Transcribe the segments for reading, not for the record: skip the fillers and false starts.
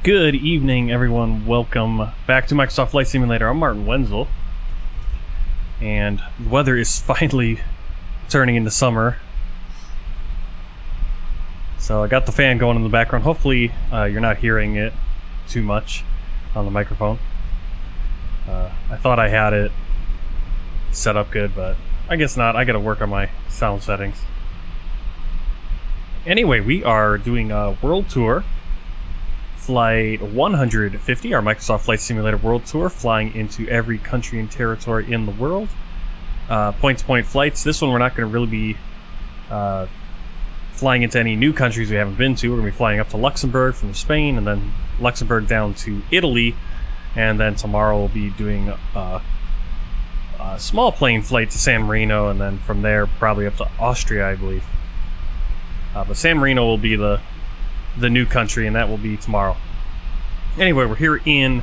Good evening, everyone. Welcome back to Microsoft Flight Simulator. I'm Martin Wenzel, and the weather is finally turning into summer. So I got the fan going in the background. Hopefully you're not hearing it too much on the microphone. I thought I had it set up good, but I guess not. I gotta work on my sound settings. Anyway, we are doing a world tour. Flight 150, our Microsoft Flight Simulator World Tour, flying into every country and territory in the world. Point-to-point flights. This one we're not going to really be flying into any new countries we haven't been to. We're going to be flying up to Luxembourg from Spain, and then Luxembourg down to Italy, and then tomorrow we'll be doing a small plane flight to San Marino, and then from there probably up to Austria, I believe. But San Marino will be the new country, and that will be tomorrow. Anyway, we're here in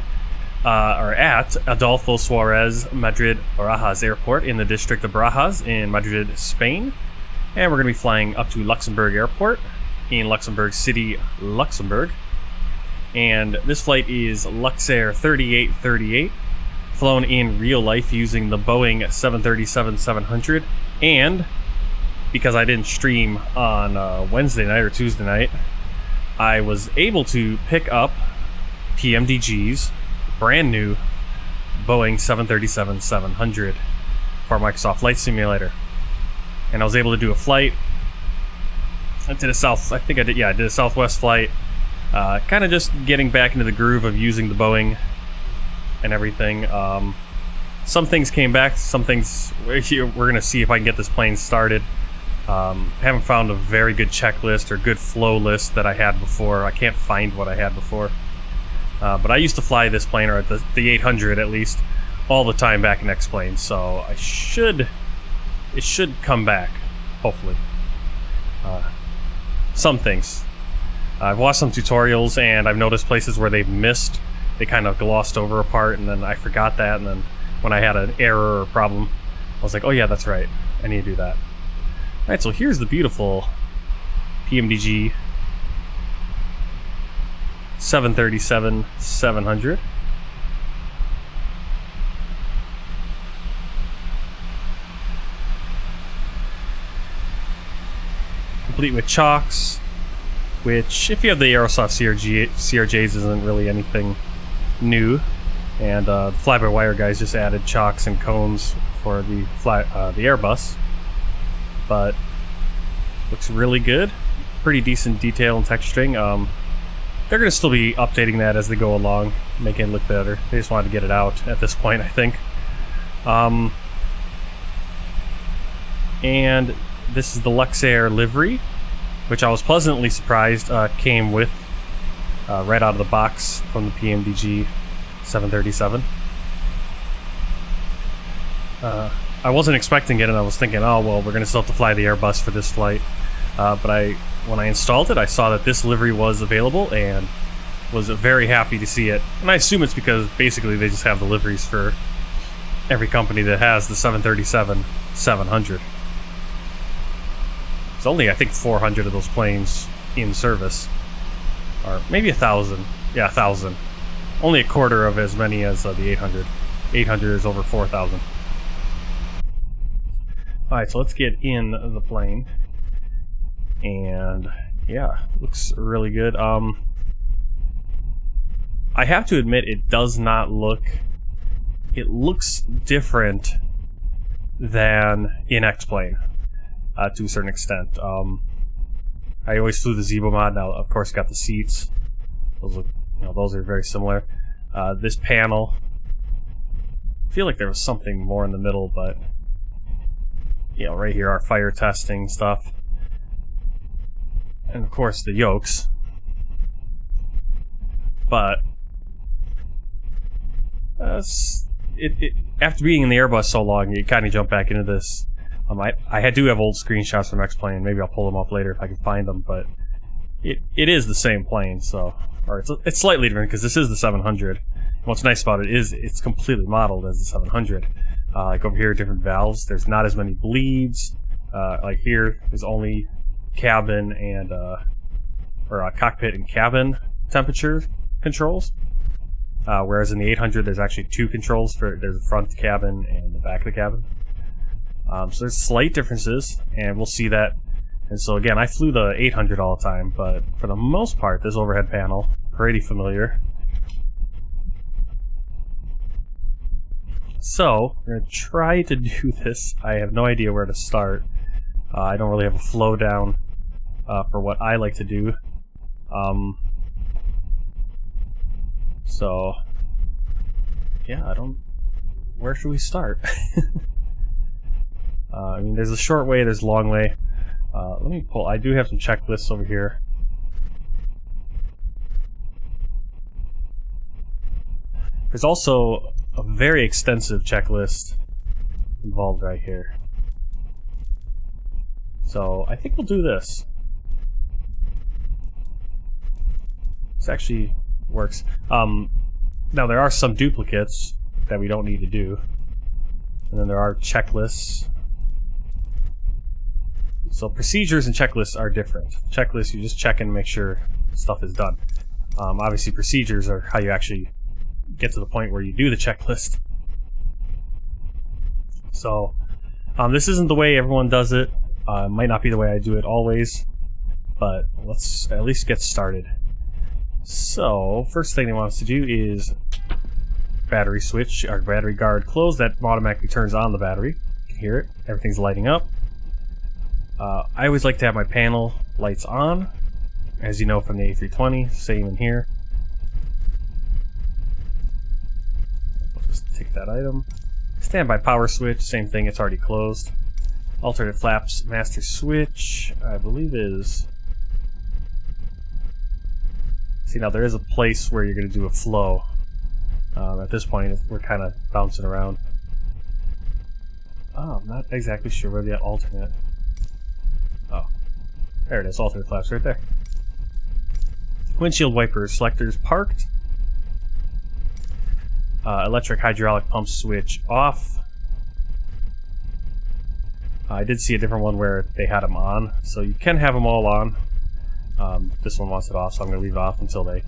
or at Adolfo Suárez Madrid Barajas Airport in the district of Barajas in Madrid, Spain, and we're going to be flying up to Luxembourg Airport in Luxembourg City, Luxembourg. And this flight is Luxair 3838, flown in real life using the Boeing 737-700, and because I didn't stream on Wednesday night or Tuesday night, I was able to pick up PMDG's brand new Boeing 737-700 for Microsoft Flight Simulator, and I was able to do a flight. I did a Southwest flight, kind of just getting back into the groove of using the Boeing and everything. Some things came back, some things we're gonna see if I can get this plane started. Haven't found a very good checklist or good flow list that I had before. I can't find what I had before. But I used to fly this plane, or the 800 at least, all the time back in X-Plane, so it should come back, hopefully. Some things. I've watched some tutorials, and I've noticed places where they've missed. They kind of glossed over a part, and then I forgot that, and then when I had an error or problem, I was like, oh yeah, that's right, I need to do that. Alright, so here's the beautiful PMDG 737-700. Complete with chocks, which, if you have the Aerosoft CRJs, isn't really anything new. And the fly-by-wire guys just added chocks and cones for the Airbus. But looks really good. Pretty decent detail and texturing. They're going to still be updating that as they go along, making it look better. They just wanted to get it out at this point, I think. And this is the Luxair livery, which I was pleasantly surprised came with right out of the box from the PMDG 737. I wasn't expecting it, and I was thinking, oh well, we're going to still have to fly the Airbus for this flight. But when I installed it, I saw that this livery was available, and was very happy to see it. And I assume it's because basically they just have the liveries for every company that has the 737-700. There's only, I think, 400 of those planes in service, or maybe 1,000. Yeah, 1,000. Only a quarter of as many as the 800. 800 is over 4,000. Alright, so let's get in the plane. And yeah, looks really good. I have to admit, it does not look... It looks different than in X-Plane, to a certain extent. I always flew the Zebo mod. Now, of course, got the seats. Those look, those are very similar. This panel, I feel like there was something more in the middle, but right here, our fire testing stuff. And of course the yokes. But after being in the Airbus so long, you kind of jump back into this. I do have old screenshots from X-Plane. Maybe I'll pull them up later if I can find them. But it is the same plane, so, or it's slightly different because this is the 700. What's nice about it is it's completely modeled as the 700. Like over here, different valves. There's not as many bleeds. Like here, there's only cabin and or cockpit and cabin temperature controls. Whereas in the 800, there's actually 2 controls for there's the front cabin and the back of the cabin. So there's slight differences, and we'll see that. And so again, I flew the 800 all the time, but for the most part, this overhead panel, pretty familiar. So, we're going to try to do this. I have no idea where to start. I don't really have a flow down for what I like to do. So, yeah, where should we start? I mean, there's a short way, there's a long way. Let me pull, I do have some checklists over here. There's also a very extensive checklist involved right here. So, I think we'll do this. This actually works. Now, there are some duplicates that we don't need to do. And then there are checklists. So procedures and checklists are different. Checklists, you just check and make sure stuff is done. Obviously, procedures are how you actually get to the point where you do the checklist. So, this isn't the way everyone does it. It might not be the way I do it always, but let's at least get started. So, first thing they want us to do is battery switch, our battery guard closed. That automatically turns on the battery. You can hear it. Everything's lighting up. I always like to have my panel lights on, as you know from the A320, same in here. I'll just take that item. Standby power switch, same thing, it's already closed. Alternate flaps master switch, I believe is... See, now there is a place where you're going to do a flow. At this point, we're kind of bouncing around. Oh, I'm not exactly sure where the alternate... Oh, there it is, alternate flaps right there. Windshield wiper selectors parked. Electric hydraulic pump switch off. I did see a different one where they had them on, so you can have them all on. This one wants it off, so I'm going to leave it off until they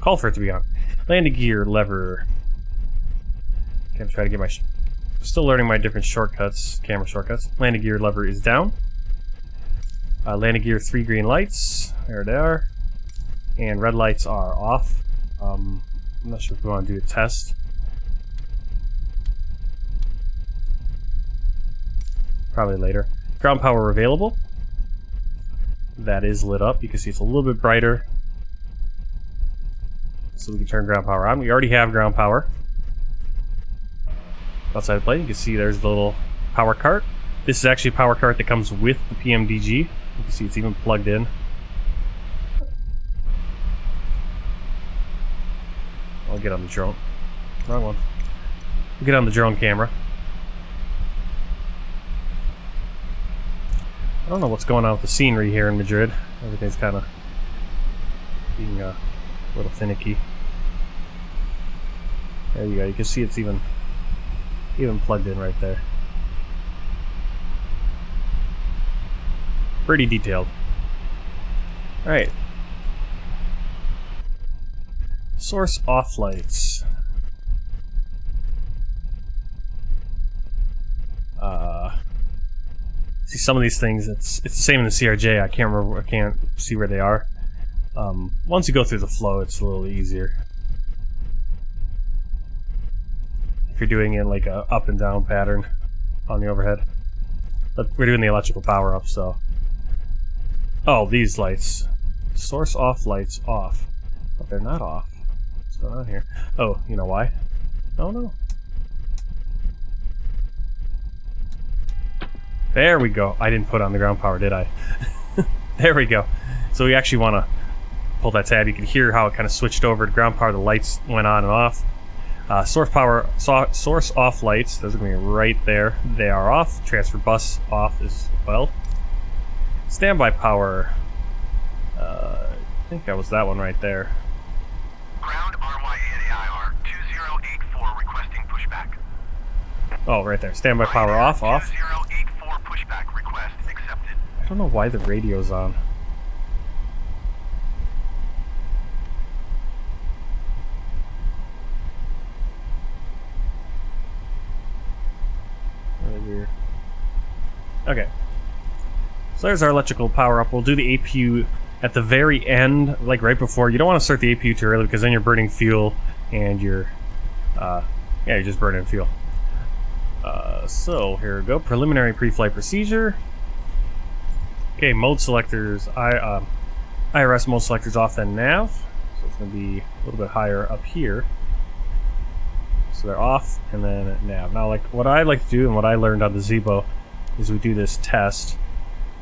call for it to be on. Landing gear lever. Gonna try to get my... Still learning my different shortcuts, camera shortcuts. Landing gear lever is down. Landing gear 3 green lights. There they are. And red lights are off. I'm not sure if we want to do a test. Probably later. Ground power available. That is lit up. You can see it's a little bit brighter. So we can turn ground power on. We already have ground power. Outside the plane, you can see there's the little power cart. This is actually a power cart that comes with the PMDG. You can see it's even plugged in. I'll get on the drone. Wrong one. We'll get on the drone camera. I don't know what's going on with the scenery here in Madrid. Everything's kind of being a little finicky. There you go. You can see it's even plugged in right there. Pretty detailed. Alright. Source off lights. See, some of these things, it's the same in the CRJ. I can't see where they are. Once you go through the flow, it's a little easier. If you're doing it like a up and down pattern on the overhead. But we're doing the electrical power up, so. Oh, these lights. Source off lights off. But they're not off. What's going on here? Oh, you know why? Oh no. There we go. I didn't put on the ground power, did I? There we go. So we actually want to pull that tab. You can hear how it kind of switched over to ground power. The lights went on and off. Source off lights. Those are going to be right there. They are off. Transfer bus off as well. Standby power. I think that was that one right there. Ground RYAIR 2084 requesting pushback. Oh, right there. Standby power off. 2084 pushback request accepted. I don't know why the radio's on. Okay. So there's our electrical power up. We'll do the APU at the very end, like right before. You don't want to start the APU too early because then you're burning fuel and you're just burning fuel. So here we go. Preliminary pre-flight procedure. Okay, mode selectors. IRS mode selectors off, then nav. So it's going to be a little bit higher up here. So they're off, and then nav. Now, like what I like to do and what I learned on the Zebo is we do this test.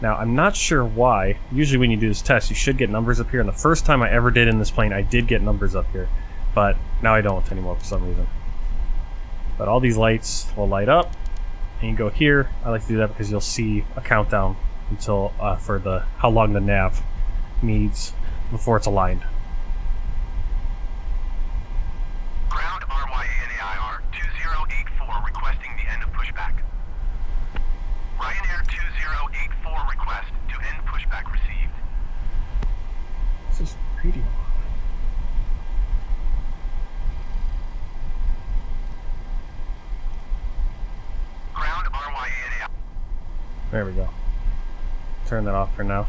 Now, I'm not sure why. Usually when you do this test, you should get numbers up here. And the first time I ever did in this plane, I did get numbers up here. But now I don't anymore for some reason. But all these lights will light up. And you go here. I like to do that because you'll see a countdown until for the how long the nav needs before it's aligned. Ground RYANAIR 2084 requesting the end of pushback. Ryanair 2084 request to end pushback received. This is pretty. Ground RYANAIR. There we go. Turn that off for now.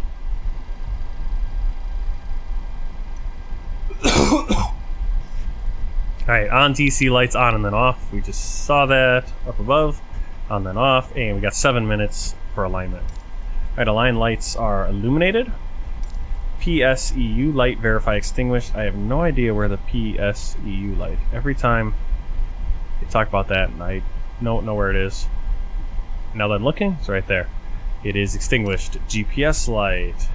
Alright, on TC lights on and then off. We just saw that up above. On then off. And we got 7 minutes for alignment. Alright, align lights are illuminated. PSEU light verify extinguished. I have no idea where the PSEU light. Every time they talk about that and I don't know where it is. Now that I'm looking, it's right there. It is extinguished. GPS light.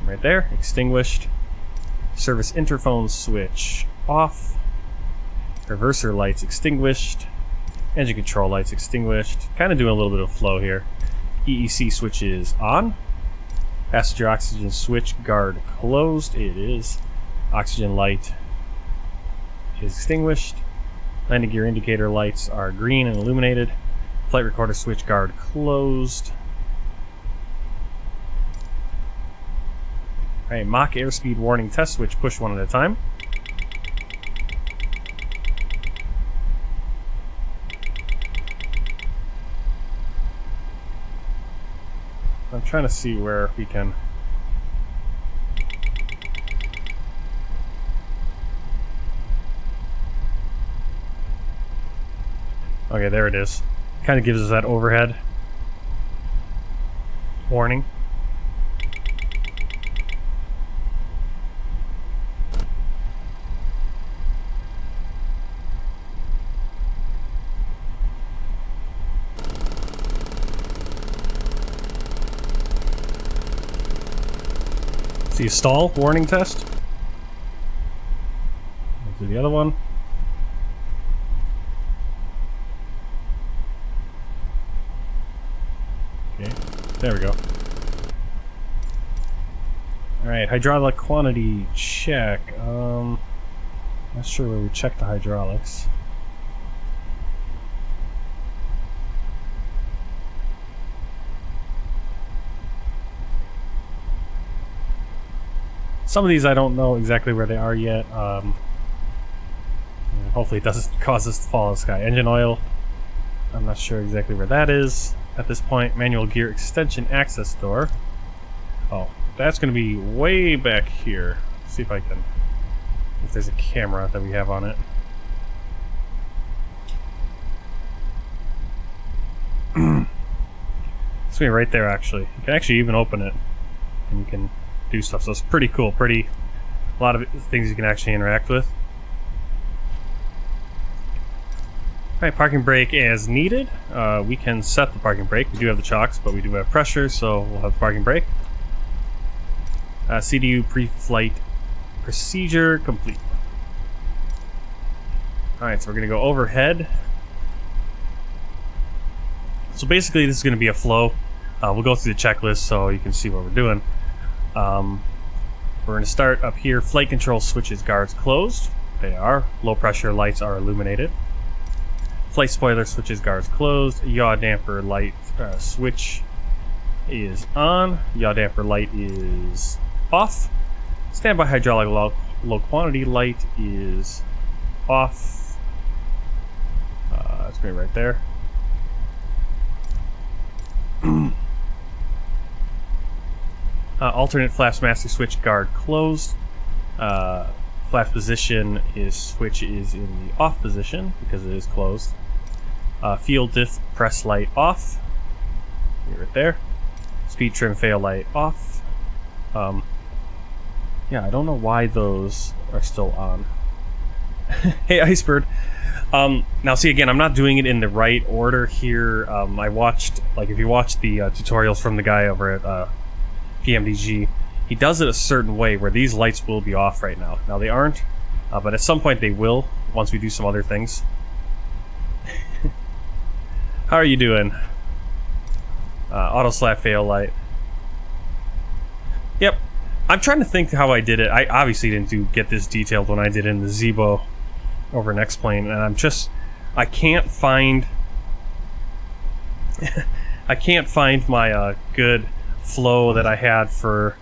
Right there, extinguished. Service interphone switch off. Reverser lights extinguished. Engine control lights extinguished. Kind of doing a little bit of flow here. EEC switch is on. Passenger oxygen switch guard closed. It is. Oxygen light is extinguished. Landing gear indicator lights are green and illuminated. Flight recorder switch guard closed. Alright, Mach airspeed warning test switch push one at a time. I'm trying to see where we can. Okay, there it is. Kind of gives us that overhead warning. See a stall warning test. Let's do the other one. Okay, there we go. Alright, hydraulic quantity check. Not sure where we check the hydraulics. Some of these I don't know exactly where they are yet. Hopefully it doesn't cause us to fall in the sky. Engine oil, I'm not sure exactly where that is at this point. Manual gear extension access door. Oh, that's going to be way back here. Let's see if I can, if there's a camera that we have on it. It's going to be right there actually. You can actually even open it and you can do stuff, so it's pretty cool. A lot of things you can actually interact with. Alright, parking brake as needed. We can set the parking brake. We do have the chocks, but we do have pressure, so we'll have the parking brake. CDU pre-flight procedure complete. Alright, so we're going to go overhead. So basically this is going to be a flow. We'll go through the checklist so you can see what we're doing. We're going to start up here. Flight control switches guards closed. They are. Low pressure lights are illuminated. Flight spoiler switches guards closed. Yaw damper light switch is on. Yaw damper light is off. Standby hydraulic low quantity light is off. It's going to be right there. Alternate flash master switch guard closed. Flash position switch is in the off position because it is closed. Field diff press light off. Right there. Speed trim fail light off. Yeah, I don't know why those are still on. Hey, Icebird. Now, see, again, I'm not doing it in the right order here. I watched, like, if you watch the tutorials from the guy over at PMDG, he does it a certain way where these lights will be off right now. Now, they aren't, but at some point they will once we do some other things. How are you doing? Auto slap fail light. Yep. I'm trying to think how I did it. I obviously didn't get this detailed when I did it in the Zebo over an X-Plane, and I can't find I can't find my good flow that I had for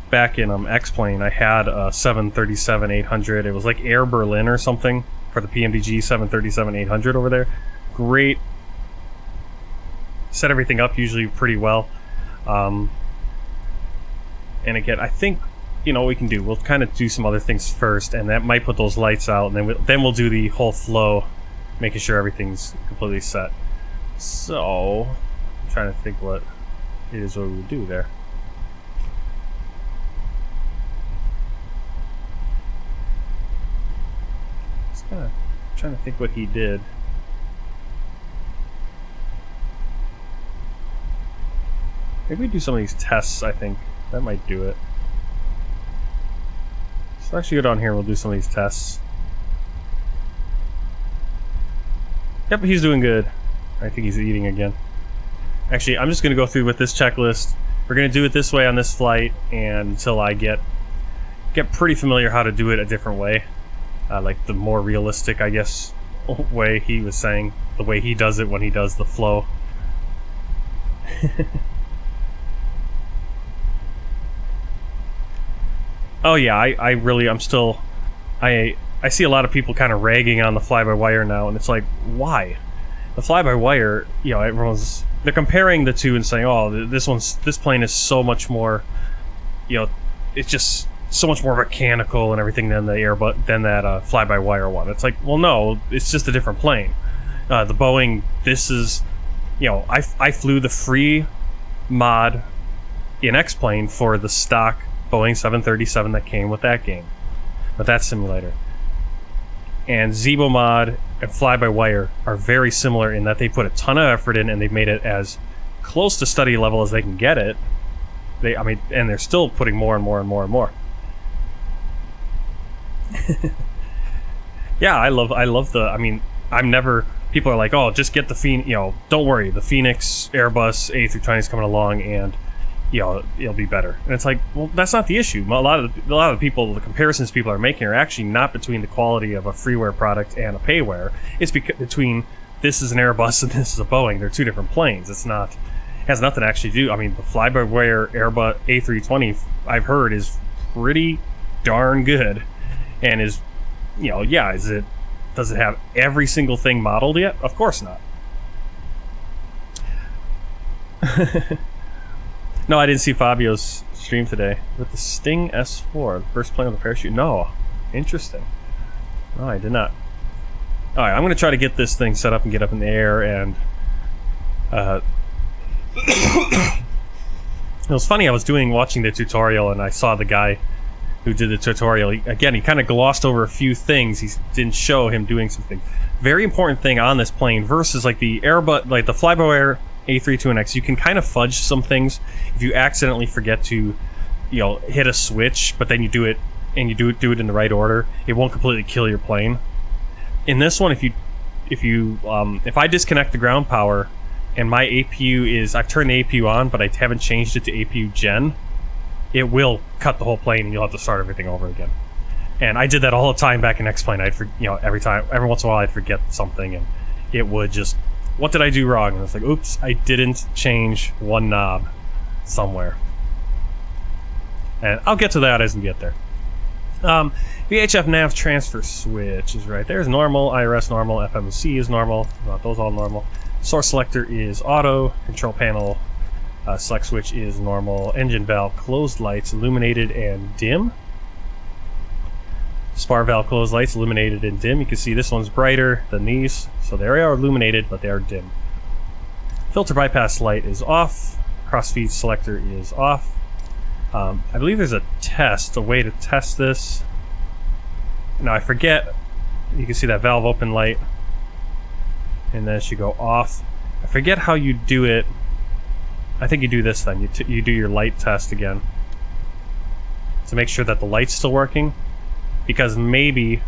back in X-Plane. I had a 737-800. It was like Air Berlin or something for the PMDG 737-800 over there. Great. Set everything up usually pretty well. And again, I think, you know what we can do. We'll kind of do some other things first, and that might put those lights out, and then we'll do the whole flow, making sure everything's completely set. So, I'm trying to think what it is what we would do there. Just kind of trying to think what he did. Maybe we do some of these tests, I think. That might do it. So actually go down here and we'll do some of these tests. Yep, he's doing good. I think he's eating again. Actually, I'm just going to go through with this checklist. We're going to do it this way on this flight and until I get pretty familiar how to do it a different way. Like the more realistic, I guess, way he was saying. The way he does it when he does the flow. Oh yeah, I'm still... I see a lot of people kind of ragging on the fly-by-wire now, and it's like, why? The fly-by-wire, you know, they're comparing the two and saying, oh, this plane is so much more, you know, it's just so much more mechanical and everything than that fly-by-wire one. It's like, well, no, it's just a different plane. The Boeing, this is, you know, I flew the free mod in X-Plane for the stock Boeing 737 that came with that game, with that simulator. And Zebo Mod and Fly-by-Wire are very similar in that they put a ton of effort in and they've made it as close to study level as they can get it. And they're still putting more and more and more and more. Yeah, I love people are like, oh, just get the Phoenix, you know, don't worry, the Phoenix, Airbus, A320 is coming along and, you know, it'll be better. And it's like, well, that's not the issue. A lot of the people, the comparisons people are making are actually not between the quality of a freeware product and a payware. It's between this is an Airbus and this is a Boeing. They're two different planes. It has nothing to actually do. I mean, the fly-by-wire Airbus A320 I've heard is pretty darn good, and is, you know, yeah, does it have every single thing modeled yet? Of course not. No, I didn't see Fabio's stream today. With the Sting S4, the first plane with a parachute. No. Interesting. No, I did not. Alright, I'm going to try to get this thing set up and get up in the air, and... It was funny, I was watching the tutorial, and I saw the guy who did the tutorial. He kind of glossed over a few things. He didn't show him doing something. Very important thing on this plane versus like the Airbus, like the fly-by-wire A320X, you can kind of fudge some things if you accidentally forget to, you know, hit a switch, but then you do it and you do it in the right order. It won't completely kill your plane. In this one, if I disconnect the ground power and my APU is, I've turned the APU on, but I haven't changed it to APU Gen, it will cut the whole plane and you'll have to start everything over again. And I did that all the time back in X-Plane. Every once in a while I'd forget something and it would just, what did I do wrong? And it's like, oops, I didn't change one knob somewhere. And I'll get to that as we get there. Vhf Nav Transfer Switch is right there. It's normal, IRS normal, FMC is normal. Those all normal. Source selector is auto. Control panel Select switch is normal. Engine valve closed lights illuminated and dim. Spar valve closed lights illuminated and dim. You can see this one's brighter than these, so they are illuminated, but they are dim. Filter bypass light is off. Crossfeed selector is off. I believe there's a way to test this. Now I forget. You can see that valve open light, and then it should go off. I forget how you do it. I think you do this then. You do your light test again to make sure that the light's still working. Because maybe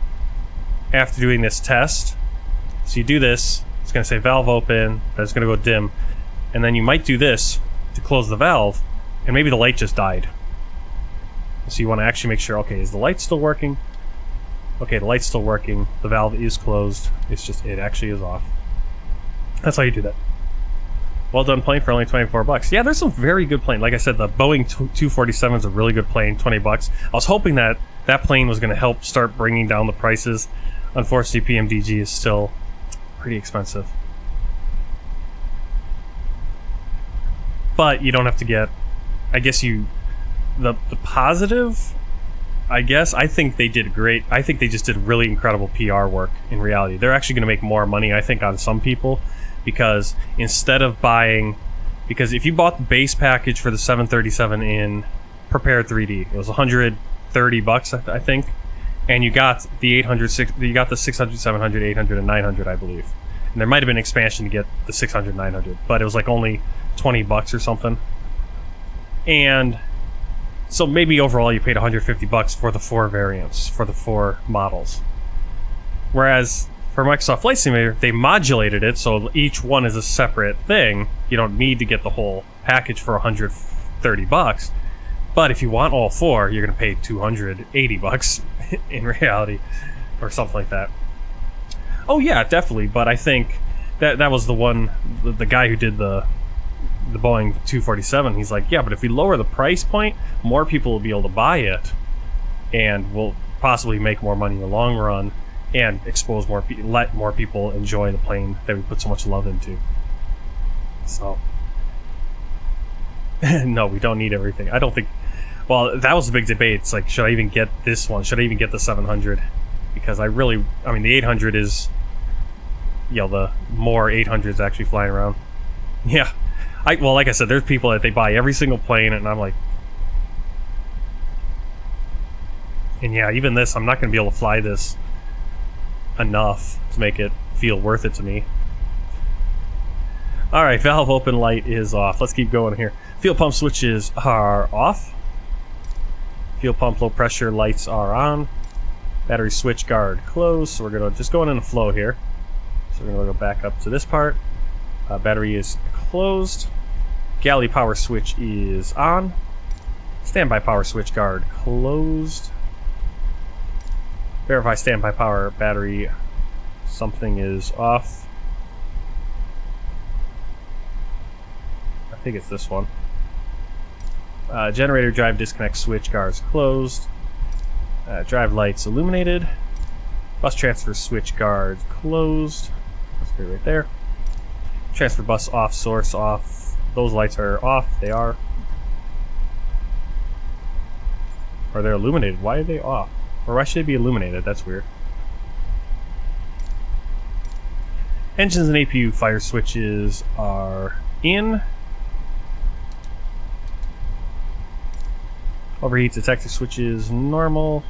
after doing this test, so you do this, it's going to say valve open, then it's going to go dim, and then you might do this to close the valve, and maybe the light just died. So you want to actually make sure, okay, is the light still working? Okay, the light's still working, the valve is closed, it actually is off. That's how you do that. Well done plane for only 24 bucks. Yeah, there's some very good plane. Like I said, the Boeing 247 is a really good plane, 20 bucks. I was hoping that that plane was going to help start bringing down the prices. Unfortunately, PMDG is still pretty expensive. But you don't have to get, I guess the positive, I guess, I think they did great. I think they just did really incredible PR work in reality. They're actually going to make more money, I think, on some people. Because instead of buying, because if you bought the base package for the 737 in prepared 3D, it was 130 bucks, I think, and you got the 600, 700, 800, and 900, I believe. And there might have been expansion to get the 600, 900, but it was like only 20 bucks or something. And so maybe overall you paid 150 bucks for the 4 variants, for the 4 models. Whereas for Microsoft Flight Simulator, they modulated it so each one is a separate thing. You don't need to get the whole package for 130 bucks. But if you want all 4, you're going to pay 280 bucks in reality, or something like that. Oh yeah, definitely. But I think that was the one, the guy who did the Boeing 247. He's like, yeah, but if we lower the price point, more people will be able to buy it, and we'll possibly make more money in the long run. And expose more people, let more people enjoy the plane that we put so much love into. So, no, we don't need everything. I don't think. Well, that was the big debate. It's like, should I even get this one? Should I even get the 700? Because I mean, the 800 is, the more 800s actually flying around. Yeah, well, like I said, there's people that they buy every single plane, and I'm like, and yeah, even this, I'm not going to be able to fly this enough to make it feel worth it to me. Alright, valve open light is off. Let's keep going here. Fuel pump switches are off. Fuel pump low pressure lights are on. Battery switch guard closed. So we're going to just go in a flow here. So we're going to go back up to this part. Battery is closed. Galley power switch is on. Standby power switch guard closed. Verify standby power battery. Something is off. I think it's this one. Generator drive disconnect switch guards closed. Drive lights illuminated. Bus transfer switch guards closed. That's good right there. Transfer bus off, source off. Those lights are off. They are. Or they're illuminated. Why are they off? Or why should they be illuminated? That's weird. Engines and APU fire switches are in. Overheat detector switches normal.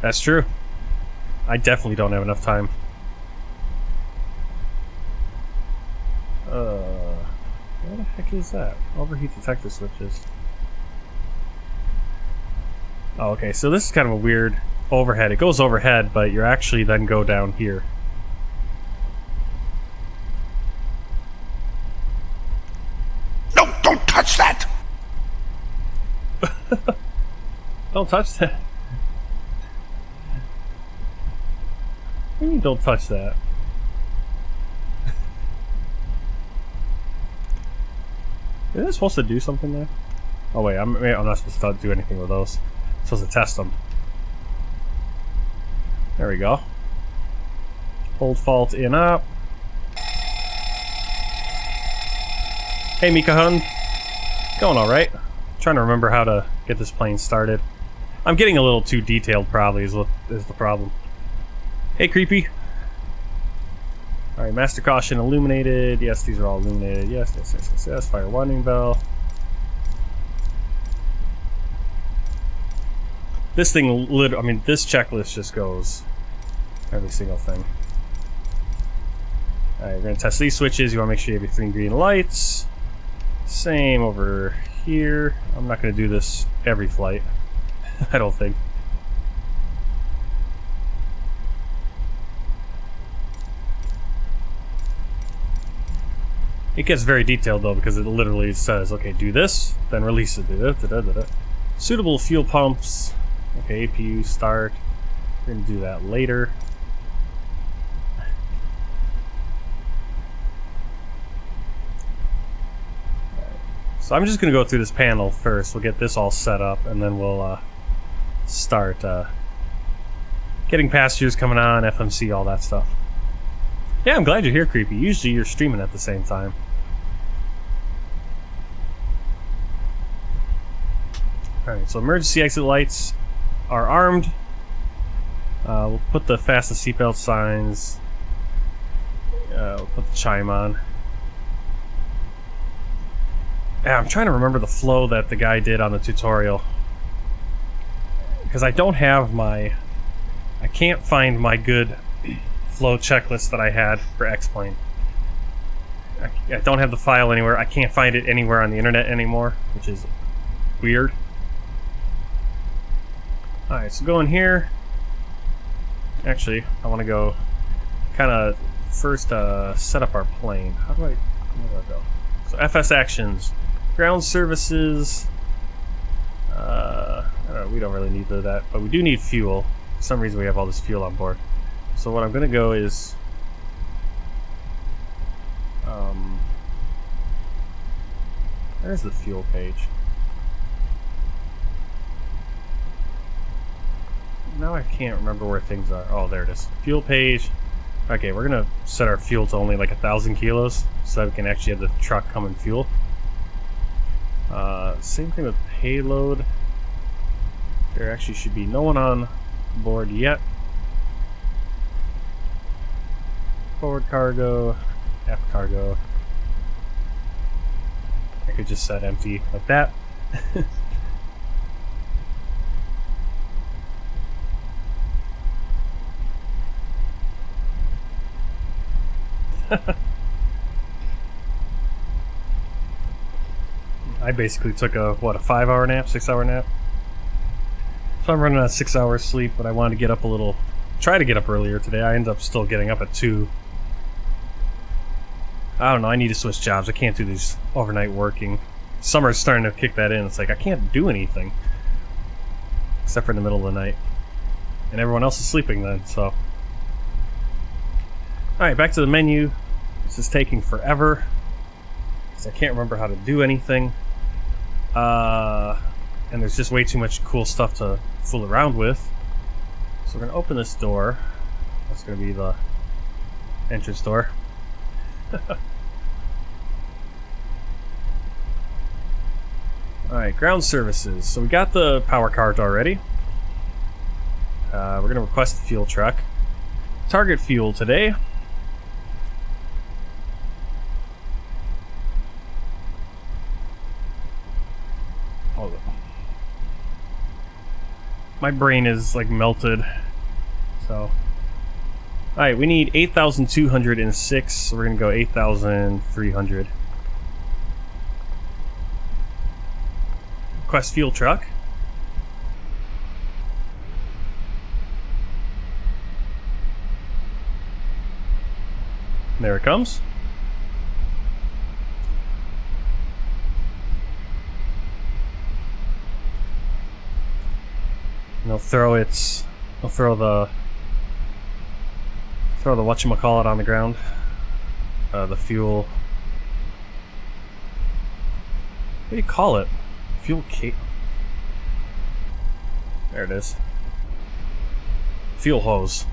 That's true. I definitely don't have enough time. What the heck is that? Overheat detector switches. Oh, okay, so this is kind of a weird overhead. It goes overhead, but you actually then go down here. No, don't touch that! Don't touch that. What do you mean don't touch that? Isn't it supposed to do something there? Oh wait, I'm not supposed to do anything with those. I'm supposed to test them. There we go. Hold fault in up. Hey Mika Hun. Going alright. Trying to remember how to get this plane started. I'm getting a little too detailed probably is the problem. Hey Creepy. Alright, master caution illuminated. Yes, these are all illuminated. Yes, yes, yes, yes, yes. Fire warning bell. This thing, I mean, this checklist just goes every single thing. Alright, we're going to test these switches. You want to make sure you have your 3 green lights. Same over here. I'm not going to do this every flight. I don't think. It gets very detailed though because it literally says, okay, do this, then release it. Suitable fuel pumps. Okay, APU start. We're going to do that later. So I'm just going to go through this panel first. We'll get this all set up and then we'll start getting passengers coming on, FMC, all that stuff. Yeah, I'm glad you're here, Creepy. Usually you're streaming at the same time. Alright, so emergency exit lights are armed. We'll put the fastest seatbelt signs. We'll put the chime on. Yeah, I'm trying to remember the flow that the guy did on the tutorial. Because I don't have my... I can't find my good flow checklist that I had for X-Plane. I don't have the file anywhere. I can't find it anywhere on the internet anymore, which is weird. Alright, so go in here. Actually, I want to go kind of first set up our plane. Where do I go? So FS actions. Ground services. We don't really need that, but we do need fuel. For some reason we have all this fuel on board. So what I'm going to go is... there's the fuel page. Now I can't remember where things are. Oh, there it is. Fuel page. Okay, we're going to set our fuel to only like 1,000 kilos so that we can actually have the truck come and fuel. Same thing with payload. There actually should be no one on board yet. Forward cargo, aft cargo. I could just set empty like that. I basically took a 5-hour nap, 6-hour nap. So I'm running on 6 hours sleep, but I wanted to get up a little, try to get up earlier today. I ended up still getting up at 2. I don't know, I need to switch jobs. I can't do these overnight working. Summer's starting to kick that in. It's like I can't do anything except for in the middle of the night. And everyone else is sleeping then, so. Alright, back to the menu. This is taking forever because I can't remember how to do anything. And there's just way too much cool stuff to fool around with. So we're going to open this door. That's going to be the entrance door. Alright, ground services. So we got the power cart already. We're going to request the fuel truck. Target fuel today. My brain is like melted. So, alright, we need 8,206, so we're gonna go 8,300. Request fuel truck. There it comes. And they'll throw the whatchamacallit on the ground. The fuel. What do you call it? Fuel cable. There it is. Fuel hose.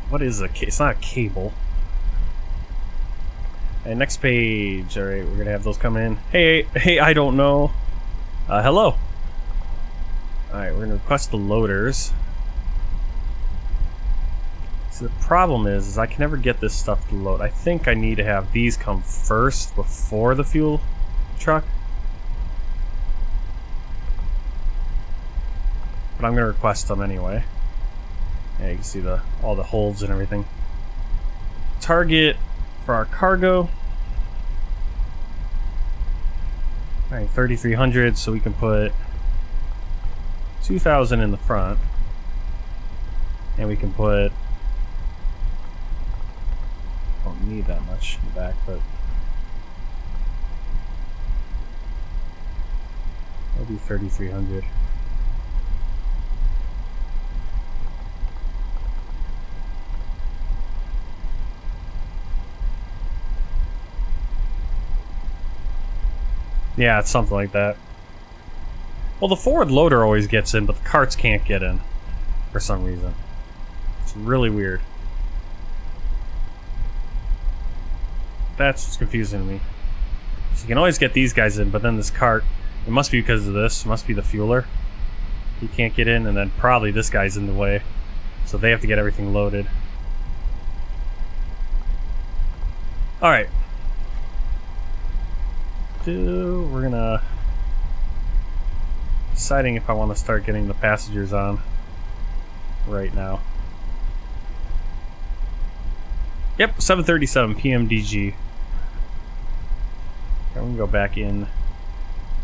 What is a cable? It's not a cable. And next page. Alright, we're gonna have those come in. Hey, I don't know. Hello. Alright, we're gonna request the loaders. So the problem is I can never get this stuff to load. I think I need to have these come first before the fuel truck. But I'm gonna request them anyway. Yeah, you can see all the holds and everything. Target for our cargo. Alright, 3,300, so we can put 2,000 in the front. And we can put... don't need that much in the back, but... I'll do 3,300. Yeah, it's something like that. Well, the forward loader always gets in, but the carts can't get in for some reason. It's really weird. That's what's confusing to me. So you can always get these guys in, but then this cart, it must be because of this, it must be the fueler. He can't get in, and then probably this guy's in the way. So they have to get everything loaded. Alright. We're gonna... deciding if I want to start getting the passengers on right now. Yep, 737 PMDG. I'm gonna go back in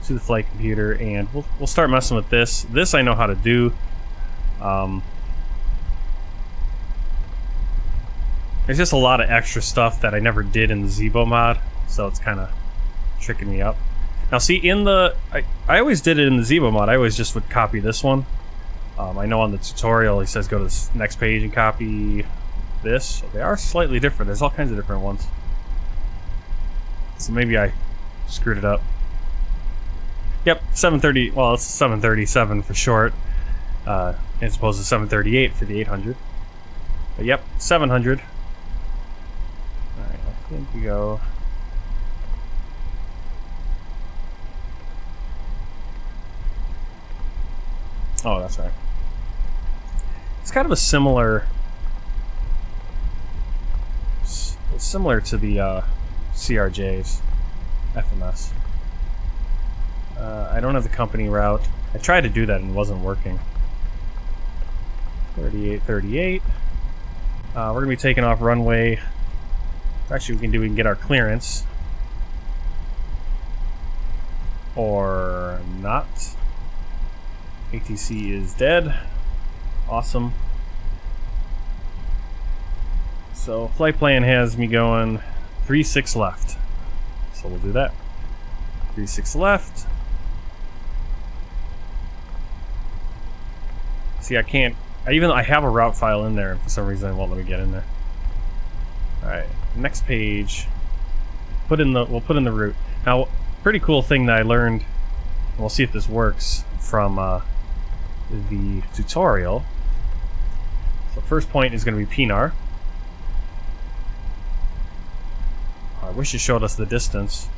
to the flight computer and we'll start messing with this. This I know how to do. There's just a lot of extra stuff that I never did in the Zebo mod, so it's kind of tricking me up. Now see, in the... I always did it in the Zebo mod. I always just would copy this one. I know on the tutorial he says go to this next page and copy this. So they are slightly different. There's all kinds of different ones. So maybe I screwed it up. Yep, 730... well, it's 737 for short. As opposed to 738 for the 800. But yep, 700. Alright, I think we go... oh, that's right. It's kind of a similar to the CRJ's FMS. I don't have the company route. I tried to do that and it wasn't working. 3838. We're going to be taking off runway. Actually, we can get our clearance. Or not. ATC is dead. Awesome. So flight plan has me going 3-6 left. So we'll do that. 3-6 left. See, I can't... I have a route file in there, and for some reason it won't let me get in there. Alright, next page. We'll put in the route. Now, pretty cool thing that I learned, and we'll see if this works, from the tutorial. So first point is going to be Pinar. I wish it showed us the distance.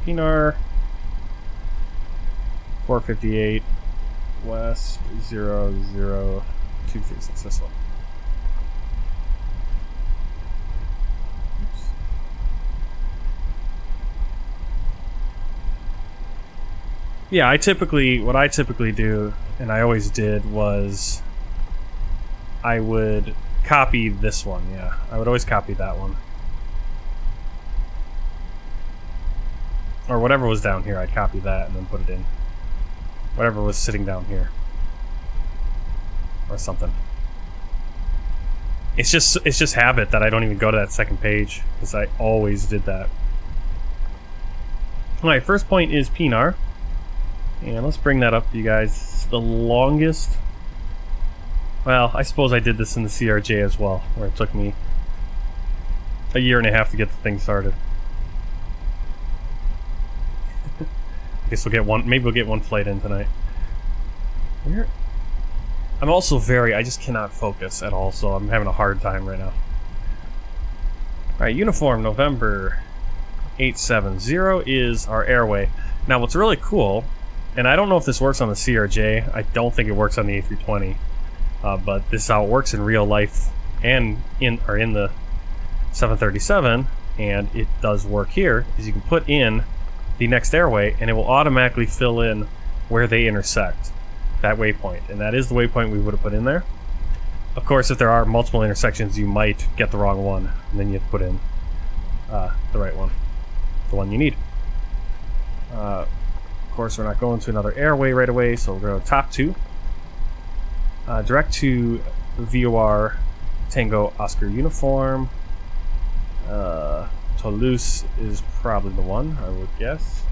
Pinar. 458 west 00236. This one. Oops. Yeah, what I typically do, and I always did, was I would copy this one. Yeah, I would always copy that one. Or whatever was down here, I'd copy that and then put it in. Whatever was sitting down here. Or something. It's just habit that I don't even go to that second page, because I always did that. Alright, first point is Pinar. And let's bring that up for you guys. It's the longest Well, I suppose I did this in the CRJ as well, where it took me a year and a half to get the thing started. I guess we'll get one. Maybe we'll get one flight in tonight. Where? I'm also I just cannot focus at all, so I'm having a hard time right now. Alright, uniform November 870 is our airway. Now what's really cool, and I don't know if this works on the CRJ, I don't think it works on the A320, but this is how it works in real life and in the 737, and it does work here, is you can put in the next airway and it will automatically fill in where they intersect, that waypoint, and that is the waypoint we would have put in there. Of course, if there are multiple intersections, you might get the wrong one, and then you have to put in the right one, the one you need. Of course, we're not going to another airway right away, so we'll go to top 2. Direct to VOR Tango Oscar uniform. Toulouse is probably the one, I would guess.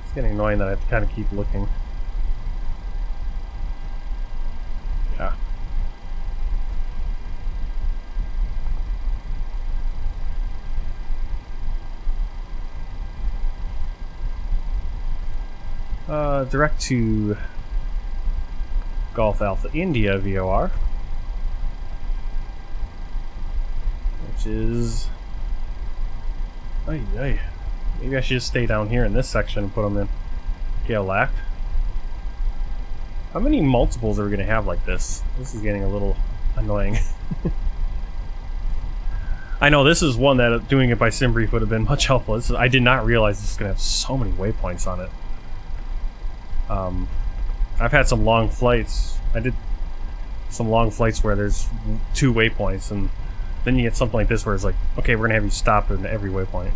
It's getting annoying that I have to kind of keep looking. Yeah. Direct to Golf Alpha India VOR, which is... Maybe I should just stay down here in this section and put them in ELLX. How many multiples are we going to have like this? This is getting a little annoying. I know this is one that doing it by SimBrief would have been much helpful. I did not realize this is going to have so many waypoints on it. I've had some long flights. I did some long flights where there's 2 waypoints, and then you get something like this where it's like, okay, we're going to have you stop in every waypoint.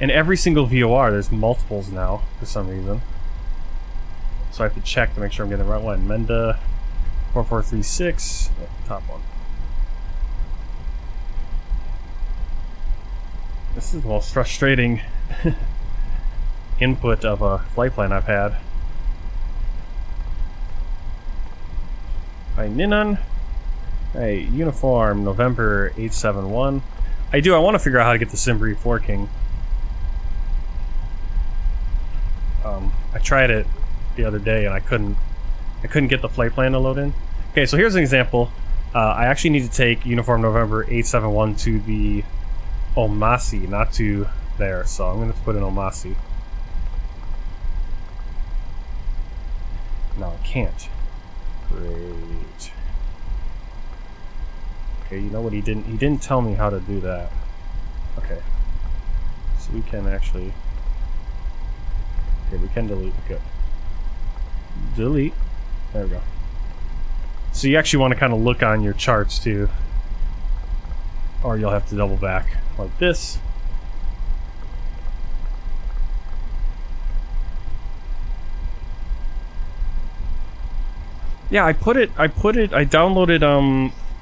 And every single VOR, there's multiples now, for some reason. So I have to check to make sure I'm getting the right one. Menda 4436, top one. This is the most frustrating input of a flight plan I've had. Alright, Ninan. Hey, uniform November 871. I want to figure out how to get the SimBrief working. I tried it the other day and I couldn't get the flight plan to load in. Okay, so here's an example. I actually need to take uniform November 871 to the Omasi, not to there, so I'm going to put in Omasi. No, I can't. Great. Okay, you know what he didn't tell me how to do that. Okay. So we can actually... Okay, we can delete. Good. Delete. There we go. So you actually want to kind of look on your charts too. Or you'll have to double back like this. Yeah, I downloaded,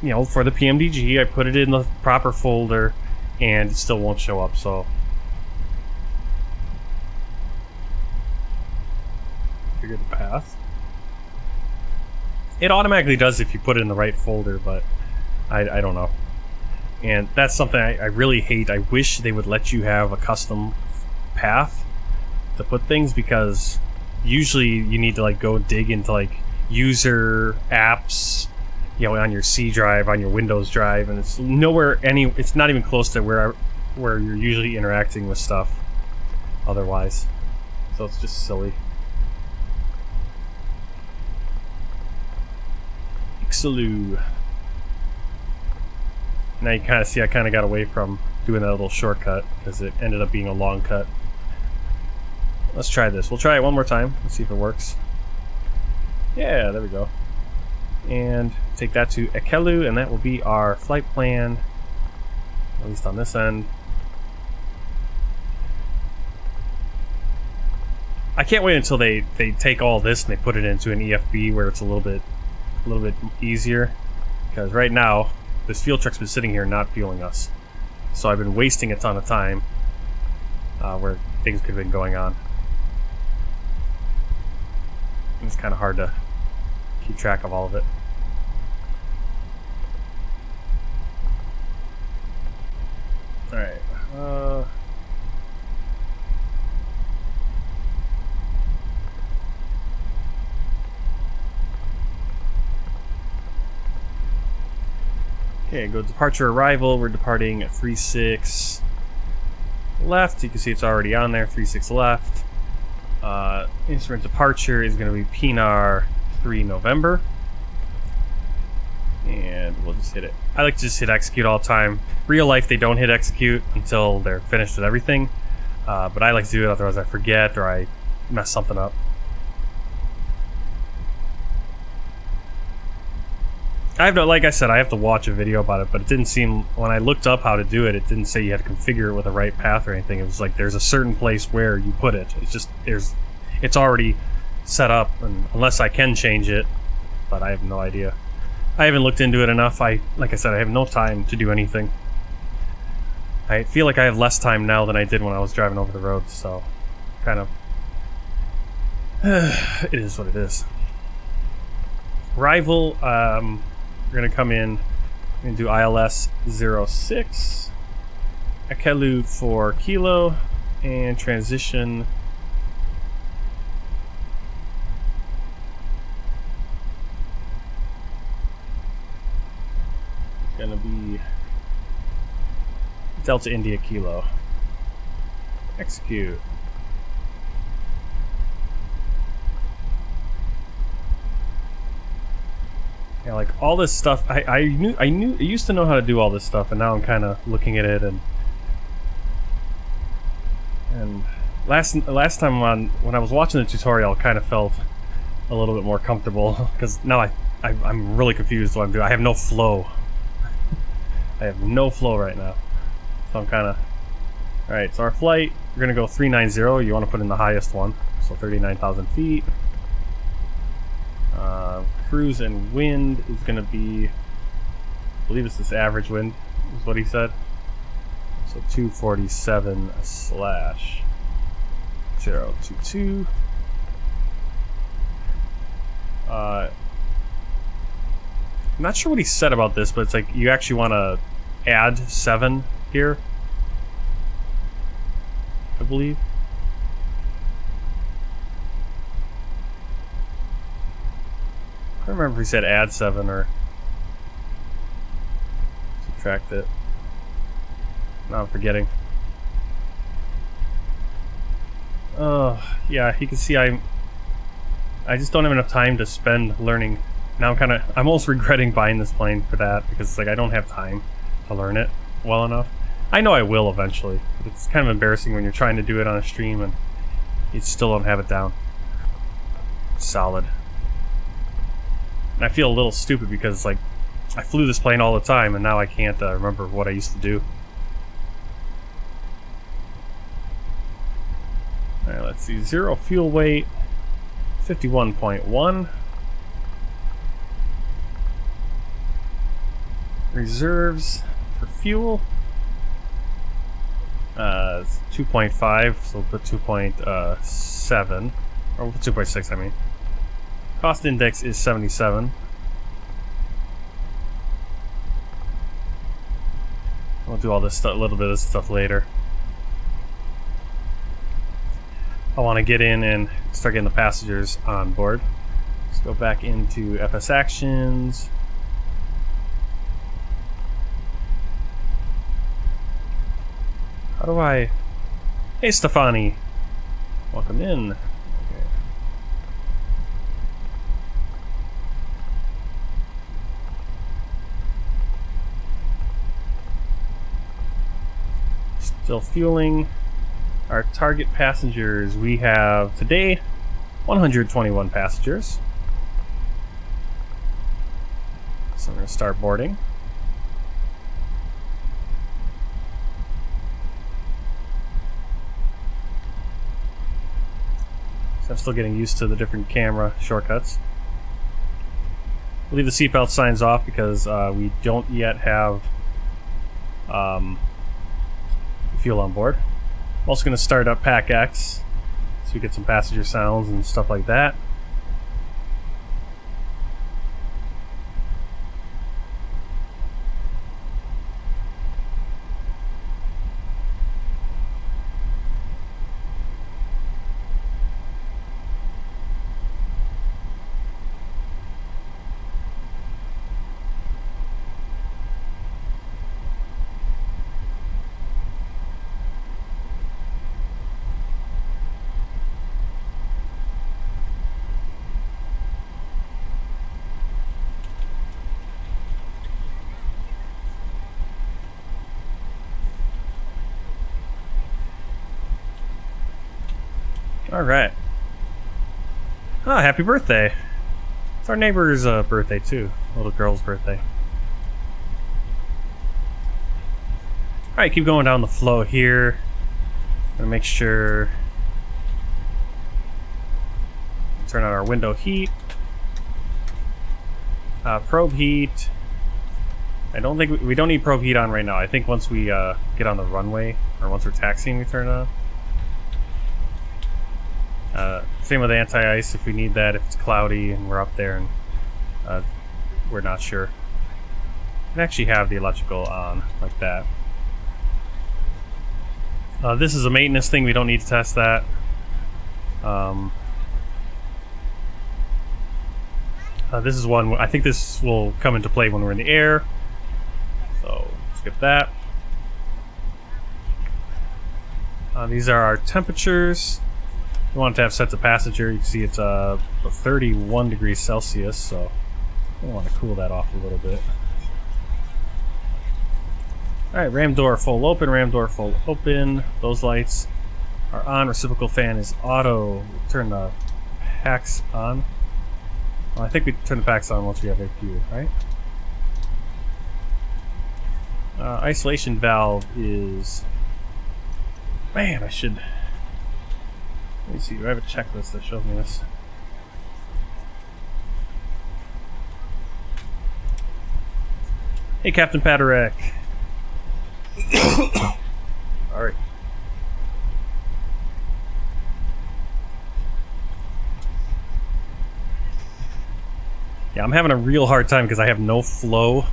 you know, for the PMDG, I put it in the proper folder, and it still won't show up, so. Figure the path. It automatically does if you put it in the right folder, but I don't know. And that's something I really hate. I wish they would let you have a custom path to put things, because usually you need to like go dig into like user apps, you know, on your C drive, on your Windows drive, and it's nowhere it's not even close to where you're usually interacting with stuff otherwise. So it's just silly. Ixalu. Now you kind of see I kind of got away from doing that little shortcut because it ended up being a long cut. Let's try this. We'll try it one more time. Let's see if it works. Yeah, there we go. And take that to Ekelu, and that will be our flight plan, at least on this end. I can't wait until they take all this and they put it into an EFB where it's a little bit easier, because right now this fuel truck's been sitting here not fueling us, so I've been wasting a ton of time where things could have been going on. It's kind of hard to keep track of all of it. Alright. Okay, go departure arrival. We're departing at 36 left. You can see it's already on there. 36 left. Instrument departure is going to be PNAR 3 November. And we'll just hit it. I like to just hit execute all the time. Real life, they don't hit execute until they're finished with everything. But I like to do it, otherwise I forget or I mess something up. Like I said, I have to watch a video about it, but it didn't seem, when I looked up how to do it, it didn't say you had to configure it with the right path or anything. It was like there's a certain place where you put it. It's just, it's already set up, and unless I can change it, but I have no idea. I haven't looked into it enough. Like I said, I have no time to do anything. I feel like I have less time now than I did when I was driving over the road, so kind of it is what it is. Arrival, we're gonna come in, we're gonna do ILS 06, Akelu for kilo, and transition gonna be Delta India Kilo. Execute. Yeah, like all this stuff. I used to know how to do all this stuff, and now I'm kind of looking at it and last time when I was watching the tutorial, I kind of felt a little bit more comfortable because now I'm really confused what I'm doing. I have no flow. I have no flow right now. So I'm kind of... Alright, so our flight, we're going to go 390. You want to put in the highest one. So 39,000 feet. Cruise and wind is going to be... I believe it's this average wind, is what he said. So 247/022. I'm not sure what he said about this, but it's like you actually want to add 7 here, I believe. I don't remember if he said add 7 or subtract it. Now I'm forgetting. Oh, yeah, you can see I just don't have enough time to spend learning. Now I'm almost regretting buying this plane for that, because it's like I don't have time to learn it well enough. I know I will eventually, but it's kind of embarrassing when you're trying to do it on a stream and you still don't have it down solid. And I feel a little stupid because like I flew this plane all the time and now I can't remember what I used to do. Alright, let's see. 0 fuel weight, 51.1. Reserves for fuel, 2.5, so we'll put 2.7, or we'll put 2.6, I mean. Cost index is 77. We'll do all this stuff, a little bit of this stuff later. I want to get in and start getting the passengers on board. Let's go back into FS Actions. How do I... Hey, Stefani! Welcome in. Okay. Still fueling. Our target passengers, we have today 121 passengers. So I'm going to start boarding. I'm still getting used to the different camera shortcuts. We'll leave the seatbelt signs off because we don't yet have fuel on board. I'm also going to start up Pack X so we get some passenger sounds and stuff like that. Alright. Ah, happy birthday. It's our neighbor's birthday too. Little girl's birthday. Alright, keep going down the flow here. Gonna make sure... Turn on our window heat. Probe heat. I don't think we don't need probe heat on right now. I think once we get on the runway, or once we're taxiing, we turn it on. Same with anti-ice if we need that, if it's cloudy and we're up there and we're not sure. We can actually have the electrical on like that. This is a maintenance thing, we don't need to test that. This is one, I think this will come into play when we're in the air. So, skip that. These are our temperatures. We want it to have set to passenger. You can see it's 31 degrees Celsius, so we want to cool that off a little bit. Alright, ram door full open, ram door full open. Those lights are on. Reciprocal fan is auto. We'll turn the packs on. Well, I think we turn the packs on once we have APU, right? Isolation valve is... Man, I should... Let me see, do I have a checklist that shows me this? Hey, Captain Paderek. Alright. Yeah, I'm having a real hard time because I have no flow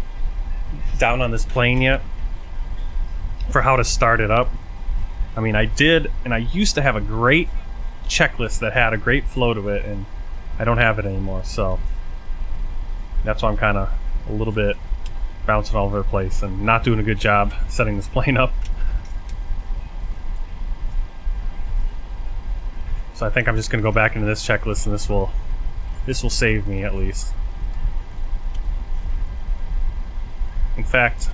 down on this plane yet for how to start it up. I mean, I did, and I used to have a great checklist that had a great flow to it, and I don't have it anymore, so that's why I'm kind of a little bit bouncing all over the place and not doing a good job setting this plane up. So I think I'm just going to go back into this checklist, and this will save me at least. In fact,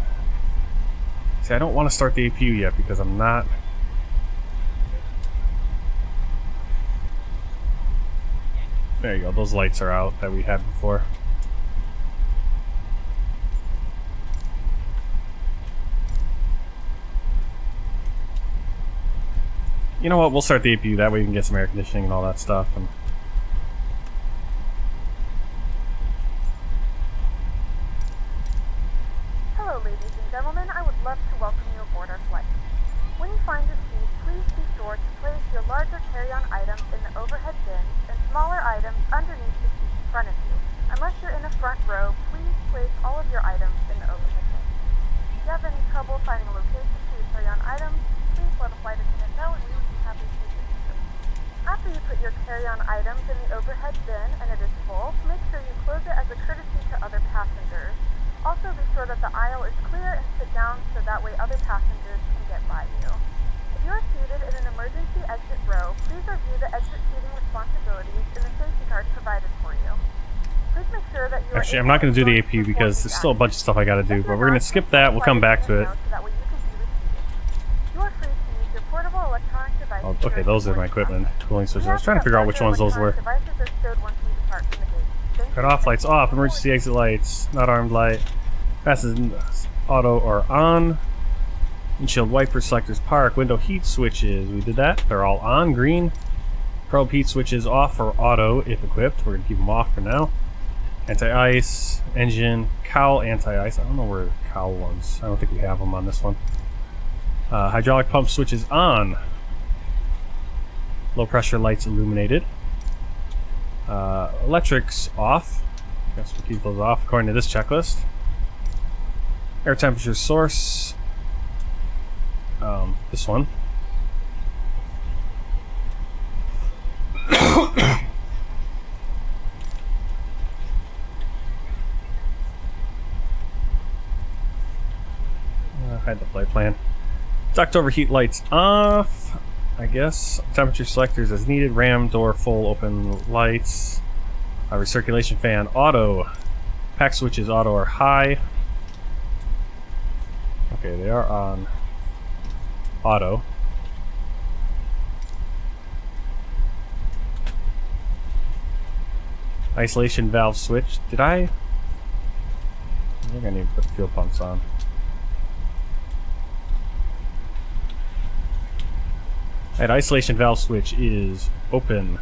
see, I don't want to start the APU yet because I'm not... There you go, those lights are out that we had before. You know what, we'll start the APU, that way we can get some air conditioning and all that stuff. And hello, ladies and gentlemen. I would love to welcome you aboard our flight. When you find your seat, please be sure to place your larger carry-on items in the overhead bins and smaller items underneath the seat in front of you. Unless you're in the front row, please place all of your items in the overhead bin. If you have any trouble finding a location for your carry-on items, please let a flight attendant know and we would be happy to assist you. After you put your carry-on items in the overhead bin and it is full, make sure you close it as a courtesy to other passengers. Also, be sure that the aisle is clear and sit down so that way other passengers can get by you. If you are seated in an emergency exit row, please review the exit seating responsibilities in the safety card provided for you. Please make sure that you are... Actually, I'm not going to do the APU because there's still a bunch of stuff I got to do, but we're going to skip that. We'll come back to it. You are free to use your portable electronic devices. Oh, okay, those are my equipment cooling switches. I was trying to figure out which ones those were. Cut off, lights off, emergency exit lights, not armed light. Passes auto or on. Windshield wiper selectors park. Window heat switches, we did that. They're all on, green. Probe heat switches off or auto if equipped. We're going to keep them off for now. Anti-ice, engine, cowl anti-ice. I don't know where the cowl ones. I don't think we have them on this one. Hydraulic pump switches on. Low pressure lights illuminated. Electrics off. Guess we'll keep those off according to this checklist. Air temperature source. This one. Hide the flight plan. Duct overheat lights off, I guess. Temperature selectors as needed. Ram door full open lights. Recirculation fan auto. Pack switches auto or high. Okay, they are on auto. Isolation valve switch. Did I think I need to put the fuel pumps on. Alright, isolation valve switch is open.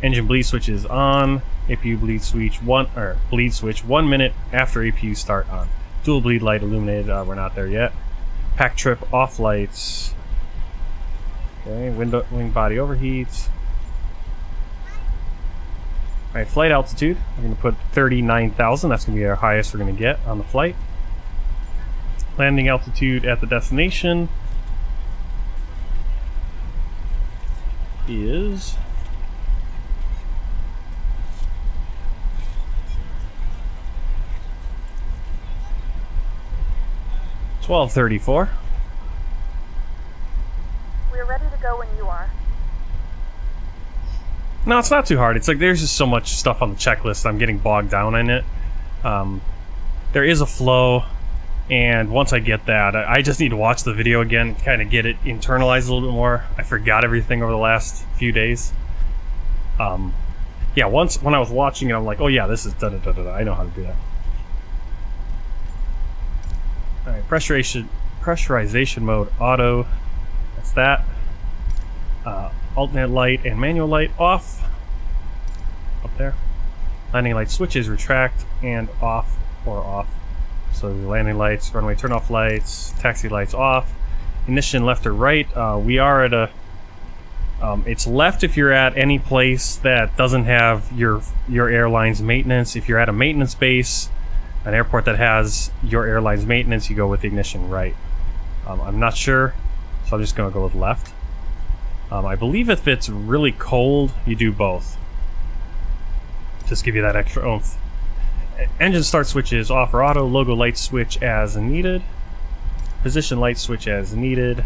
Engine bleed switch is on. APU bleed switch 1 minute after APU start on. Dual bleed light illuminated. We're not there yet. Pack trip off lights. Okay, wing body overheats. Alright, flight altitude. We're going to put 39,000. That's going to be our highest we're going to get on the flight. Landing altitude at the destination is 1234. We're ready to go when you are. No, it's not too hard. It's like there's just so much stuff on the checklist. I'm getting bogged down in it. There is a flow, and once I get that, I just need to watch the video again, kind of get it internalized a little bit more. I forgot everything over the last few days. Yeah, once when I was watching it, I'm like, oh yeah, this is da da da da. I know how to do that. All right, pressurization mode auto. That's that. Alternate light and manual light off. Up there. Landing light switches retract and off or off. So the landing lights, runway turn off lights, taxi lights off. Ignition left or right. We are at a. It's left if you're at any place that doesn't have your airline's maintenance. If you're at a maintenance base, an airport that has your airline's maintenance, you go with the ignition right. I'm not sure, so I'm just going to go with left. I believe if it's really cold, you do both. Just give you that extra oomph. Engine start switches off or auto. Logo light switch as needed. Position light switch as needed.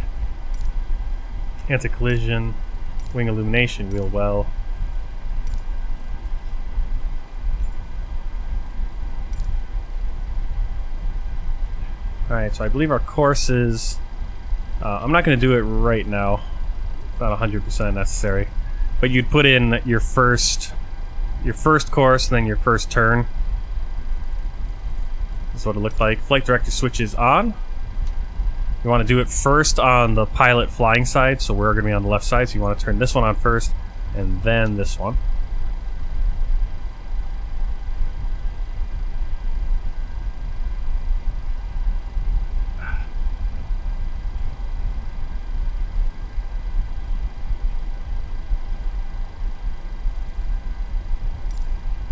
Anti-collision. Wing illumination. Wheel well. Alright, so I believe our course is... I'm not going to do it right now. Not 100% necessary, but you'd put in your first course and then your first turn. That's what it looked like. Flight director switch is on. You want to do it first on the pilot flying side, so we're going to be on the left side, so you want to turn this one on first and then this one.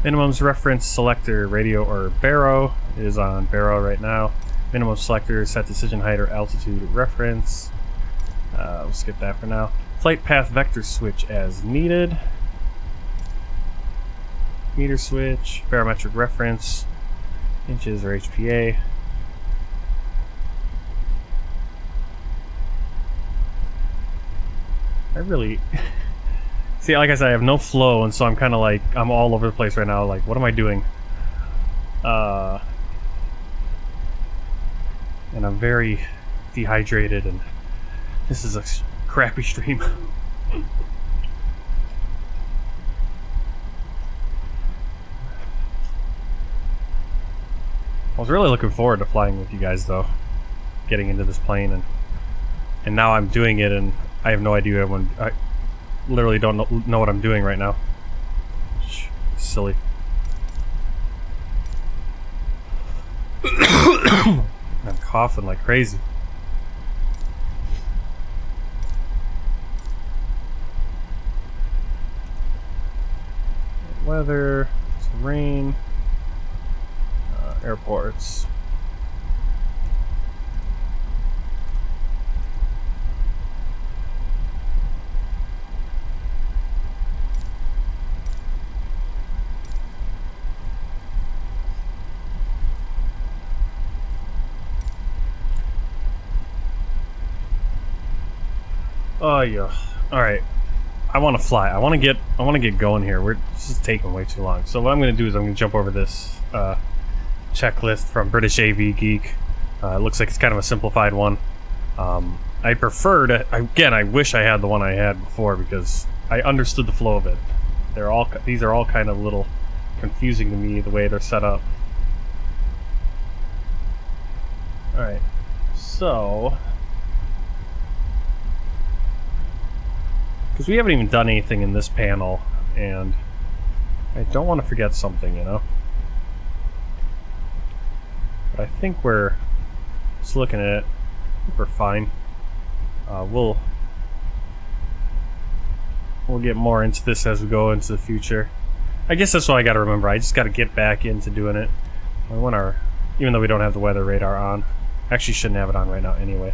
Minimums reference selector radio or baro is on baro right now. Minimum selector set decision height or altitude reference. We'll skip that for now. Flight path vector switch as needed. Meter switch, barometric reference, inches or HPA. I really... See, like I said, I have no flow, and so I'm kind of like, I'm all over the place right now, like, what am I doing? And I'm very dehydrated, and this is a crappy stream. I was really looking forward to flying with you guys, though. Getting into this plane, and now I'm doing it, and I have no idea when... I literally don't know what I'm doing right now. Silly. I'm coughing like crazy. Weather, some rain, airports. Oh yeah. All right. I want to fly. I want to get going here. This is taking way too long. So what I'm going to do is I'm going to jump over this checklist from British AV Geek. It looks like it's kind of a simplified one. I prefer to. Again, I wish I had the one I had before because I understood the flow of it. These are all kind of little confusing to me the way they're set up. Alright, so... because we haven't even done anything in this panel, and I don't want to forget something, you know? But I think we're just looking at it. I think we're fine. We'll get more into this as we go into the future. I guess that's what I gotta remember. I just gotta get back into doing it. I want our, even though we don't have the weather radar on. Actually shouldn't have it on right now anyway.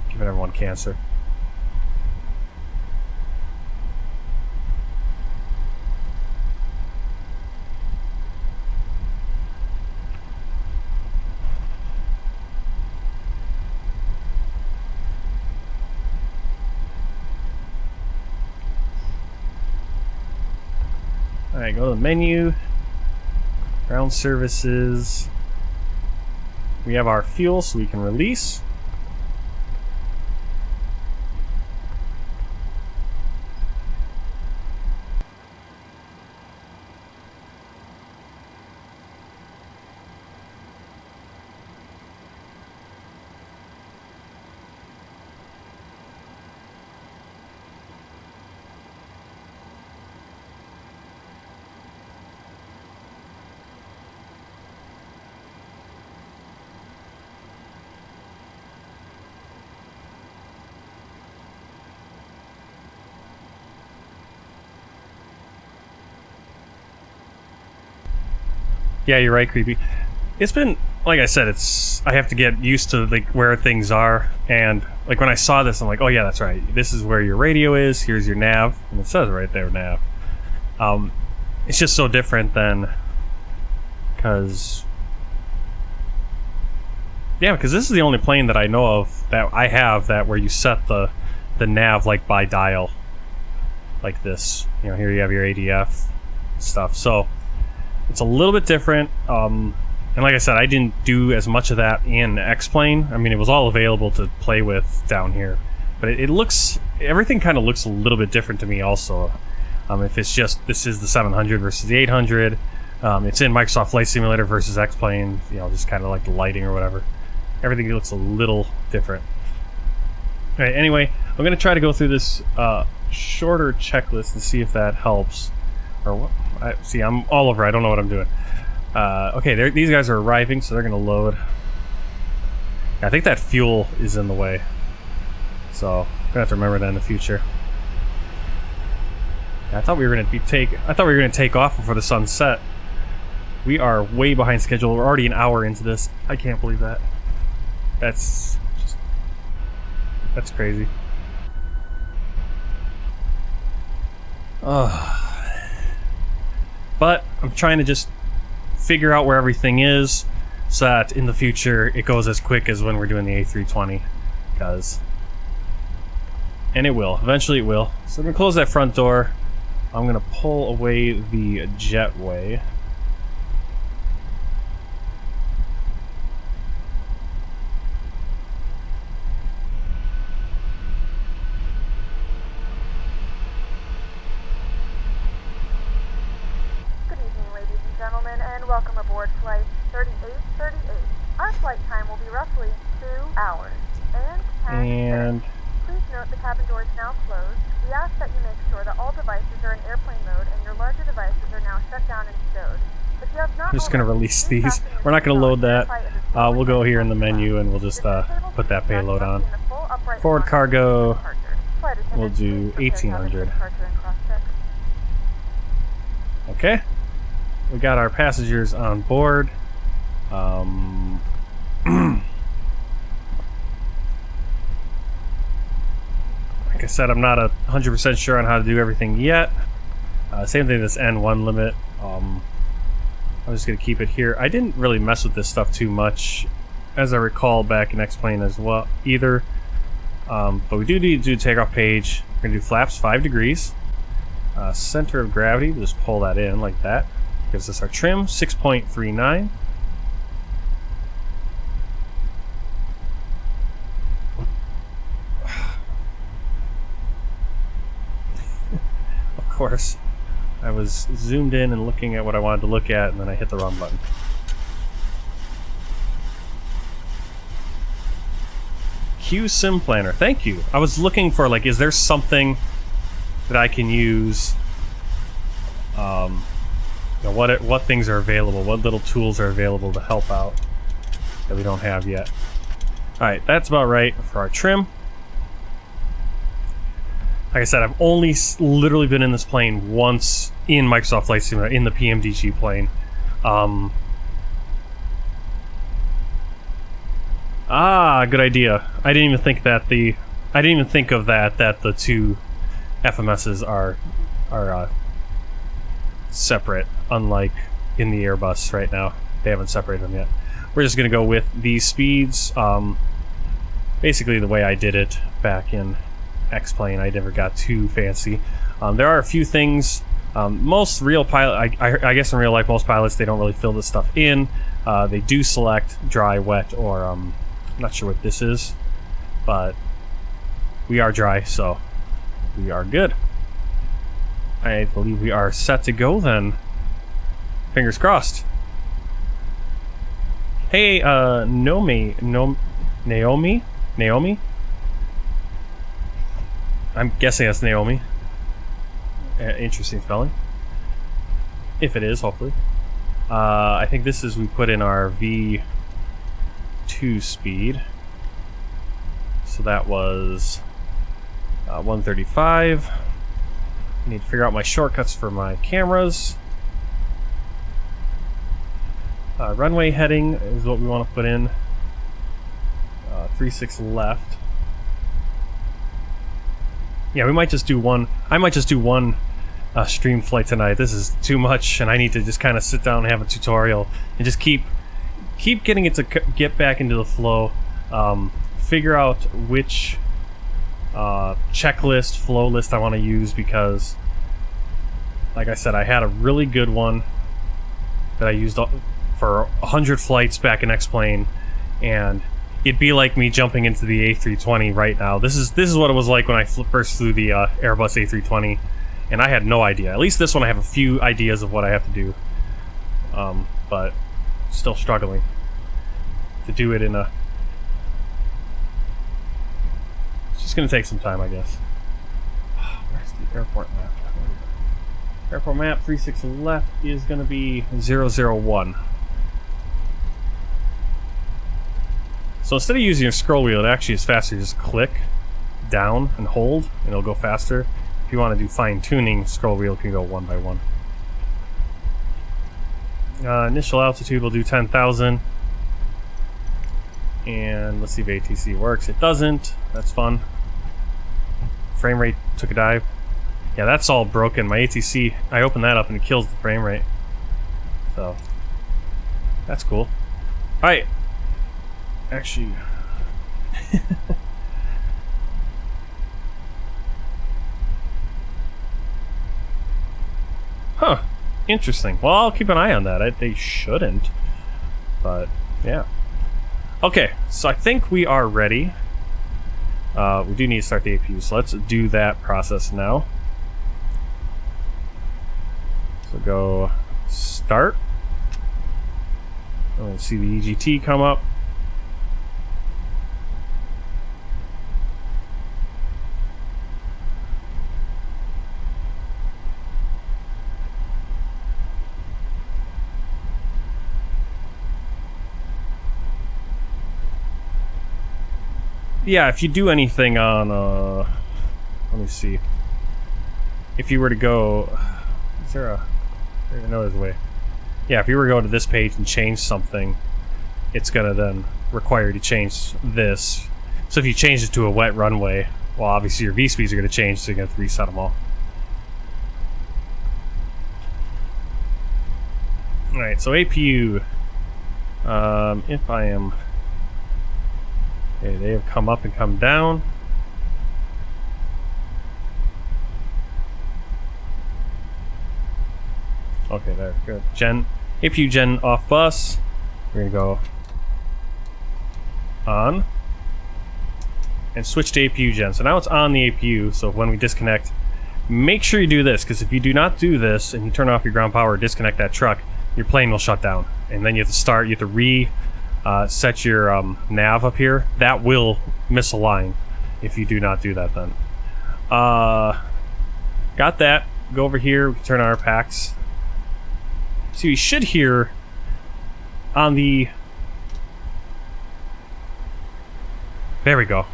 Giving everyone cancer. Alright, go to the menu, ground services. We have our fuel, so we can release. Yeah, you're right, Creepy. It's been, like I said, I have to get used to like where things are, and like when I saw this, I'm like, oh yeah, that's right. This is where your radio is. Here's your nav, and it says right there, nav. It's just so different than, because this is the only plane that I know of that I have that where you set the nav like by dial, like this. You know, here you have your ADF stuff. So it's a little bit different, and like I said, I didn't do as much of that in X-Plane. I mean, it was all available to play with down here, but it looks, everything kind of looks a little bit different to me also. If it's just, this is the 700 versus the 800, it's in Microsoft Flight Simulator versus X-Plane, you know, just kind of like the lighting or whatever. Everything looks a little different. Alright, anyway, I'm going to try to go through this shorter checklist and see if that helps. Or what? See, I'm all over. I don't know what I'm doing. Okay, these guys are arriving, so they're going to load. I think that fuel is in the way, so I'm going to have to remember that in the future. I thought we were going to take off before the sun set. We are way behind schedule. We're already an hour into this. I can't believe that. That's crazy. But I'm trying to just figure out where everything is so that in the future it goes as quick as when we're doing the A320. And it will. Eventually it will. So I'm going to close that front door. I'm going to pull away the jetway. Welcome aboard Flight 3838. Our flight time will be roughly 2 hours. And please note the cabin door is now closed. We ask that you make sure that all devices are in airplane mode and your larger devices are now shut down and stowed. If you have not, I'm just going to release these. We're not going to load that. We'll go here in the menu and we'll just put that payload on. Forward cargo, we'll do 1800. Okay. We got our passengers on board. Like I said, I'm not 100% sure on how to do everything yet. Same thing with this N1 limit. I'm just going to keep it here. I didn't really mess with this stuff too much, as I recall back in X-Plane as well, either. But we do need to do takeoff page. We're going to do flaps 5 degrees. Center of gravity, we'll just pull that in like that. Gives us our trim, 6.39. Of course. I was zoomed in and looking at what I wanted to look at, and then I hit the wrong button. Q Sim Planner, thank you. I was looking for, like, is there something that I can use? You know, what things are available? What little tools are available to help out that we don't have yet? All right, that's about right for our trim. Like I said, I've only literally been in this plane once in Microsoft Flight Simulator, in the PMDG plane. Good idea. I didn't even think that I didn't even think of that the two FMSs are separate, unlike in the Airbus right now. They haven't separated them yet. We're just gonna go with these speeds. Basically the way I did it back in X-Plane. I never got too fancy. There are a few things. Most real pilot, I guess in real life, most pilots, they don't really fill this stuff in. They do select dry, wet, or I'm not sure what this is, but we are dry, so we are good. I believe we are set to go then. Fingers crossed. Hey, Naomi? I'm guessing that's Naomi. Interesting spelling. If it is, hopefully. I think this is, we put in our V2 speed. So that was 135. I need to figure out my shortcuts for my cameras. Runway heading is what we want to put in. 36 left. Yeah, we might just do one. I might just do one stream flight tonight. This is too much, and I need to just kind of sit down and have a tutorial and just keep getting it to get back into the flow. Figure out which checklist, flow list I want to use, because, like I said, I had a really good one that I used for 100 flights back in X-Plane, and it'd be like me jumping into the A320 right now. This is what it was like when I first flew the Airbus A320, and I had no idea. At least this one I have a few ideas of what I have to do, but still struggling to do it in a... It's just going to take some time, I guess. Where's the airport map? Airport map, 36 left is going to be 001. So instead of using your scroll wheel, it actually is faster. You just click down and hold, and it'll go faster. If you want to do fine tuning, scroll wheel can go one by one. Initial altitude will do 10,000. And let's see if ATC works. It doesn't. That's fun. Frame rate took a dive. Yeah, that's all broken. My ATC, I opened that up and it kills the frame rate. So, that's cool. Alright. Actually... Huh. Interesting. Well, I'll keep an eye on that. They shouldn't. But, yeah. Okay, so I think we are ready. We do need to start the APU, so let's do that process now. So go start. Let's see the EGT come up. Yeah, if you do anything on, let me see. If you were to go, is there a, I know there's a way. Yeah, if you were to go to this page and change something, it's gonna then require you to change this. So if you change it to a wet runway, well, obviously your V-speeds are gonna change, so you're gonna have to reset them all. Alright, so APU, if I am... Okay, they have come up and come down. Okay, there, good. APU gen off bus. We're gonna go on and switch to APU gen. So now it's on the APU, so when we disconnect, make sure you do this, because if you do not do this and you turn off your ground power or disconnect that truck, your plane will shut down. And then you have to start, you have to set your nav up here. That will misalign if you do not do that then. Got that. Go over here, we can turn on our packs. So you should hear on the... There we go.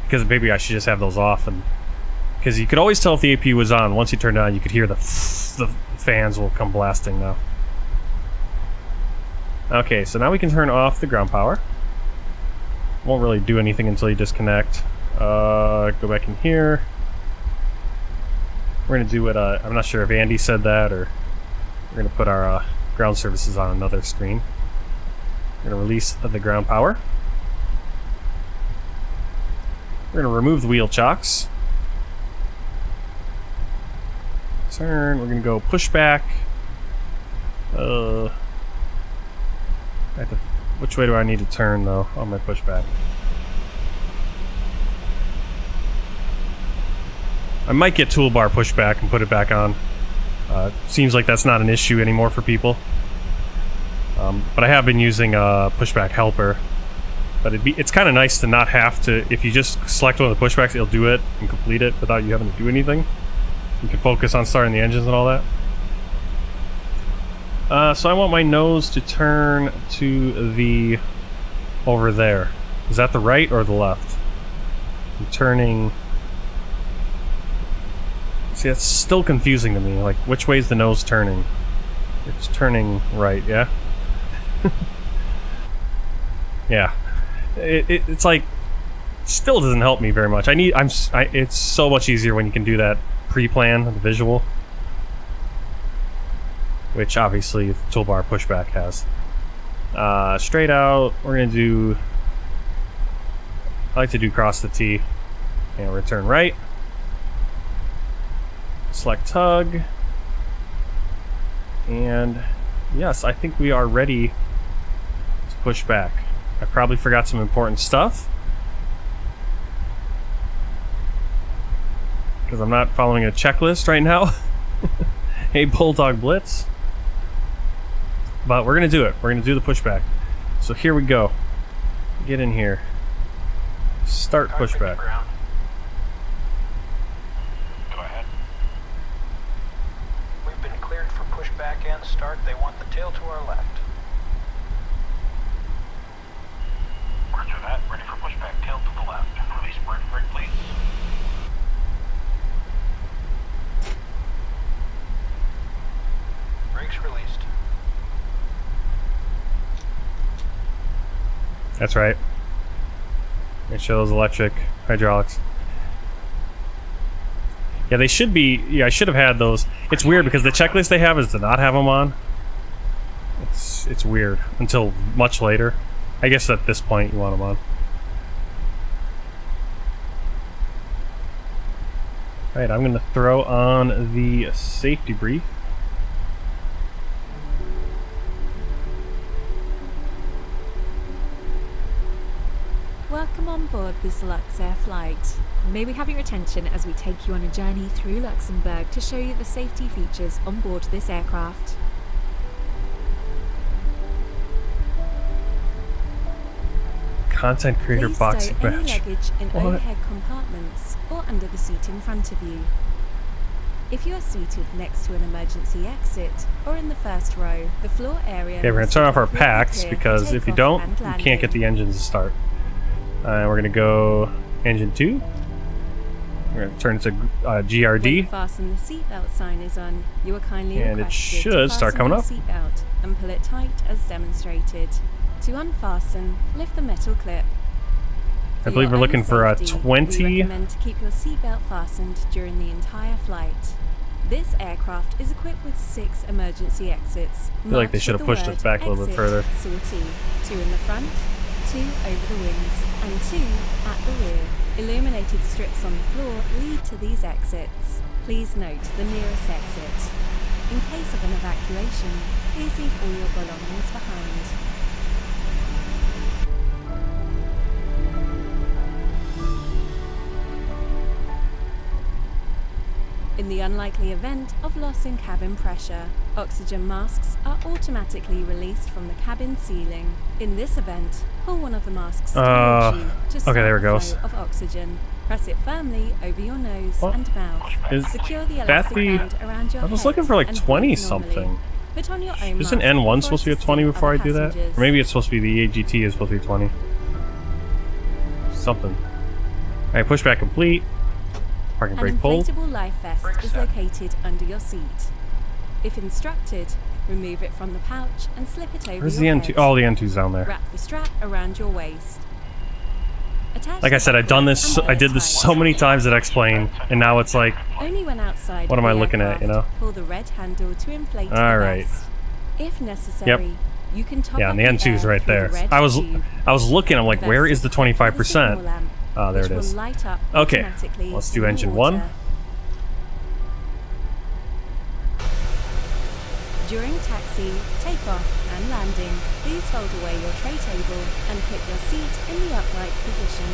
Because maybe I should just have those off, and because you could always tell if the AP was on. Once you turned it on, you could hear the fans will come blasting now. Okay, so now we can turn off the ground power. Won't really do anything until you disconnect. Go back in here. We're gonna do what I'm not sure if Andy said that, or we're gonna put our ground services on another screen. We're gonna release the ground power. We're gonna remove the wheel chocks. Turn. We're gonna go push back. Which way do I need to turn though on my pushback? I might get toolbar pushback and put it back on. Seems like that's not an issue anymore for people. But I have been using pushback helper. But it's kind of nice to not have to, if you just select one of the pushbacks, it'll do it and complete it without you having to do anything. You can focus on starting the engines and all that. So I want my nose to turn to the... over there. Is that the right or the left? I'm turning... See, that's still confusing to me. Like, which way is the nose turning? It's turning right, yeah? Yeah. It's like... still doesn't help me very much. It's so much easier when you can do that pre-plan, the visual. Which, obviously, the toolbar pushback has. Straight out, we're going to do... I like to do cross the T. And return right. Select tug. And yes, I think we are ready to push back. I probably forgot some important stuff. Because I'm not following a checklist right now. Hey, Bulldog Blitz. But we're going to do it. We're going to do the pushback. So here we go. Get in here. Start pushback. Go ahead. We've been cleared for pushback and start. They want the tail to our left. Roger that. Ready for pushback. Tail to the left. Release brake, please. Brakes released. That's right. Make sure those electric hydraulics. Yeah, they should be. Yeah, I should have had those. It's weird because the checklist they have is to not have them on. It's weird until much later. I guess at this point you want them on. Alright, I'm going to throw on the safety brief. Welcome on board this Luxair flight. May we have your attention as we take you on a journey through Luxembourg to show you the safety features on board this aircraft. Content creator Please boxing stow any match. luggage in What? overhead compartments or under the seat in front of you. If you are seated next to an emergency exit or in the first row, the floor area... Okay, we're going to turn off our packs clear for because if you takeoff don't, and you landing. can't get the engines to start. We're going to go engine 2. We're going to turn to When GRD. fasten the seatbelt sign is on, you are kindly And it requested should to start fasten coming your up. seatbelt and pull it tight as demonstrated. To unfasten, lift the metal clip. I believe we're looking for a 20. We recommend to keep your seatbelt fastened during the entire flight. This aircraft is equipped with 6 emergency exits. I feel like they should have pushed us back a little bit further. Sortie. 2 in the front, 2 over the wings, and 2 at the rear. Illuminated strips on the floor lead to these exits. Please note the nearest exit. In case of an evacuation, please leave all your belongings behind. In the unlikely event of loss in cabin pressure, oxygen masks are automatically released from the cabin ceiling. In this event, pull one of the masks towards you to start there it the goes. flow of oxygen. Press it firmly over your nose What? and mouth. Is Secure the that elastic the- band around your I was head looking for like and 20 breathe normally. something. Put on your own Isn't mask N1 before supposed to be at 20 assisting before I other do that? passengers. Or maybe it's supposed to be the AGT is supposed to be 20. Something. Alright, pushback complete. Parking An brake pulled. inflatable life vest Brake is set. located under your seat. If instructed, remove it from the pouch and slip it over Where's the your N2? head. Oh, the N2's down there. Wrap the strap around your waist. Attach Like I the said, I've done buckle this. and I did this tie. so many times at X-Plane, and now it's like, Only when outside What of am I the looking at, you aircraft, know? Pull the red handle to inflate the Alright. vest. If necessary, you can top yeah, up and the N2's air right through the there. red I was tube. looking. I'm like, The where vest is the is equipped with a 25%? signal lamp, Oh, there which it is. will light up Okay, automatically let's in do the engine water. 1. During taxi, takeoff, and landing, please fold away your tray table and put your seat in the upright position.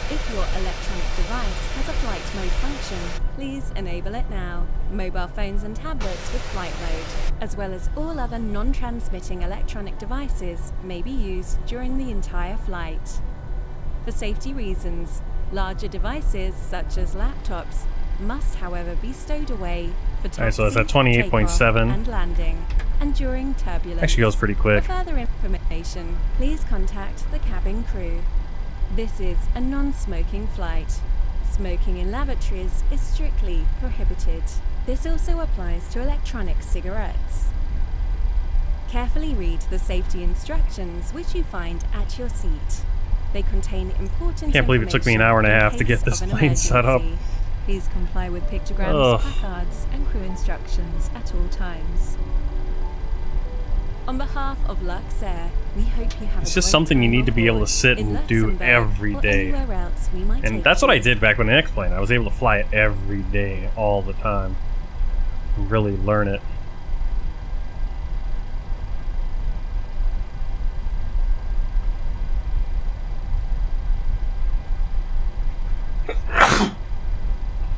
If your electronic device has a flight mode function, please enable it now. Mobile phones and tablets with flight mode, as well as all other non-transmitting electronic devices, may be used during the entire flight. For safety reasons, larger devices such as laptops must, however, be stowed away for taxi, Alright, so that's at 28.7. takeoff, and landing, and during turbulence. Actually goes pretty quick. For further information, please contact the cabin crew. This is a non-smoking flight. Smoking in lavatories is strictly prohibited. This also applies to electronic cigarettes. Carefully read the safety instructions which you find at your seat. They contain important Can't believe it took me an hour and a information half in to get case this of an plane set up. emergency. Please comply with pictograms, Ugh. placards, and crew instructions at all times. On behalf of Luxair, we hope you have It's a just great something you time need to be on able to board sit in and do Luxembourg every or day. anywhere else we might And take that's what I you. did back when in X-Plane. I was able to fly it every day, all the time. And really learn it.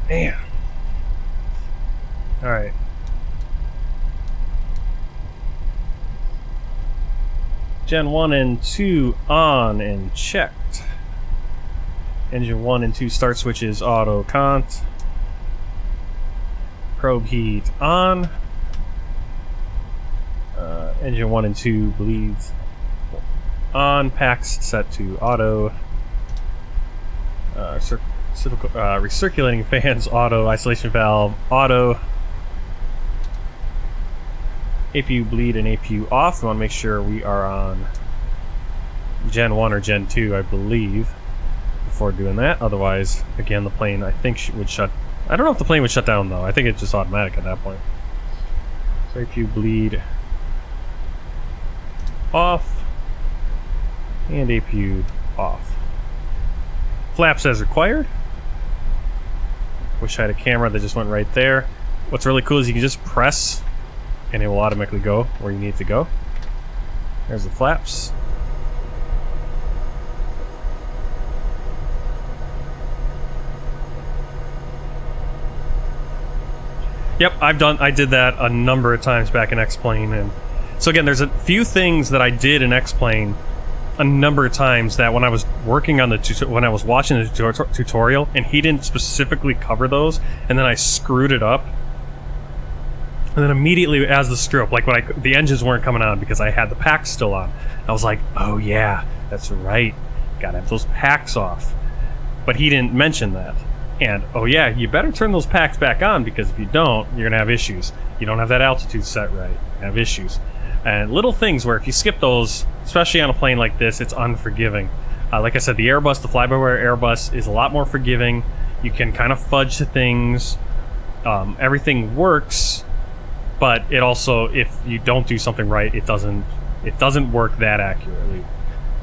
Man. Alright. Gen 1 and 2 on and checked. Engine 1 and 2 start switches auto cont. Probe heat on. Engine 1 and 2 bleeds on. Packs set to auto. Recirculating fans auto. Isolation valve auto. APU bleed and APU off. We want to make sure we are on Gen 1 or Gen 2, I believe, before doing that. Otherwise, again, the plane, I think, would shut... I don't know if the plane would shut down, though. I think it's just automatic at that point. So APU bleed off. And APU off. Flaps as required. Wish I had a camera that just went right there. What's really cool is you can just press and it will automatically go where you need to go. There's the flaps. Yep, I did that a number of times back in X-Plane, and so again, there's a few things that I did in X-Plane a number of times that when I was working on the when I was watching the tutorial, and he didn't specifically cover those, and then I screwed it up. And then immediately as the screw up, like when the engines weren't coming on because I had the packs still on. I was like, oh yeah, that's right. Gotta have those packs off. But he didn't mention that. And oh yeah, you better turn those packs back on because if you don't, you're gonna have issues. You don't have that altitude set right. You have issues. And little things where if you skip those, especially on a plane like this, it's unforgiving. Like I said, the Airbus, the fly-by-wire Airbus is a lot more forgiving. You can kind of fudge things. Everything works. But it also, if you don't do something right, it doesn't work that accurately.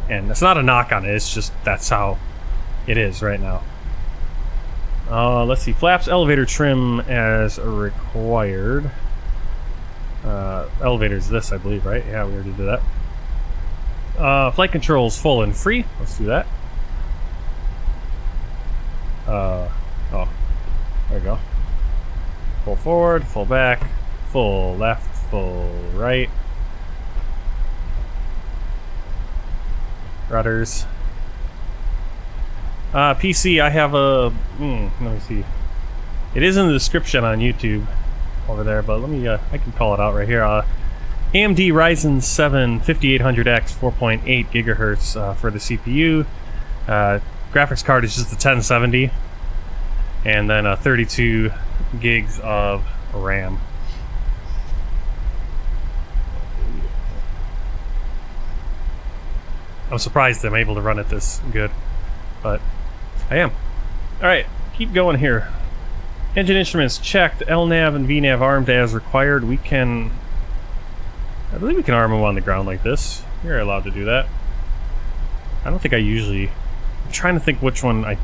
And it's not a knock on it, it's just that's how it is right now. Let's see, flaps, elevator trim as required. Elevator's this, I believe, right? Yeah, we already did that. Flight controls full and free. Let's do that. Oh, there we go. Full forward, full back, full left, full right. Rudders. PC, I have a... let me see. It is in the description on YouTube over there, but let me, I can call it out right here. AMD Ryzen 7 5800X 4.8 gigahertz for the CPU. Graphics card is just the 1070. And then 32 gigs of RAM. I'm surprised I'm able to run it this good, but I am. Alright, keep going here. Engine instruments checked, LNAV and VNAV armed as required. We can... I believe we can arm them on the ground like this. You're allowed to do that. I don't think I usually... I'm trying to think which one I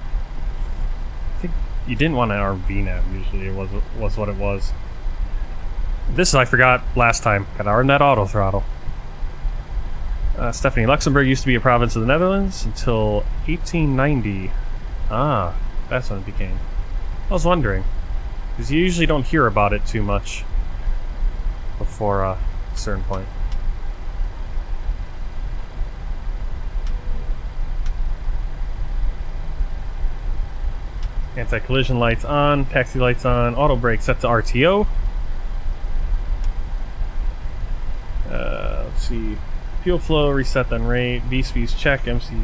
think you didn't want to arm VNAV usually, it was what it was. This I forgot last time. Gotta arm that auto throttle. Stephanie, Luxembourg used to be a province of the Netherlands until 1890. Ah, that's when it became. I was wondering, because you usually don't hear about it too much before a certain point. Anti-collision lights on, taxi lights on, auto brake set to RTO. Let's see. Fuel flow, reset then rate, V-speeds check, MC.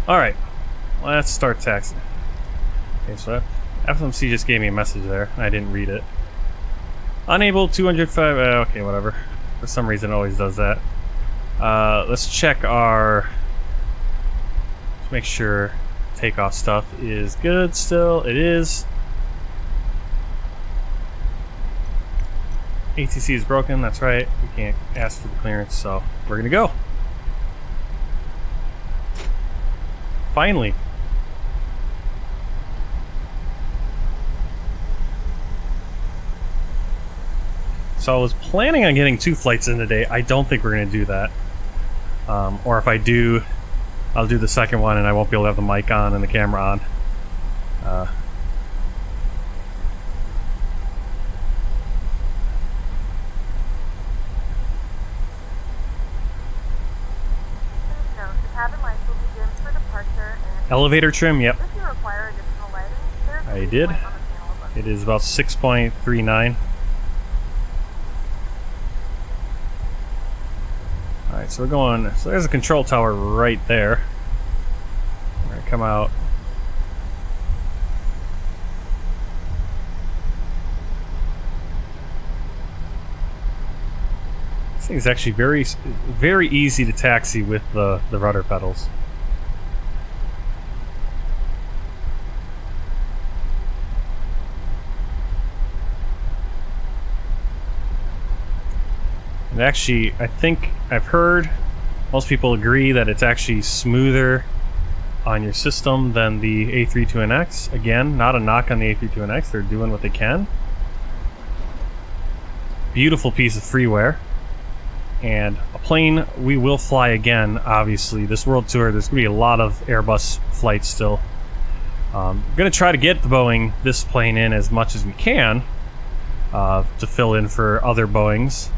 Alright, let's start taxiing. Okay, so FMC just gave me a message there. I didn't read it. Unable 205. Okay, whatever. For some reason, it always does that. Let's check our. Let's make sure takeoff stuff is good still. It is. ATC is broken. That's right. We can't ask for the clearance, so we're gonna go. Finally. So I was planning on getting 2 flights in today. I don't think we're going to do that. Or if I do, I'll do the second one and I won't be able to have the mic on and the camera on. Elevator trim, yep. If you require additional lighting, there's a I did. light on the panel above. It is about 6.39. Alright, so we're going. So there's a control tower right there. We're gonna come out. This thing is actually very easy to taxi with the rudder pedals. And actually, I think I've heard most people agree that it's actually smoother on your system than the A32NX. Again, not a knock on the A32NX, they're doing what they can. Beautiful piece of freeware. And a plane we will fly again, obviously. This world tour, there's going to be a lot of Airbus flights still. I'm going to try to get the Boeing, this plane in as much as we can. to fill in for other Boeings.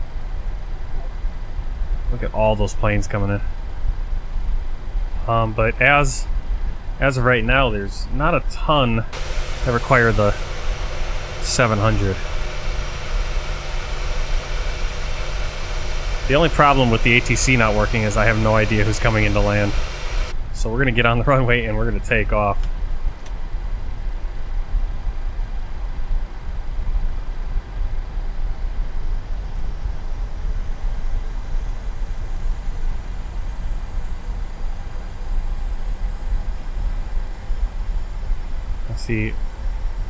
Look at all those planes coming in. But as of right now, there's not a ton that require the 700. The only problem with the ATC not working is I have no idea who's coming into land. So we're going to get on the runway and we're going to take off. Let's see.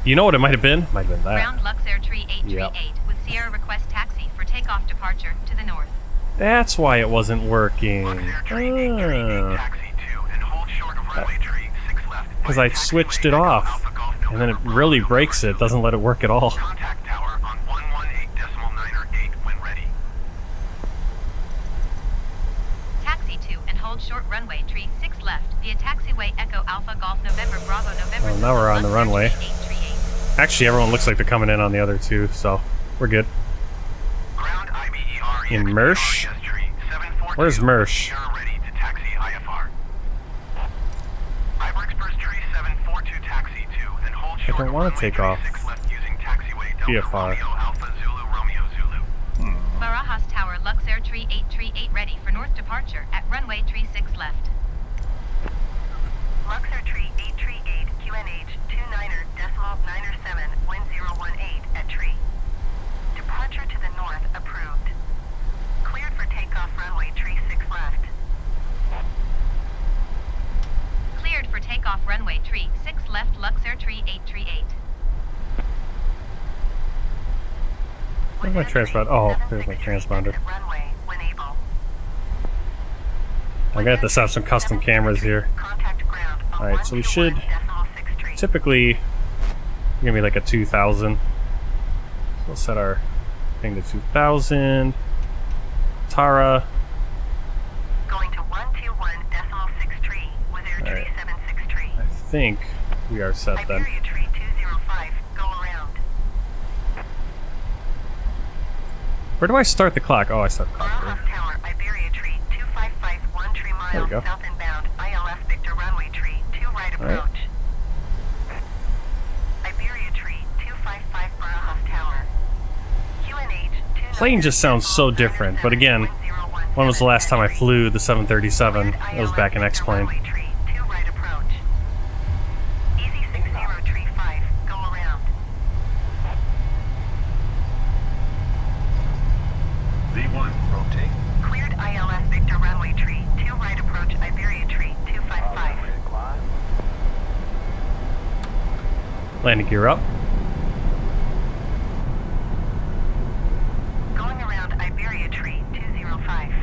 You know what it might have been? Might have been that. Ground Luxair Tree 838 Yep. with Sierra request taxi for takeoff departure to the north. That's why it wasn't working. Luxair Tree 838 taxi 2 and hold short of runway tree 6 left. Because I switched it off, and then it really breaks it. Doesn't let it work at all. Contact tower on 118.908 when ready. Taxi 2 and hold short runway tree 6 left via taxiway Echo Alpha Golf November Bravo November. Well, now we're on the Luxair runway. Tree 838. Actually, everyone looks like they're coming in on the other two, so we're good. Ground IBER In Mersch? ELLX tree 742. Where's Mersch? Sierra ready to taxi IFR. Ibex first tree 742 taxi 2 and hold short don't of wanna runway take tree off 6 left using taxiway Delta VFR. Romeo Alpha Zulu Romeo Zulu. Barajas Tower Luxair Tree 838 ready for north departure at runway tree 6 left. Luxair Tree 838 QNH 29.97 1018 at tree. Departure to the north approved. Cleared for takeoff runway tree 6 left. Cleared for takeoff runway tree 6 left Luxair Tree 838. Where's my transponder? Oh, there's my transponder. Exit runway when able. I'm gonna have to set up some custom cameras here. Contact ground on Alright, so we should 121.6 tree. typically give me like a 2000. So we'll set our thing to 2000. Tara. Going to 121.6 tree with air tree Alright. 76 tree. I think we are set then. Iberia Tree 205, go around. Where do I start the clock? Oh, I start the clock here. Barajas Tower, Iberia Tree 2551 tree There we miles go. south inbound, ILS Victor runway tree 2 right Alright. approach. Iberia Tree 255 Barajas Tower. QNH 29. Plane just sounds so different, but again, when was the last time I flew the 737? It was back in X-Plane. Runway tree 2 right approach. Easy 60 tree 5, go around. V1 rotate. Cleared ILS Victor runway tree 2 right approach Iberia Tree 255. Landing gear up. Going around Iberia Tree 205.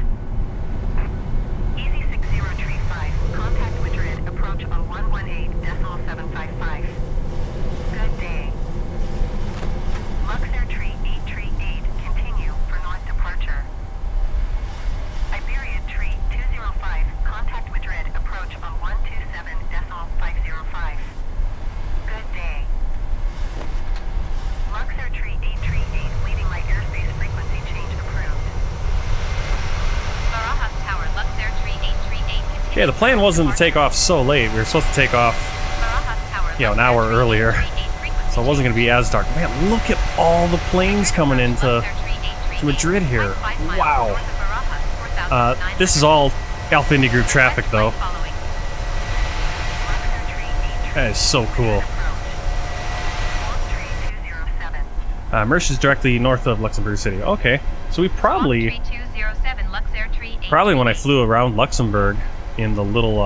Easy 60 tree 5. Contact Madrid. Approach on 118.755. Good day. Luxair Tree 838. Continue for north departure. Iberia Tree 205. Contact Madrid. Approach on 127.505. Good day. Luxair Tree 838. Leading light airspace frequency change approved. Barajas Tower Luxair Tree 838. Yeah, the plan wasn't to take off so late. We were supposed to take off, Barajas Tower you know, an Luxair hour Tree earlier. 838 frequency So it wasn't going to be as dark. Man, look at all the planes coming into Luxair Tree 838, to Madrid here. 0.5 miles Wow. north of Barajas, 4,900 This is all Alpha Indy Group traffic, though. following. Luxair Tree 838. That is so cool. Mersch is directly north of Luxembourg City. Okay, so we probably, Tree 207 Luxair Tree 838. probably when I flew around Luxembourg in the little,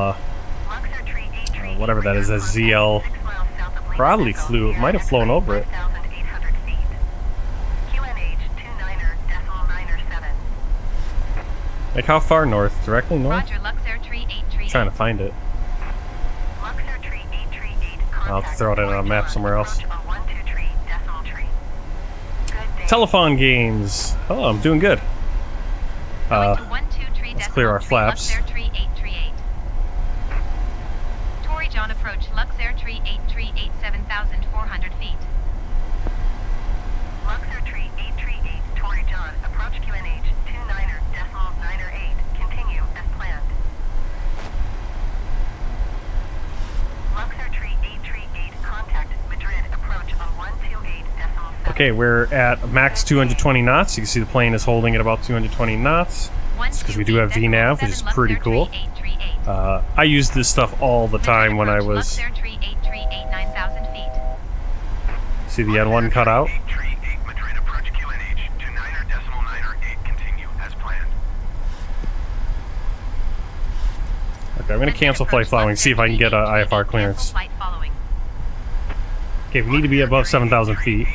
whatever that is, a ZL, probably flew, might have flown over it. Like how far north? Directly north? Roger Luxair Tree 838. Trying to find it. I'll have to throw it in on a map somewhere else. Telephone games. Oh, I'm doing good. Going to 12 tree let's clear our decimal flaps. Luxair Tree 838. Tory John approach Luxair Tree 838 7,400 feet. Luxair Tree on. Approach QNH 29.908. Continue as planned. Luxair tree 838. Contact Madrid. Approach on 128.7. Okay, we're at max 220 knots. You can see the plane is holding at about 220 knots. Because we do have VNAV, which is pretty cool. I used this stuff all the time when I was... See the N1 cut out? Okay, I'm going to cancel flight following, see if I can get a IFR clearance. Okay, we need to be above 7,000 feet.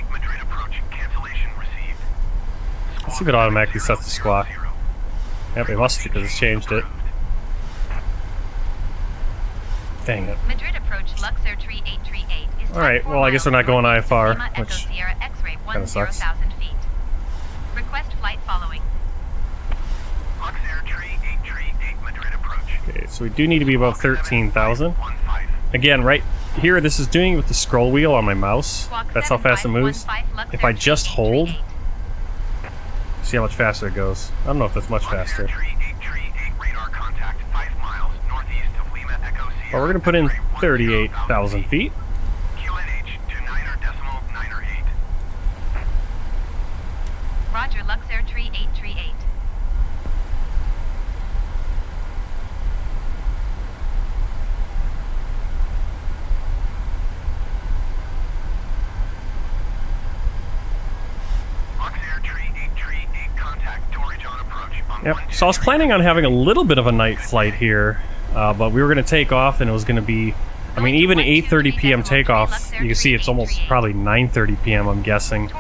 Let's see if it automatically sets the squawk. Yep, it must because it's changed it. Dang it. Madrid approach Luxair tree 838 is Alright, well, I guess we're not going IFR, which kind of sucks. Feet. Request flight following. Luxair tree 838 Madrid approach. Okay, so we do need to be above 13,000. Again, right here, this is doing it with the scroll wheel on my mouse. That's how fast it moves. If I just hold, see how much faster it goes. I don't know if that's much faster. But we're going to put in 38,000 feet. Roger, Luxair tree 838. Yep, so I was planning on having a little bit of a night flight here, but we were going to take off and it was going to be, I mean, even 8:30 p.m. takeoff, you can see it's almost probably 9:30 p.m. I'm guessing.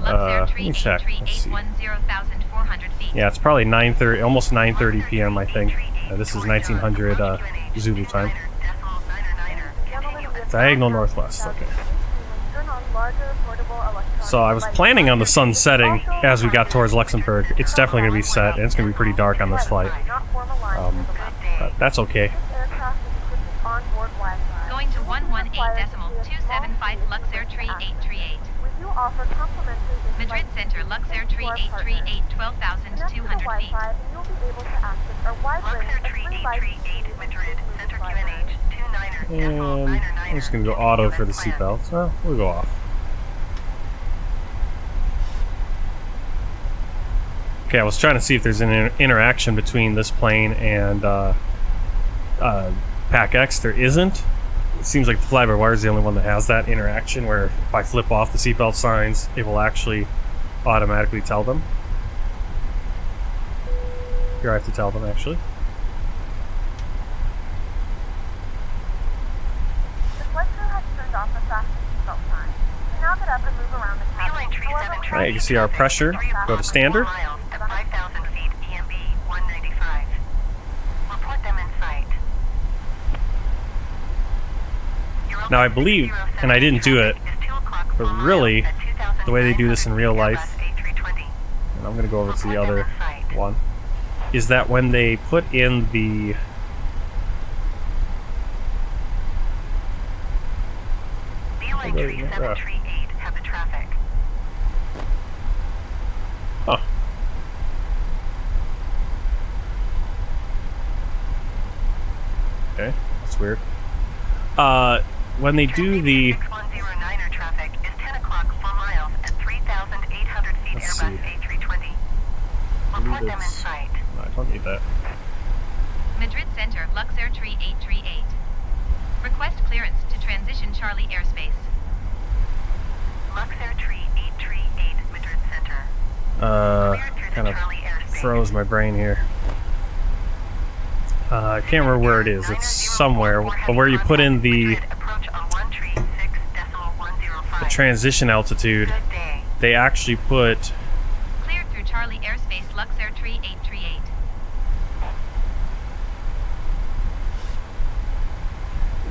Let me check, let's see. Yeah, it's probably 9:30, almost 9:30 p.m. I think. This is 1900 Zulu time. Diagonal northwest, okay. So I was planning on the sun setting as we got towards Luxembourg. It's definitely going to be set, and it's going to be pretty dark on this flight. But that's okay. Going to 118.275 Luxair tree 838. Madrid Center, Luxair tree 838, 12,200 feet. Luxair tree 838 Madrid Center QNH And I'm just going to go auto for the seatbelts. Well, we'll go off. Okay, I was trying to see if there's an interaction between this plane and Pack X. There isn't. It seems like the fly-by-wire is the only one that has that interaction where if I flip off the seatbelt signs, it will actually automatically tell them. Here I have to tell them, actually. Alright, you can see our pressure. Go to standard. Now I believe, and I didn't do it, but really, the way they do this in real life, and I'm going to go over to the other one, is that when they put in the oh. Okay, that's weird. When they do the... Let's see. I don't need that. Madrid Center, Luxair tree 838. Request clearance to transition Charlie airspace. Luxair tree 838, Madrid Center. Kind of froze my brain here. I can't remember where it is. It's somewhere. But where you put in the transition altitude, they actually put... Cleared through Charlie airspace, Luxair tree 838.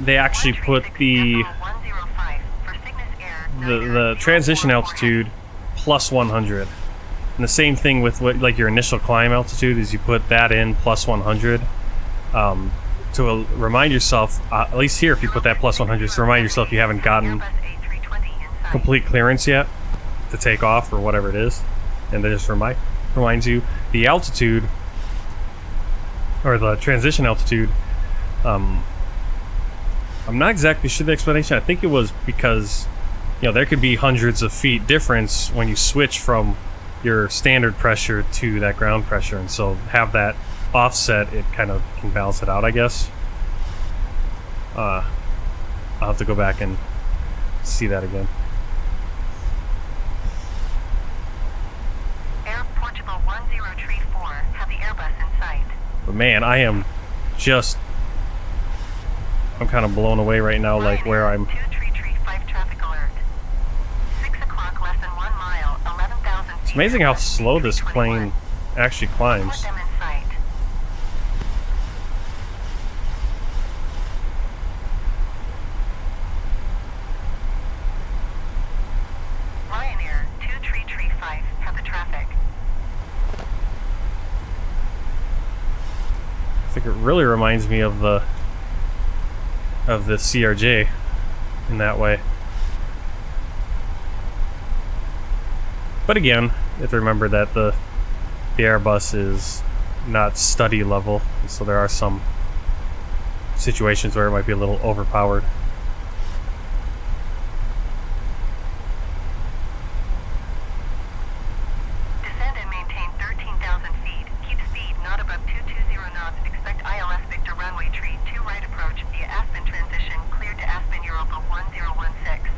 They actually put the transition altitude plus 100. And the same thing with what, like your initial climb altitude is you put that in plus 100. To remind yourself, at least here if you put that plus 100, to remind yourself you haven't gotten complete clearance yet to take off or whatever it is. and that just reminds you the altitude, or the transition altitude. I'm not exactly sure the explanation. I think it was because, you know, there could be hundreds of feet difference when you switch from your standard pressure to that ground pressure, and so have that offset, it kind of can balance it out, I guess. I'll have to go back and see that again. Air Portugal 1034, have the Airbus in sight. But man, I'm kind of blown away right now, like where I'm. 2335 traffic alert. 6 o'clock, less than 1 mile, 11,000 feet. It's amazing how slow this plane actually climbs. Put them in sight. Ryanair 2335, have the traffic. I think it really reminds me of the CRJ in that way. But again, you have to remember that the Airbus is not study level, so there are some situations where it might be a little overpowered. Descend and maintain 13,000 feet. Keep speed not above 220 knots. Expect ILS Victor runway tree 2 right approach via Aspen transition. Cleared to Aspen Europa 1016.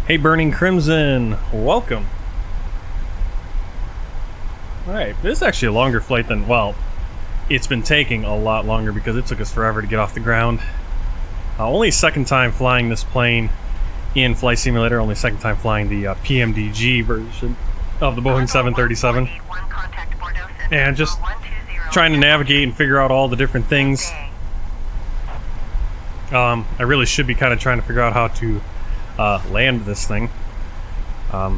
Hey, Burning Crimson, welcome. Alright, this is actually a longer flight than, well, it's been taking a lot longer because it took us forever to get off the ground. Only second time flying this plane in Flight Simulator, only second time flying the PMDG version of the Boeing 737. And just trying to navigate and figure out all the different things. I really should be kind of trying to figure out how to land this thing. A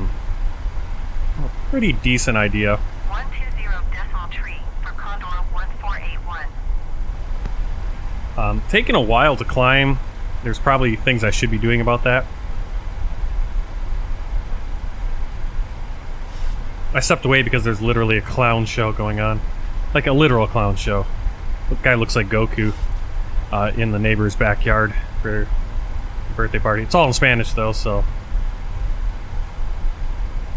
pretty decent idea. 120.3 for Condor 1481. Taking a while to climb. There's probably things I should be doing about that. I stepped away because there's literally a clown show going on. Like a literal clown show. The guy looks like Goku in the neighbor's backyard for a birthday party. It's all in Spanish though, so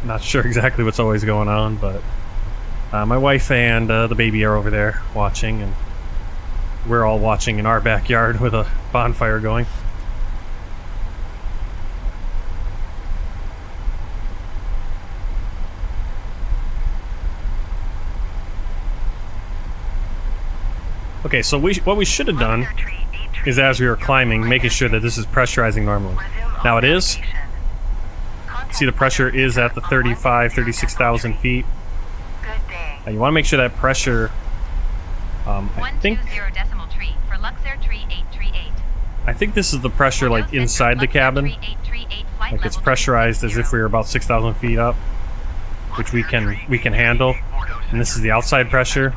not sure exactly what's always going on, but my wife and the baby are over there watching, and we're all watching in our backyard with a bonfire going. Okay, so what we should have done is, as we were climbing, making sure that this is pressurizing normally. Now it is. See, the pressure is at the 36,000 feet. Now you want to make sure that pressure, I think this is the pressure like inside the cabin. Like it's pressurized as if we were about 6,000 feet up, which we can handle. And this is the outside pressure.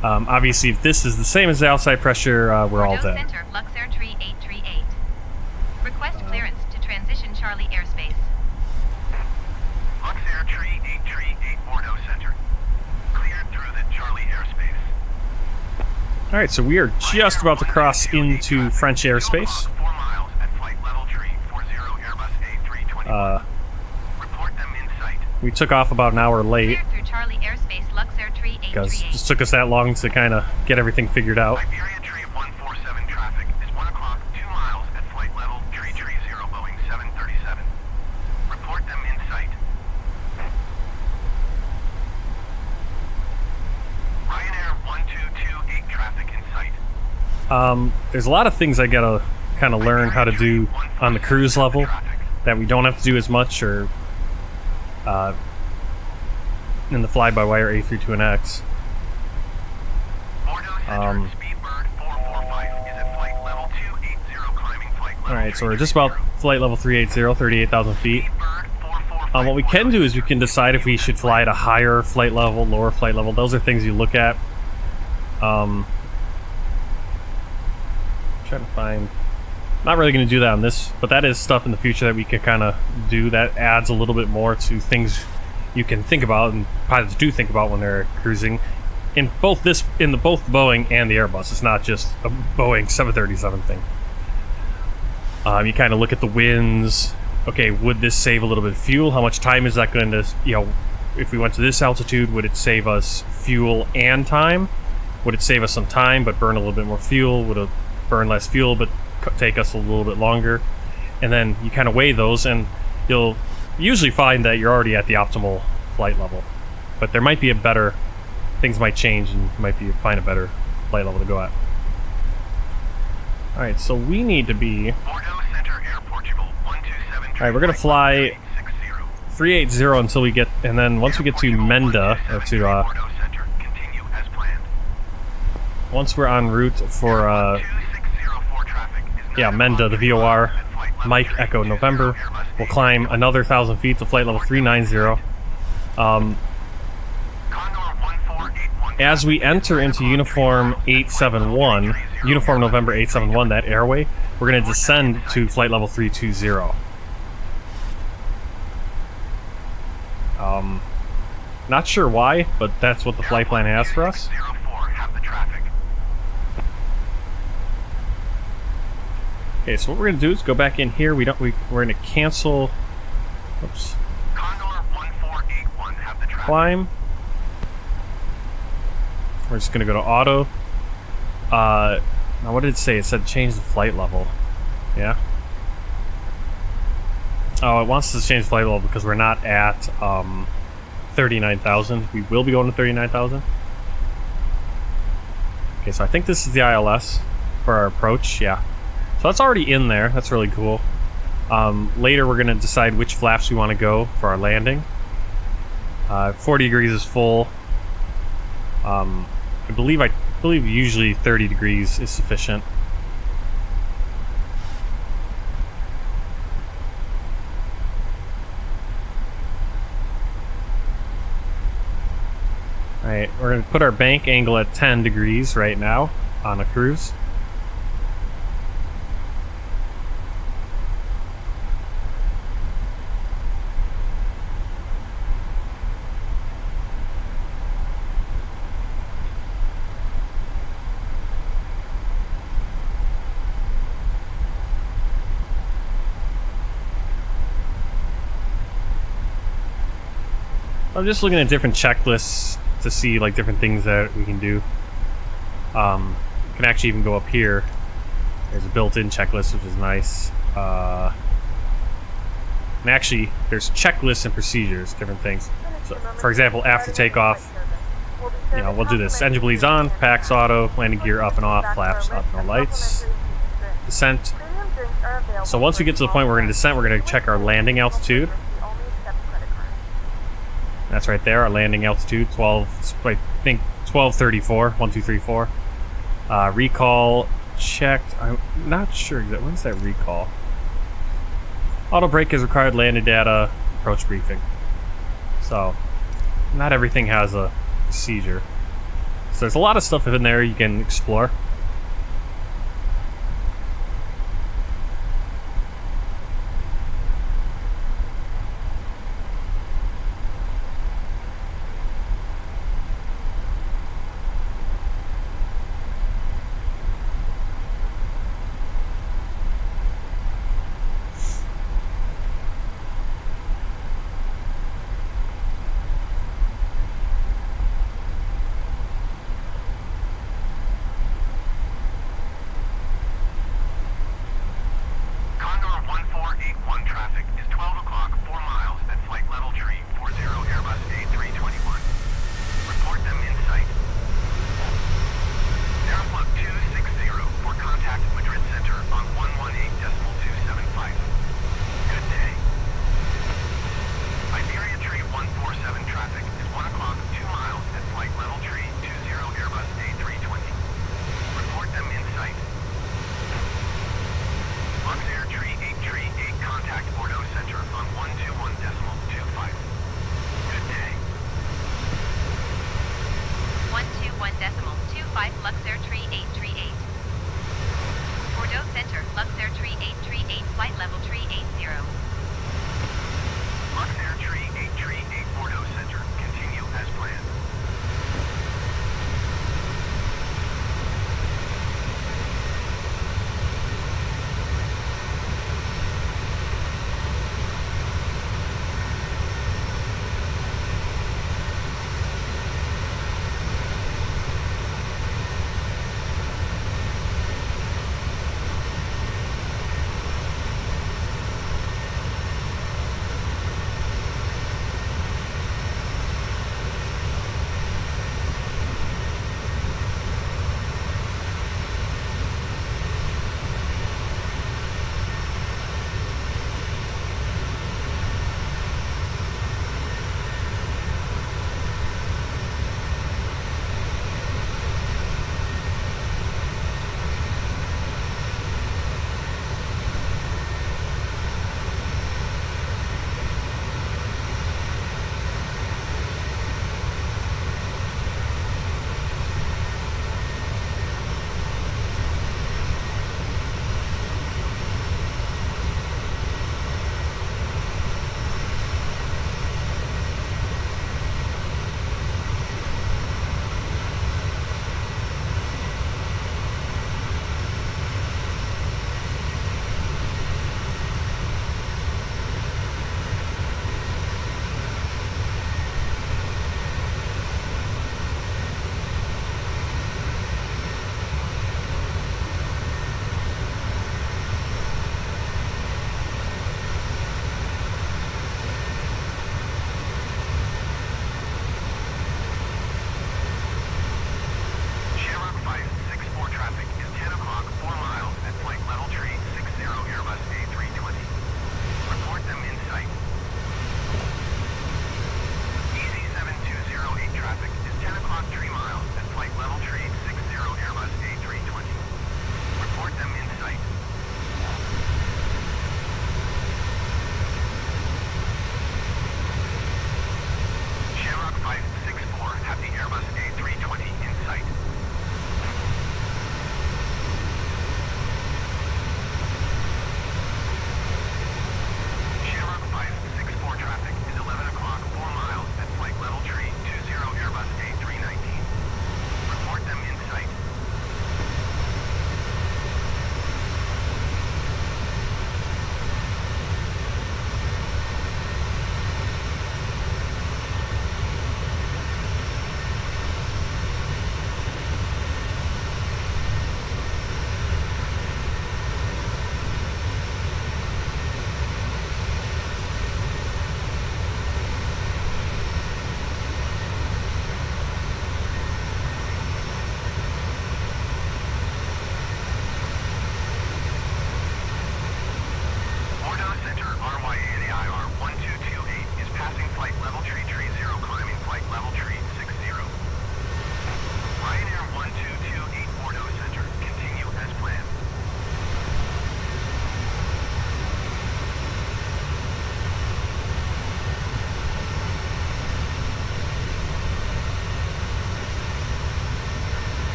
Obviously, if this is the same as the outside pressure, we're all dead. Center, Luxair tree 838. Request clearance to transition Charlie airspace. Luxair tree 838 Bordeaux Center. Cleared through the Charlie airspace. Alright, so we are just about to cross into French airspace. 4 miles at flight level tree 40 Airbus A320. Report them in sight. We took off about an hour late. Cleared through Charlie airspace, Luxair tree 838. Because it just took us that long to kind of get everything figured out. Iberia tree 147 traffic is 1 o'clock 2 miles at flight level tree 30 Boeing 737. Report them in sight. Ryanair 1228 traffic in sight. There's a lot of things I gotta kind of learn how to do on the cruise level that we don't have to do as much, or in the fly-by-wire A32NX. Alright, so we're just about flight level 380, 38,000 feet. What we can do is we can decide if we should fly at a higher flight level, lower flight level. Those are things you look at. Trying to find... Not really going to do that on this, but that is stuff in the future that we can kind of do that adds a little bit more to things you can think about, and pilots do think about when they're cruising. In both the Boeing and the Airbus, it's not just a Boeing 737 thing. You kind of look at the winds. Okay, would this save a little bit of fuel? How much time is that going to, if we went to this altitude, would it save us fuel and time? Would it save us some time but burn a little bit more fuel? Would it burn less fuel but take us a little bit longer? And then you kind of weigh those, and you'll usually find that you're already at the optimal flight level. But there might be a better, things might change, and you might find a better flight level to go at. Alright, so we need to be... Alright, we're going to fly 380 until we get, and then once we get to Menda, or to, once we're en route for, Menda, the VOR, Mike Echo November, we'll climb another 1,000 feet to flight level 390. As we enter into Uniform 871, Uniform November 871, that airway, we're going to descend to flight level 320. Not sure why, but that's what the flight plan has for us. Okay, so what we're going to do is go back in here. We're going to cancel. Oops. Climb. We're just going to go to auto. Now, what did it say? It said change the flight level. Yeah. Oh, it wants us to change flight level because we're not at 39,000. We will be going to 39,000. Okay, so I think this is the ILS for our approach. Yeah. So that's already in there. That's really cool. Later, we're going to decide which flaps we want to go for our landing. 40 degrees is full. I believe usually 30 degrees is sufficient. Alright, we're going to put our bank angle at 10 degrees right now on a cruise. I'm just looking at different checklists to see like different things that we can do. You can actually even go up here. There's a built-in checklist, which is nice. And actually, there's checklists and procedures, different things. So, for example, after takeoff, you know, we'll do this. Engine bleeds on, packs auto, landing gear up and off, flaps up, no lights. Descent. So once we get to the point where we're going to descent, we're going to check our landing altitude. That's right there, our landing altitude, 12, I think 1234, 1234. Recall checked. I'm not sure. When's that recall? Auto brake is required, landing data, approach briefing. So, not everything has a procedure. So there's a lot of stuff in there you can explore. Luxair tree 838. Bordeaux Center, Luxair tree 838, flight level tree 80. Luxair tree 838, Bordeaux Center, continue as planned.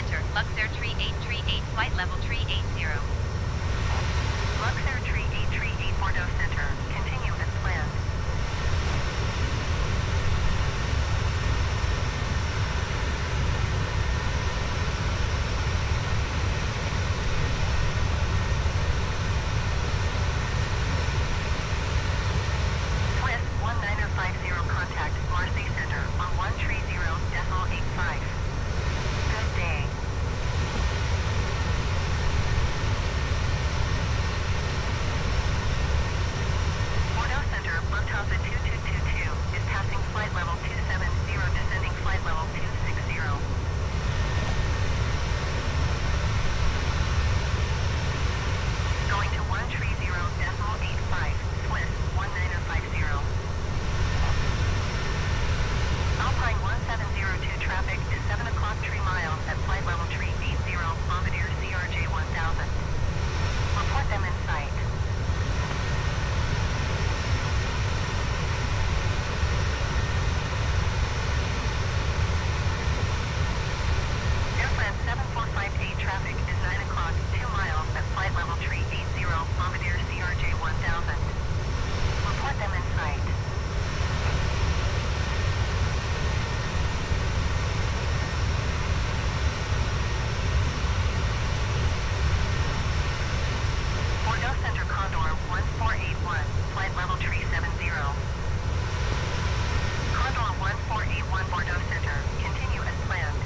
Center, Luxair tree 838, flight level tree 80. Luxair tree 838 Bordeaux Center. Continue as planned. Swiss 1950 contact Marseille Center on 130.85. Good day. Bordeaux Center, Lufthansa 2222 is passing flight level 270, descending flight level 260. Going to 130.85, Swiss 1950. Alpine 1702 traffic is 7 o'clock 3 miles at flight level tree 80, Bombardier CRJ 1000. Report them in sight. Air France 7458 traffic is 9 o'clock 2 miles at flight level tree 80, Bombardier CRJ 1000. Report them in sight. Bordeaux Center Condor 1481, flight level tree 70. Condor 1481 Bordeaux Center, continue as planned.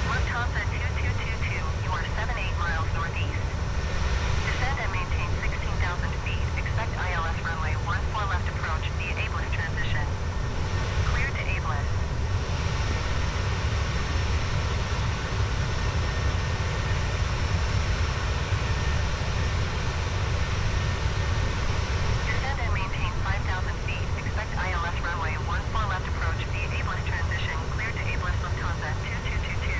Lufthansa 2222, you are 78 miles northeast. Descend and maintain 16,000 feet. Expect ILS runway 14 left approach via ableist transition. Clear to ableist. Descend and maintain 5,000 feet. Expect ILS runway 14 left approach via ableist transition. Clear to ableist Lufthansa 2222.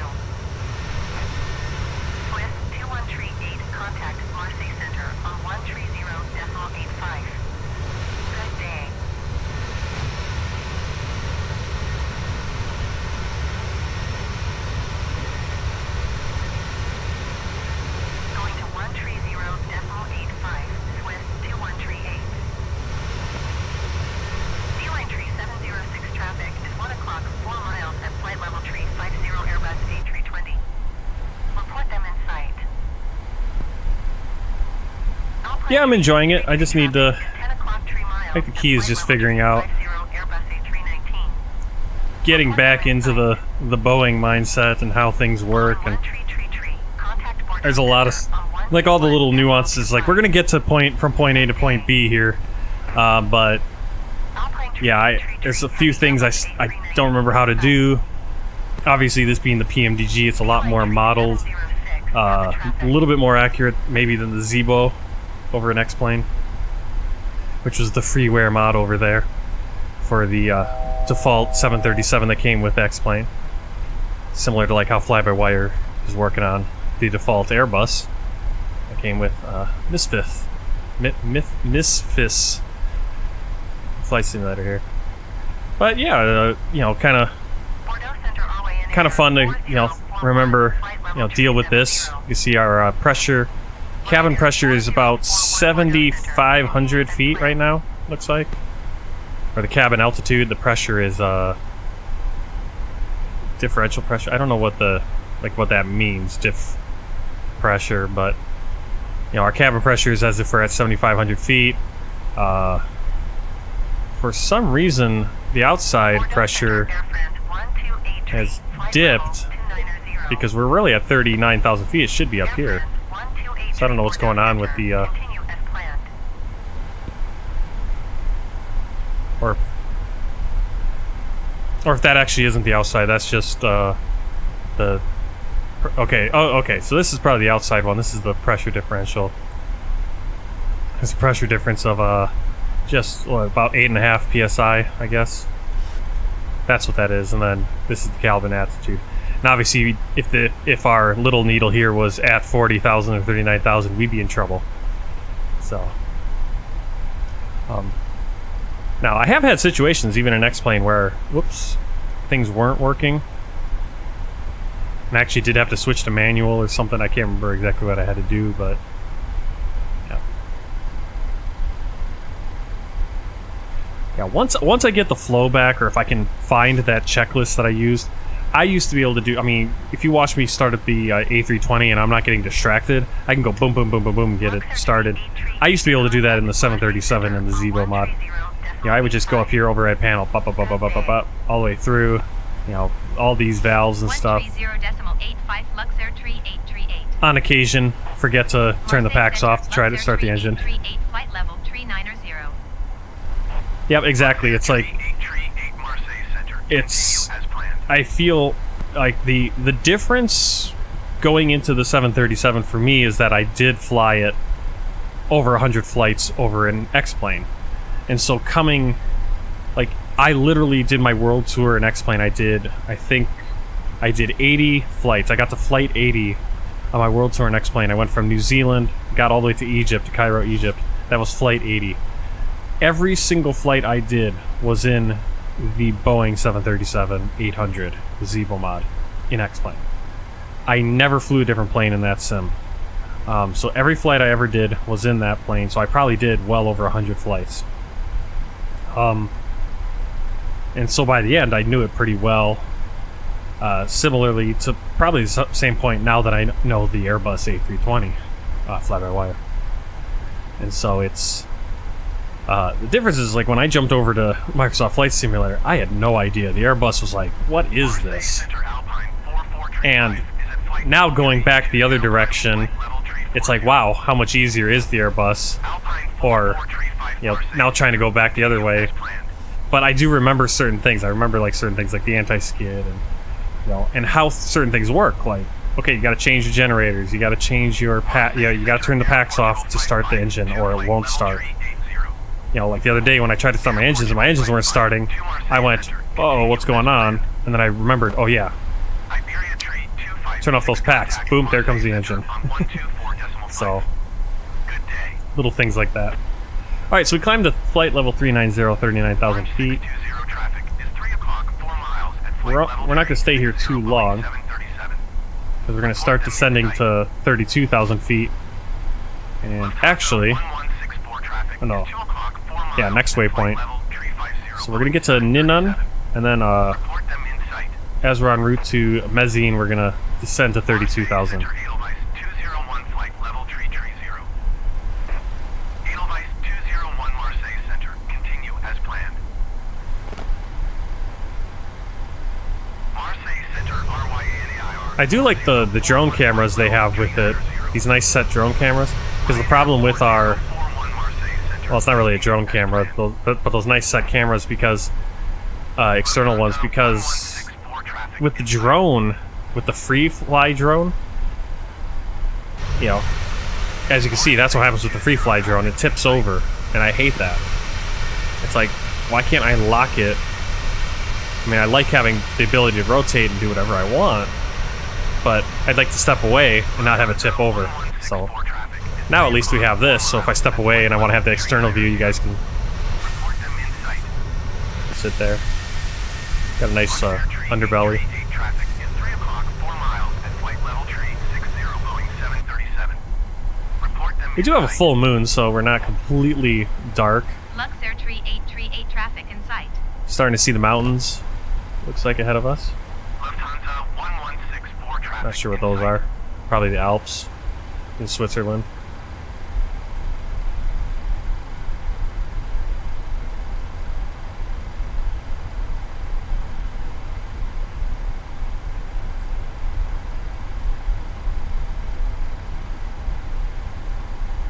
Swiss 2138, contact Marseille Center on 130.85. Good day. Going to 130.85, Swiss 2138. D-Line tree 706 traffic is 1 o'clock 4 miles at flight level tree 50 Airbus A320. Report them in sight. Alpine Yeah, I'm enjoying it. I just need to. 10 o'clock 3 miles I think the at key is flight just level figuring tree out 50 Airbus A319. getting back into the Boeing mindset and how things work, and there's a lot of like all the little nuances. Like we're gonna get to point A to point B here, but yeah, there's a few things I don't remember how to do. Obviously, this being the PMDG, it's a lot more modeled, a little bit more accurate maybe than the Zibo over an X-Plane, which was the freeware mod over there for the default 737 that came with X-Plane. Similar to like how Fly-by-Wire is working on the default Airbus. I came with Misfits flight simulator here. But yeah, you know, kind of fun to, you know, remember, you know, deal with this. You see our pressure, cabin pressure is about 7,500 feet right now, looks like. Or the cabin altitude, the pressure is differential pressure. I don't know what the, like, what that means, diff pressure, but you know, our cabin pressure is as if we're at 7,500 feet. For some reason, the outside pressure has dipped because we're really at 39,000 feet. It should be up here. So I don't know what's going on with the or if that actually isn't the outside. That's just the okay. Oh, okay. So this is probably the outside one. This is the pressure differential. It's a pressure difference of just about 8.5 psi, I guess. That's what that is. And then this is the cabin altitude. And obviously, if our little needle here was at 40,000 or 39,000, we'd be in trouble. So, now I have had situations, even in X-Plane, where whoops, things weren't working. And I actually did have to switch to manual or something. I can't remember exactly what I had to do, but yeah. Yeah, once I get the flow back, or if I can find that checklist that I used to be able to do, I mean, if you watch me start at the A320 and I'm not getting distracted, I can go boom, boom, boom, boom, boom, get it started. I used to be able to do that in the 737 and the Zebo mod. Yeah, I would just go up here, override panel, bop, bop, bop, bop, bop, bop, all the way through, you know, all these valves and stuff. 130.85 Luxair tree 838. On occasion, forget to turn the packs off to try to start the engine. Flight level 390. Yep, exactly. It's like, it's, I feel like the difference going into the 737 for me is that I did fly it over 100 flights over an X-Plane. And so coming, like, I literally did my world tour in X-Plane. I think I did 80 flights. I got to flight 80 on my world tour in X-Plane. I went from New Zealand, got all the way to Egypt, to Cairo, Egypt. That was flight 80. Every single flight I did was in the Boeing 737-800, the Zebo mod, in X-Plane. I never flew a different plane in that sim. So every flight I ever did was in that plane, so I probably did well over 100 flights. And so by the end, I knew it pretty well. Similarly to probably the same point now that I know the Airbus A320 fly-by-wire. And so it's... the difference is, like, when I jumped over to Microsoft Flight Simulator, I had no idea. The Airbus was like, what is this? And now going back the other direction, it's like, wow, how much easier is the Airbus? Or, you know, now trying to go back the other way. But I do remember certain things. I remember, like, certain things like the anti-skid and, you know, and how certain things work. Like, okay, you got to change the generators. You got to change your you got to turn the packs off to start the engine, or it won't start. You know, like the other day when I tried to start my engines and my engines weren't starting, I went, oh, what's going on? And then I remembered, oh yeah, turn off those packs. Boom, there comes the engine. So, little things like that. Alright, so we climbed to flight level 390, 39,000 feet. We're not going to stay here too long, because we're going to start descending to 32,000 feet. And actually, oh no. Yeah, next waypoint. So we're going to get to Ninun, and then as we're en route to Mezine, we're going to descend to 32,000. I do like the drone cameras they have with it, these nice set drone cameras, because the problem with our... Well, it's not really a drone camera, but those nice set cameras, because external ones, because with the drone, with the free fly drone, you know, as you can see, that's what happens with the free fly drone. It tips over, and I hate that. It's like, why can't I lock it? I mean, I like having the ability to rotate and do whatever I want, but I'd like to step away and not have it tip over. So now at least we have this, so if I step away and I want to have the external view, you guys can sit there. Got a nice underbelly. We do have a full moon, so we're not completely dark. Luxair tree 8 traffic in sight. Starting to see the mountains, looks like, ahead of us. Lufthansa 1164 traffic. Not sure what those are. Probably the Alps in Switzerland.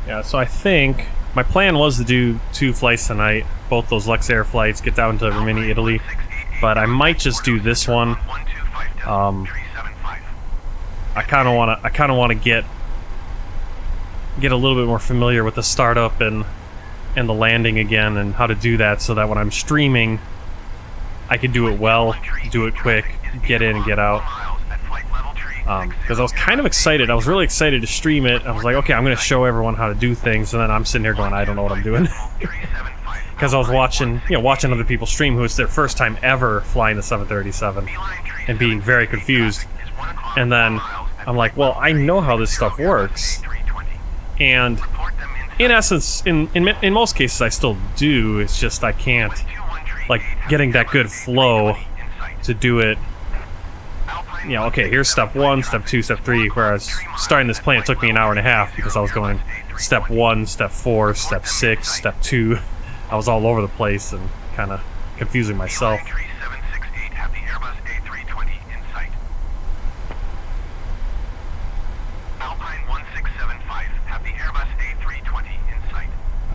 Yeah, so I think my plan was to do 2 flights tonight, both those Luxair flights, get down to Rimini, Italy, but I might just do this one. I kind of want to get a little bit more familiar with the startup and the landing again, and how to do that, so that when I'm streaming, I can do it well, do it quick, get in and get out. Because I was kind of excited. I was really excited to stream it. I was like, okay, I'm going to show everyone how to do things, and then I'm sitting here going, I don't know what I'm doing. Because I was watching other people stream who it's their first time ever flying the 737 and being very confused. And then I'm like, well, I know how this stuff works. And in essence, in most cases, I still do. It's just I can't, like, getting that good flow to do it. You know, okay, here's step 1, step 2, step 3, whereas starting this plane, it took me an hour and a half because I was going step 1, step 4, step 6, step 2. I was all over the place and kind of confusing myself.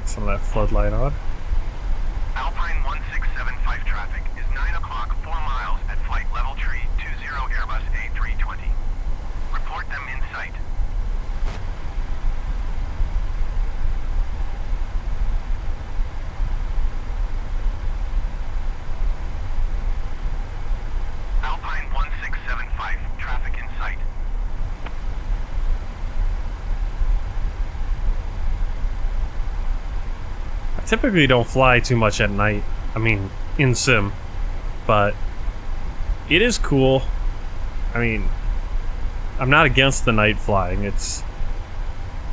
Some of that floodlight on. Alpine 1675 traffic is 9 o'clock, 4 miles at flight level tree 20 Airbus A320. Report them in sight. Alpine 1675 traffic in sight. I typically don't fly too much at night. I mean, in sim. But it is cool. I mean, I'm not against the night flying.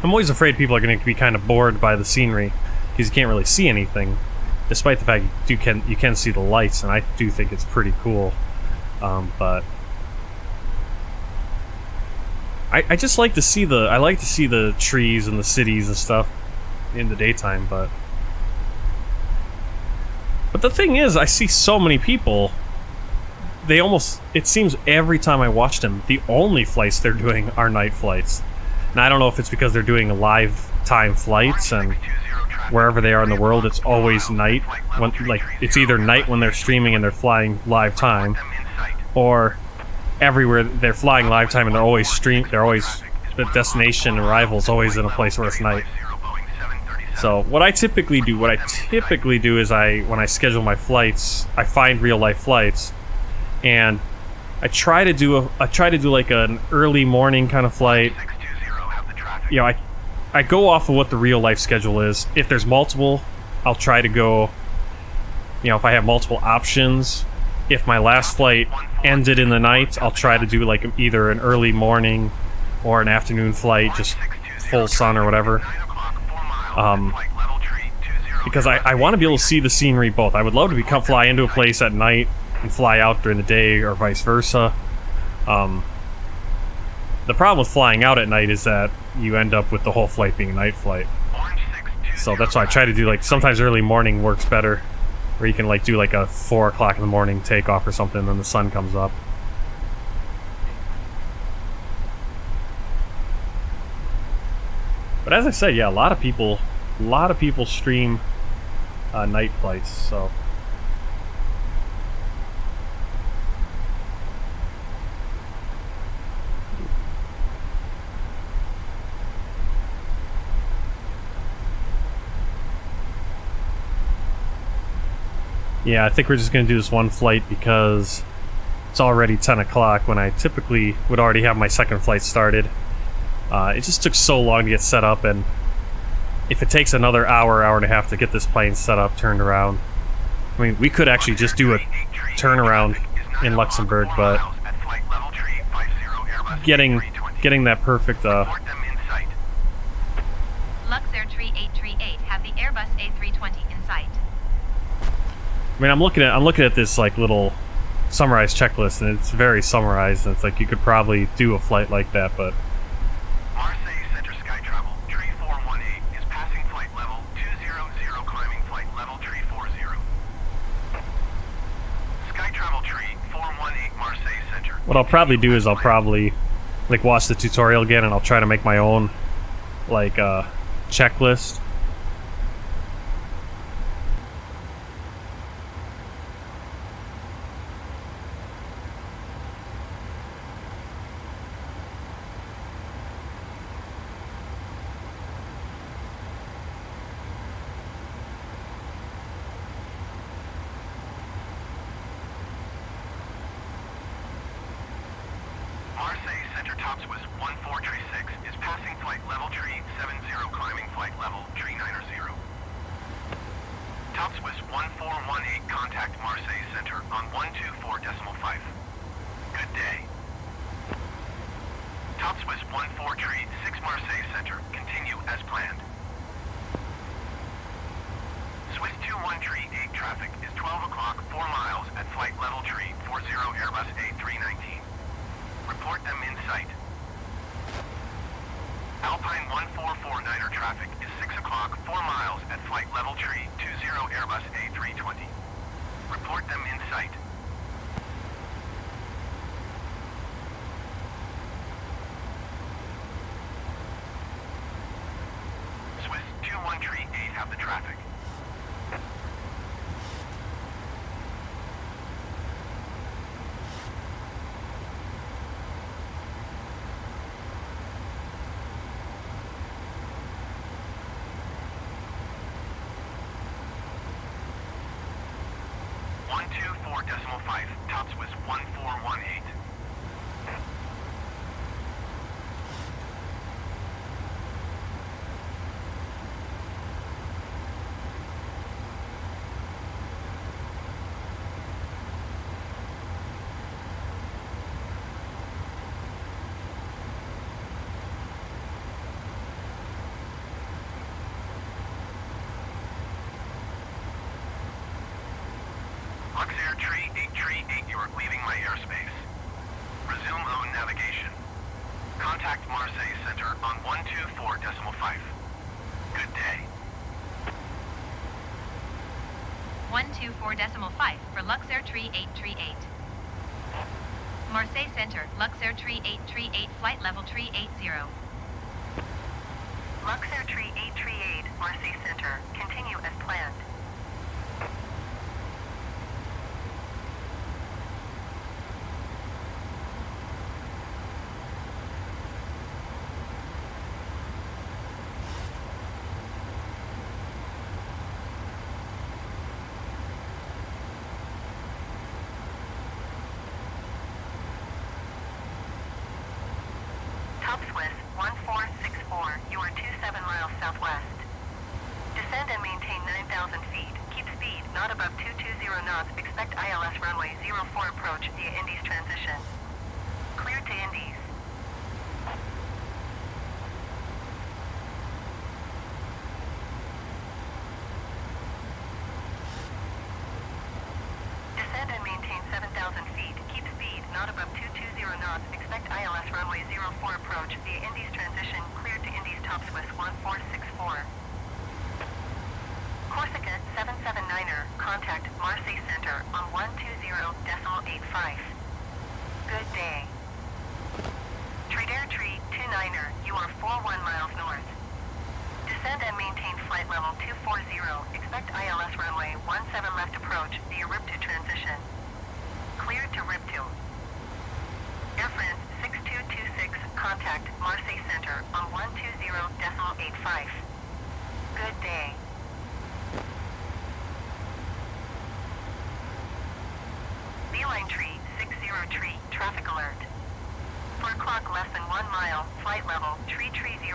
I'm always afraid people are going to be kind of bored by the scenery because you can't really see anything, despite the fact you can see the lights, and I do think it's pretty cool. But I just like to see the trees and the cities and stuff in the daytime. But the thing is, I see so many people. It seems every time I watch them, the only flights they're doing are night flights. And I don't know if it's because they're doing live time flights, and wherever they are in the world, it's always night. It's either night when they're streaming and they're flying live time, or everywhere they're flying live time and they're always the destination arrival is always in a place where it's night. So what I typically do is when I schedule my flights, I find real life flights, and I try to do like an early morning kind of flight. You know, I go off of what the real life schedule is. If there's multiple, I'll try to go, you know, if I have multiple options. If my last flight ended in the night, I'll try to do like either an early morning or an afternoon flight, just full sun or whatever. Because I want to be able to see the scenery both. I would love to fly into a place at night and fly out during the day, or vice versa. The problem with flying out at night is that you end up with the whole flight being a night flight. So that's why I try to do, like, sometimes early morning works better, where you can like do like a 4 o'clock in the morning takeoff or something, and then the sun comes up. But as I said, yeah, a lot of people stream night flights, so. Yeah, I think we're just going to do this one flight because it's already 10 o'clock when I typically would already have my second flight started. It just took so long to get set up, and if it takes another hour, hour and a half to get this plane set up, turned around, I mean, we could actually just do a turnaround in Luxembourg, but getting that perfect Luxair Tree 838 have the Airbus A320 in sight. I mean, I'm looking at this like little summarized checklist, and it's very summarized, and it's like you could probably do a flight like that, but Marseille Center Sky Travel, tree 418 is passing flight level 200, climbing flight level tree 40. Sky Travel tree 418 Marseille Center. what I'll probably do is I'll probably like watch the tutorial again, and I'll try to make my own like checklist. Marseille Center Topswiss 1436 is passing flight level tree 70, climbing flight level tree 90. Topswiss 1418 contact Marseille Center on 124.5. Good day. Topswiss 14 tree 6 Marseille Center, continue as planned. Swiss 21 tree 8 traffic is 12 o'clock 4 miles at flight level tree 40 Airbus A319. Report them in sight. Alpine 1449er traffic is 6 o'clock 4 miles at flight level tree 20 Airbus A320. Report them in sight. Swiss 21 tree 8 have the traffic. Topswiss 1418. Luxair tree 8, you are leaving my airspace. Resume own navigation. Contact Marseille Center on 124.5. Good day. 124.5 for Luxair Tree 838. Marseille Center, Luxair Tree 838, flight level Tree 80. Luxair Tree 838, Marseille Center. Continue as planned. Topswiss 1464, you are 27 miles southwest. Descend and maintain 9,000 feet. Keep speed not above 220 knots. Expect ILS runway 04 approach via Indies transition. Clear to Indies. Descend and maintain 7,000 feet. Keep speed not above 220 knots. Expect ILS runway 04 approach via Indies transition. Cleared to Indies Topswiss 1464. Corsica 779er, contact Marseille Center on 120.85. Good day.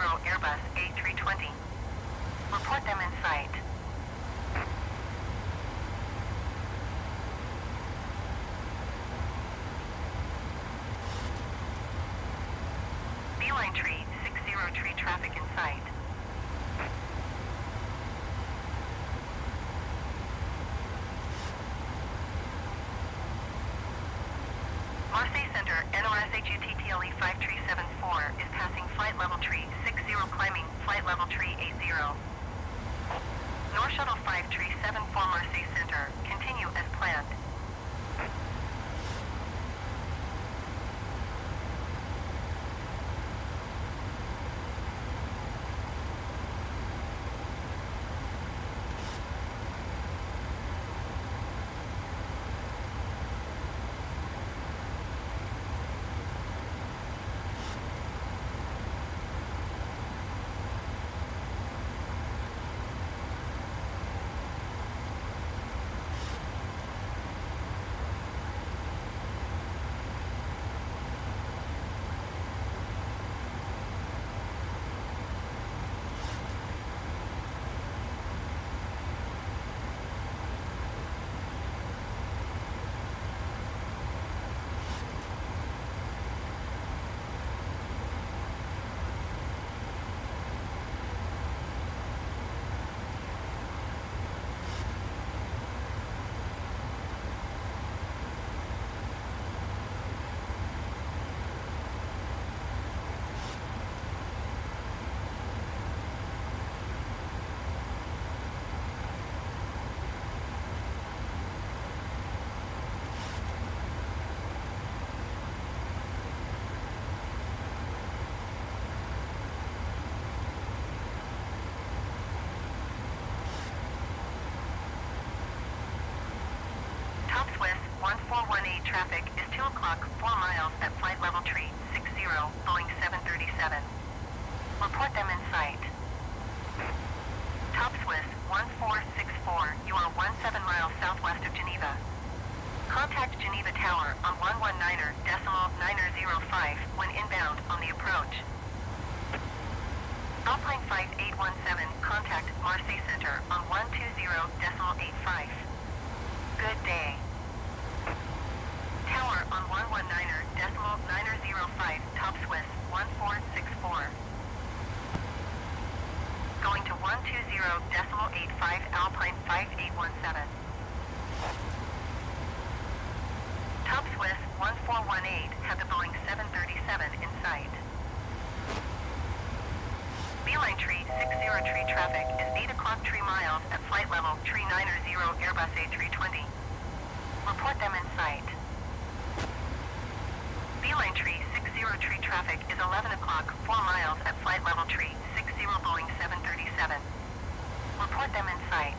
Airbus A320. Report them in sight. Beeline tree, 60 tree traffic in sight. Marseille Center, NOSHUTTLE 5374 is passing flight level tree 60 climbing flight level tree 80. North Shuttle 5374 Marseille Center, continue as planned. Top Swiss 1418 traffic is 2 o'clock, 4 miles at flight level tree 60, Boeing 737. Report them in sight. Top Swiss 1464, you are 17 miles southwest of Geneva. Contact Geneva Tower on 119.905 when inbound on the approach. Alpine 5817, contact Marseille Center on 120.85. Good day. Tower on 119.905, Top Swiss 1464. Going to 120.85, Alpine 5817. Top Swiss 1418, have the Boeing 737 in sight. Beeline tree 60 tree traffic is 8 o'clock 3 miles at flight level tree 90 Airbus A320. Report them in sight. Beeline tree 60 tree traffic is 11 o'clock 4 miles at flight level tree 60 Boeing 737. Report them in sight.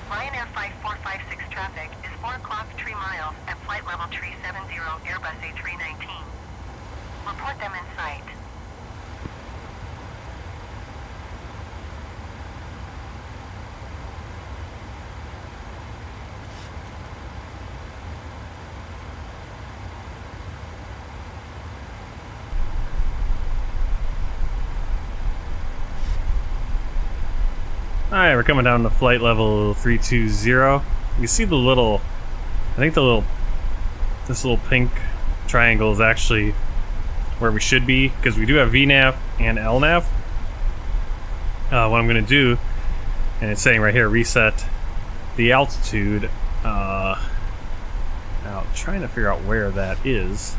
Ryanair 5456 traffic is 4 o'clock 3 miles at flight level tree 70 Airbus A319. Report them in sight. Alright, we're coming down to flight level 320. You see the little, I think this little pink triangle is actually where we should be, because we do have VNAV and LNAV. What I'm going to do, and it's saying right here, reset the altitude. Now, trying to figure out where that is.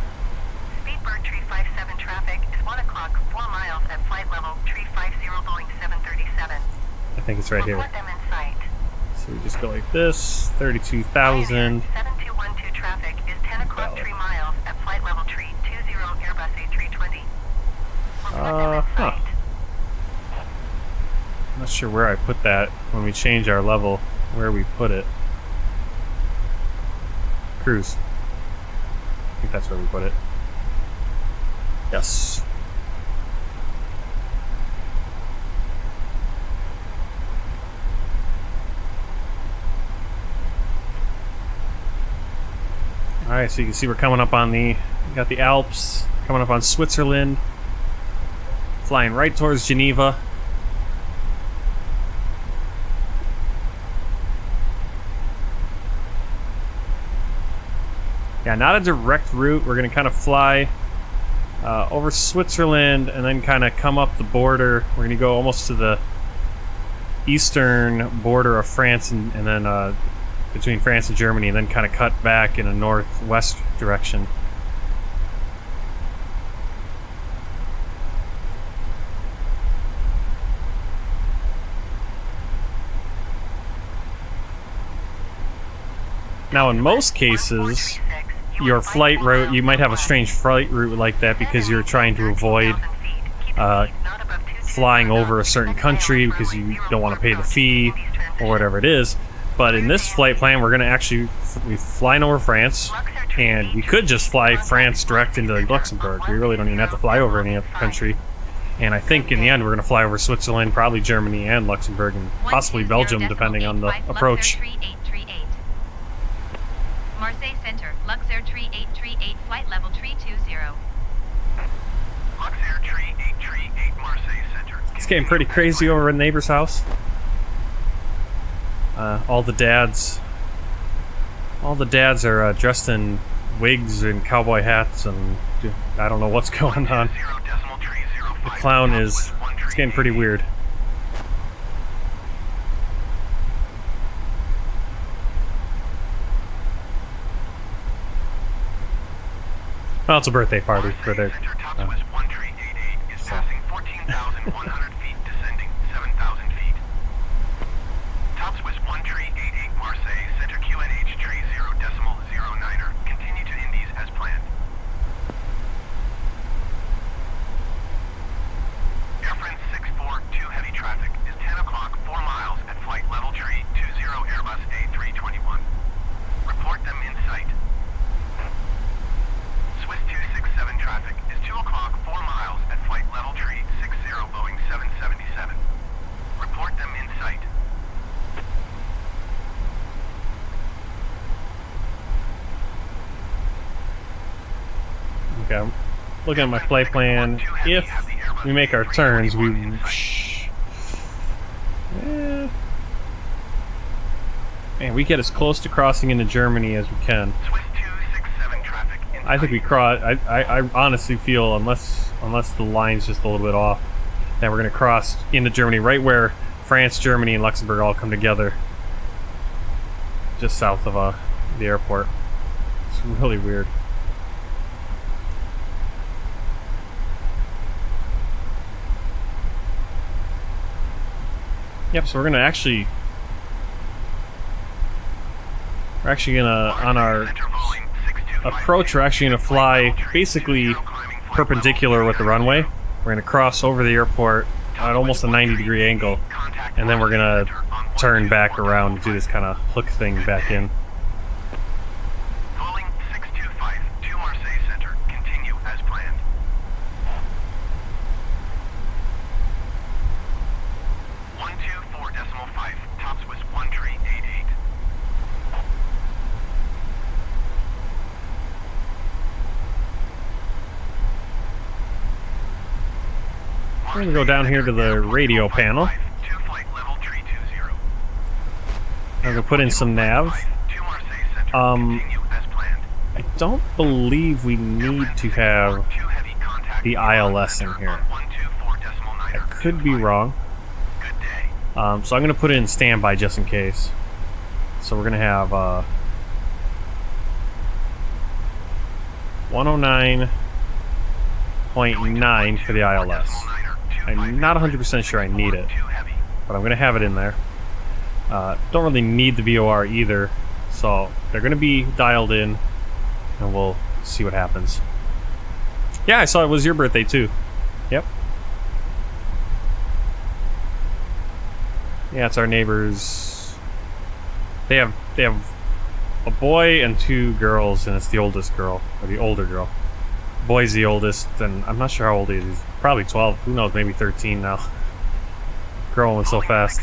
Speedbird tree 57 traffic is 1 o'clock 4 miles at flight level tree 50 Boeing 737. I think it's right here. Report them in sight. So we just go like this, 32,000. 7212 traffic is 10 o'clock 3 miles at flight level tree 20 Airbus A320. Report them in sight. I'm not sure where I put that when we change our level, where we put it. Cruise. I think that's where we put it. Yes. Alright, so you can see we're coming up on got the Alps. Coming up on Switzerland. Flying right towards Geneva. Yeah, not a direct route. We're going to kind of fly over Switzerland and then kind of come up the border. We're going to go almost to the eastern border of France and then between France and Germany, and then kind of cut back in a northwest direction. Now, in most cases, your flight route, you might have a strange flight route like that because you're trying to avoid flying over a certain country because you don't want to pay the fee or whatever it is. But in this flight plan, we're going to actually be flying over France, and we could just fly France direct into Luxembourg. We really don't even have to fly over any other country. And I think in the end, we're going to fly over Switzerland, probably Germany and Luxembourg, and possibly Belgium, depending on the approach. Marseille Center, Luxair tree 838, flight level tree 20. Luxair tree 838, Marseille Center. It's getting pretty crazy over in neighbor's house. All the dads are dressed in wigs and cowboy hats, and I don't know what's going on. The clown it's getting pretty weird. Well, it's a birthday party for their. Is passing 14,100 feet, descending 7,000 feet. Top Swiss 1388 Marseille, center QNH tree 0.09er. Continue to Indies as planned. Air France 642 heavy traffic is 10 o'clock, 4 miles at flight level tree 20 Airbus A321. Report them in sight. Swiss 267 traffic is 2 o'clock, 4 miles at flight level tree 60 Boeing 777. Report them in sight. Okay, I'm looking at my flight plan. If we make our turns, man, we get as close to crossing into Germany as we can. Swiss 267 traffic in I think we cross. I honestly feel, unless the line's just a little bit off, that we're going to cross into Germany, right where France, Germany, and Luxembourg all come together, just south of the airport. It's really weird. Yep. So we're gonna actually on our approach, we're actually gonna fly basically perpendicular with the runway. We're gonna cross over the airport at almost a 90-degree angle, and then we're gonna turn back around and do this kind of hook thing back in. Calling 625 to Marseille Center. Continue as planned. Top Swiss 1388. We're gonna go down here to the radio panel. I'm gonna put in some nav. I don't believe we need to have the ILS in here. I could be wrong. So I'm going to put it in standby just in case. So we're going to have 109.9 for the ILS. I'm not 100% sure I need it, but I'm going to have it in there. Don't really need the VOR either, so they're going to be dialed in, and we'll see what happens. Yeah, I saw it was your birthday too. Yep. Yeah, it's our neighbors. They have a boy and 2 girls, and it's the oldest girl, or the older girl. Boy's the oldest, and I'm not sure how old he is. He's probably 12. Who knows? Maybe 13 now. Growing so fast.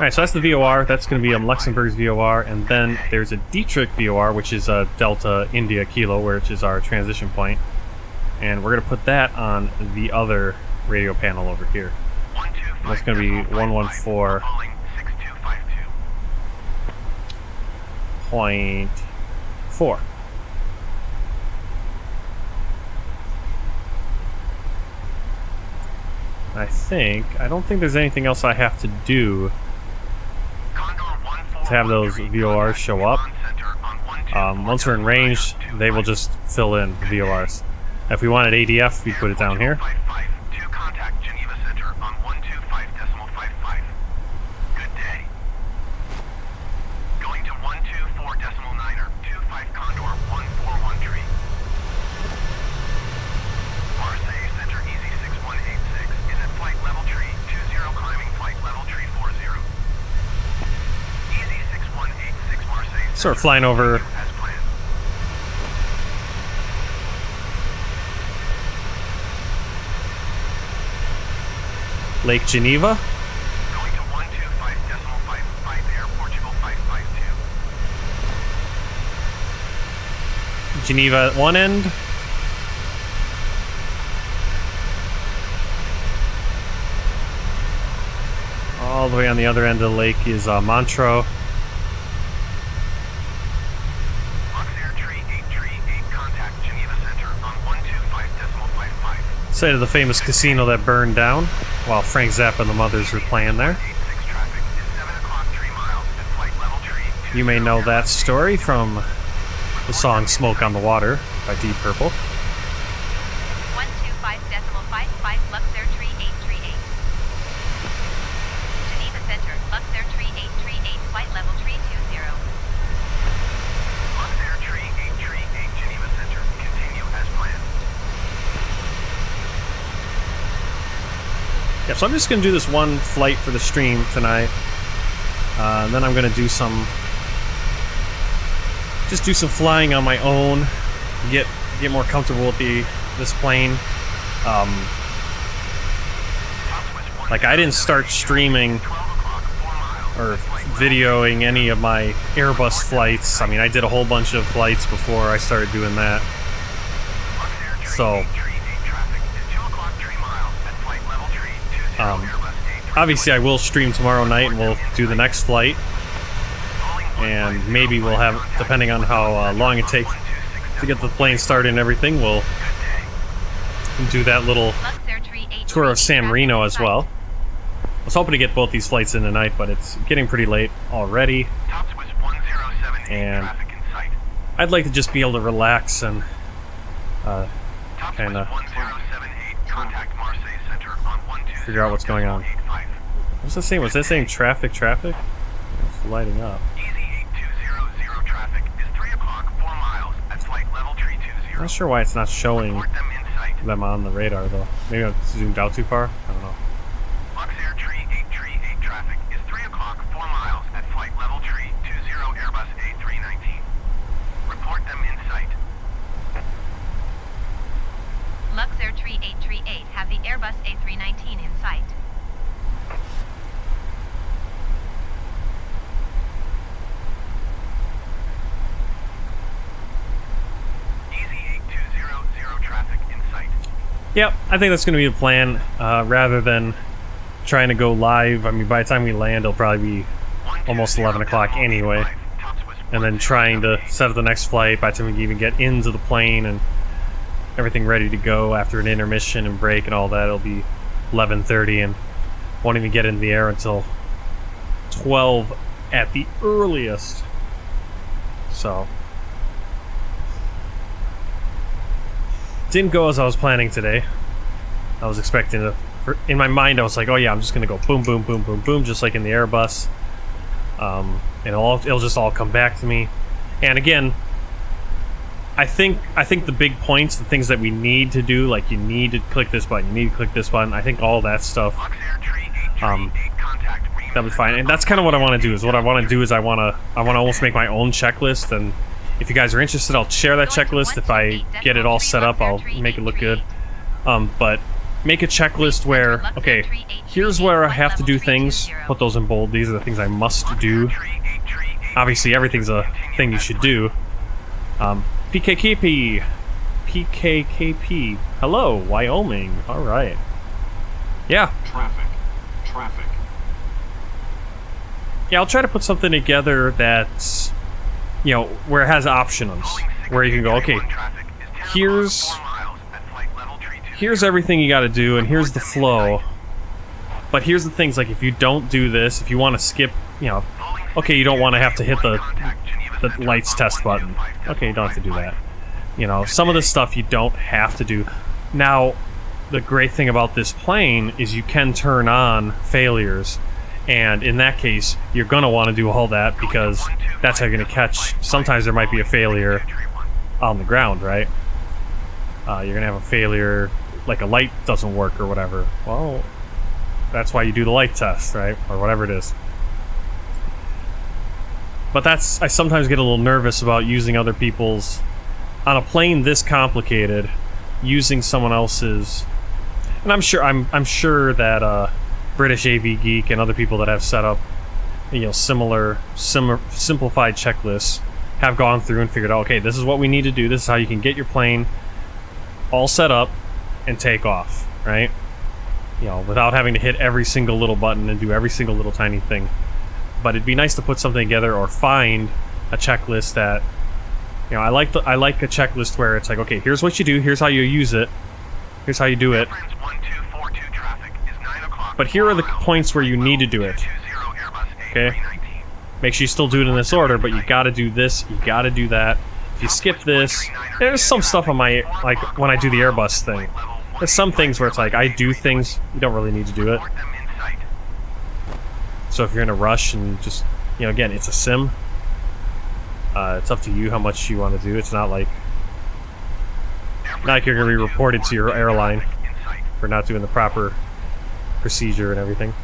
Alright, so that's the VOR. That's going to be Luxembourg's VOR, and then there's a Dietrich VOR, which is a Delta India Kilo, which is our transition point. And we're going to put that on the other radio panel over here. That's going to be 114.4. I don't think there's anything else I have to do to have those VORs show up. Once we're in range, they will just fill in VORs. If we wanted ADF, we put it down here. Sort of flying over Lake Geneva. Going to 125.55 Air Portugal 552. Geneva at one end. All the way on the other end of the lake is Montreux. Site of the famous casino that burned down while Frank Zappa and the Mothers were playing there. You may know that story from the song Smoke on the Water by Deep Purple. 125.55 Luxair tree 838. Geneva Center, Luxair tree 838, flight level tree 20. Luxair tree 838 Geneva Center, continue as planned. Yeah, so I'm just going to do this one flight for the stream tonight. And then I'm going to do some flying on my own, get more comfortable with this plane. Like, I didn't start streaming or videoing any of my Airbus flights. I mean, I did a whole bunch of flights before I started doing that. So obviously I will stream tomorrow night and we'll do the next flight. And maybe we'll have, depending on how long it takes to get the plane started and everything, we'll do that little tour of San Marino as well. I was hoping to get both these flights in tonight, but it's getting pretty late already. And I'd like to just be able to relax and kind of figure out what's going on. What's that saying? Was that saying traffic? Traffic? It's lighting up. I'm not sure why it's not showing them on the radar, though. Maybe I've zoomed out too far? I don't know. Luxair tree 838 traffic is 3 o'clock, 4 miles at flight level tree 20 Airbus A319. Report them in sight. Luxair tree 838 have the Airbus A319 in sight. Yep, I think that's going to be the plan, rather than trying to go live. I mean, by the time we land, it'll probably be almost 11 o'clock anyway. And then trying to set up the next flight by the time we can even get into the plane and everything ready to go after an intermission and break and all that, it'll be 11:30 and won't even get into the air until 12 at the earliest. So didn't go as I was planning today. I was expecting to, in my mind I was like, oh yeah, I'm just gonna go boom boom boom boom boom, just like in the Airbus, and it'll just all come back to me. And again, I think the big points, the things that we need to do, like you need to click this button, you need to click this button, I think all that stuff, that'll be fine. And that's kind of what I want to do. Is what I want to do is I want to almost make my own checklist. And if you guys are interested, I'll share that checklist. If I get it all set up, I'll make it look good. But make a checklist where, okay, here's where I have to do things. Put those in bold. These are the things I must do. Obviously, everything's a thing you should do. PKKP. PKKP. Hello, Wyoming. All right. Yeah. Traffic. Yeah, I'll try to put something together that's, you know, where it has options. Where you can go, okay, here's everything you got to do, and here's the flow. But here's the things, like, if you don't do this, if you want to skip, you know, okay, you don't want to have to hit the lights test button. Okay, you don't have to do that. You know, some of the stuff you don't have to do. Now, the great thing about this plane is you can turn on failures, and in that case, you're going to want to do all that because that's how you're going to catch. Sometimes there might be a failure on the ground, right? You're going to have a failure, like a light doesn't work or whatever. Well, that's why you do the light test, right? Or whatever it is. But I sometimes get a little nervous about using other people's, on a plane this complicated, using someone else's. And I'm sure that British AV Geek and other people that have set up, you know, similar simplified checklists have gone through and figured out, okay, this is what we need to do. This is how you can get your plane all set up and take off, right? You know, without having to hit every single little button and do every single little tiny thing. But it'd be nice to put something together or find a checklist that, you know, I like a checklist where it's like, okay, here's what you do, here's how you use it, here's how you do it. But here are the points where you need to do it. Okay? Make sure you still do it in this order, but you gotta do this, you gotta do that. If you skip this, there's some stuff on my, like when I do the Airbus thing. There's some things where it's like, I do things, you don't really need to do it. So if you're in a rush and just, you know, again, it's a sim. It's up to you how much you want to do. It's not like you're going to be reported to your airline for not doing the proper procedure and everything.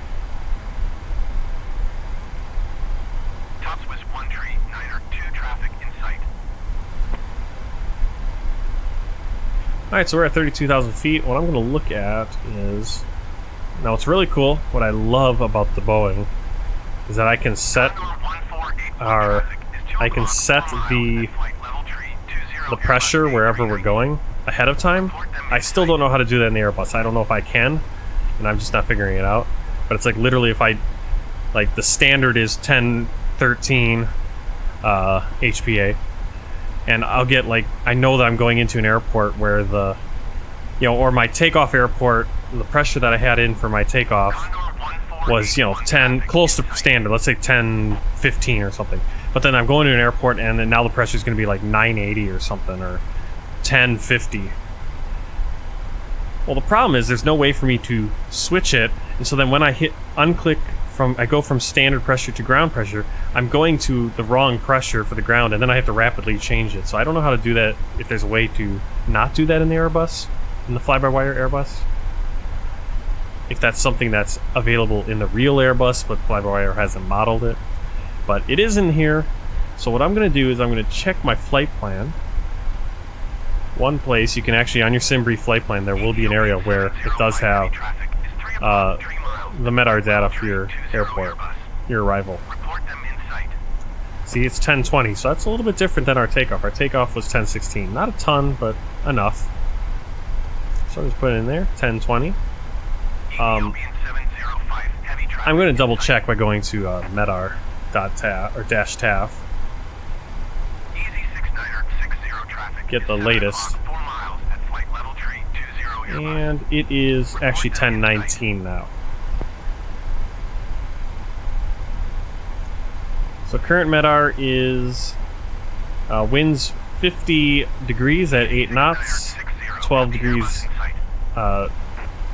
Alright, so we're at 32,000 feet. What I'm going to look at is... Now, what's really cool, what I love about the Boeing, is that I can set the pressure wherever we're going ahead of time. I still don't know how to do that in the Airbus. I don't know if I can, and I'm just not figuring it out. But it's like literally if I, like the standard is 1013 HPA, and I'll get like, I know that I'm going into an airport where the, you know, or my takeoff airport, the pressure that I had in for my takeoff was, you know, 10, close to standard, let's say 1015 or something. But then I'm going to an airport and then now the pressure is going to be like 980 or something, or 1050. Well, the problem is there's no way for me to switch it, and so then when I hit unclick from, I go from standard pressure to ground pressure, I'm going to the wrong pressure for the ground, and then I have to rapidly change it. So I don't know how to do that, if there's a way to not do that in the Airbus, in the fly-by-wire Airbus. If that's something that's available in the real Airbus, but fly-by-wire hasn't modeled it. But it is in here, so what I'm going to do is I'm going to check my flight plan. One place, you can actually, on your SimBrief flight plan, there will be an area where it does have the MEDAR data for your airport, your arrival. See, it's 1020, so that's a little bit different than our takeoff. Our takeoff was 1016. Not a ton, but enough. So I'll just put it in there, 1020. I'm going to double check by going to MEDAR.TAF or -TAF. Get the latest. And it is actually 1019 now. So current MEDAR is winds 50 degrees at 8 knots, 12 degrees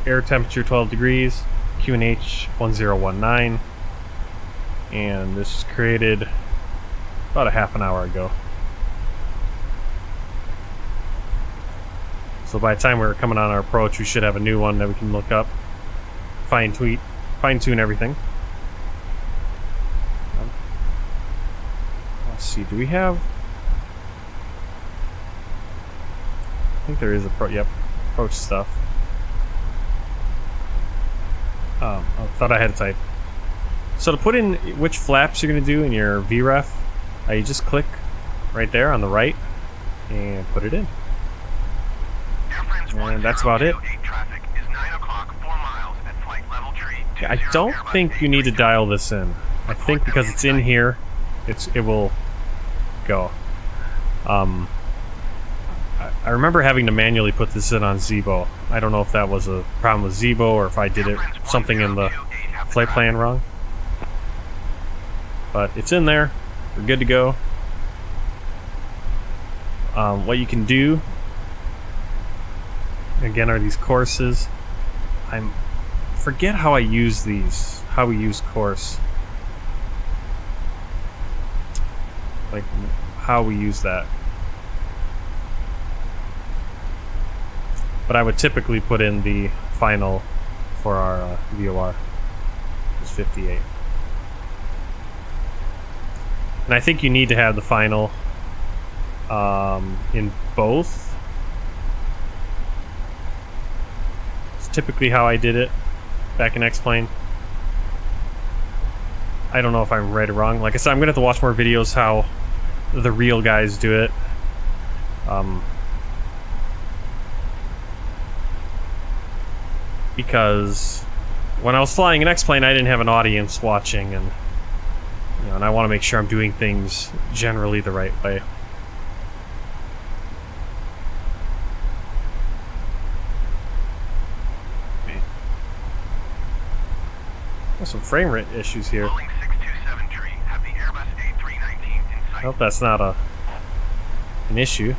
air temperature 12 degrees, QNH 1019, and this was created about a half an hour ago. So by the time we're coming on our approach, we should have a new one that we can look up, fine-tune everything. Let's see, do we have... I think there is approach stuff. Oh, I thought I had to type. So to put in which flaps you're going to do in your VREF, you just click right there on the right and put it in. And that's about it. I don't think you need to dial this in. I think because it's in here, it will go. I remember having to manually put this in on Zebo. I don't know if that was a problem with Zebo or if I did it something in the flight plan wrong. But it's in there. We're good to go. What you can do again are these courses. I forget how I use these. How we use course. Like how we use that. But I would typically put in the final for our VOR. It's 58. And I think you need to have the final in both. It's typically how I did it back in X-Plane. I don't know if I'm right or wrong. Like I said, I'm going to have to watch more videos how the real guys do it. Because when I was flying an X-Plane, I didn't have an audience watching, and you know, and I want to make sure I'm doing things generally the right way. There's some frame rate issues here. I hope that's not an issue.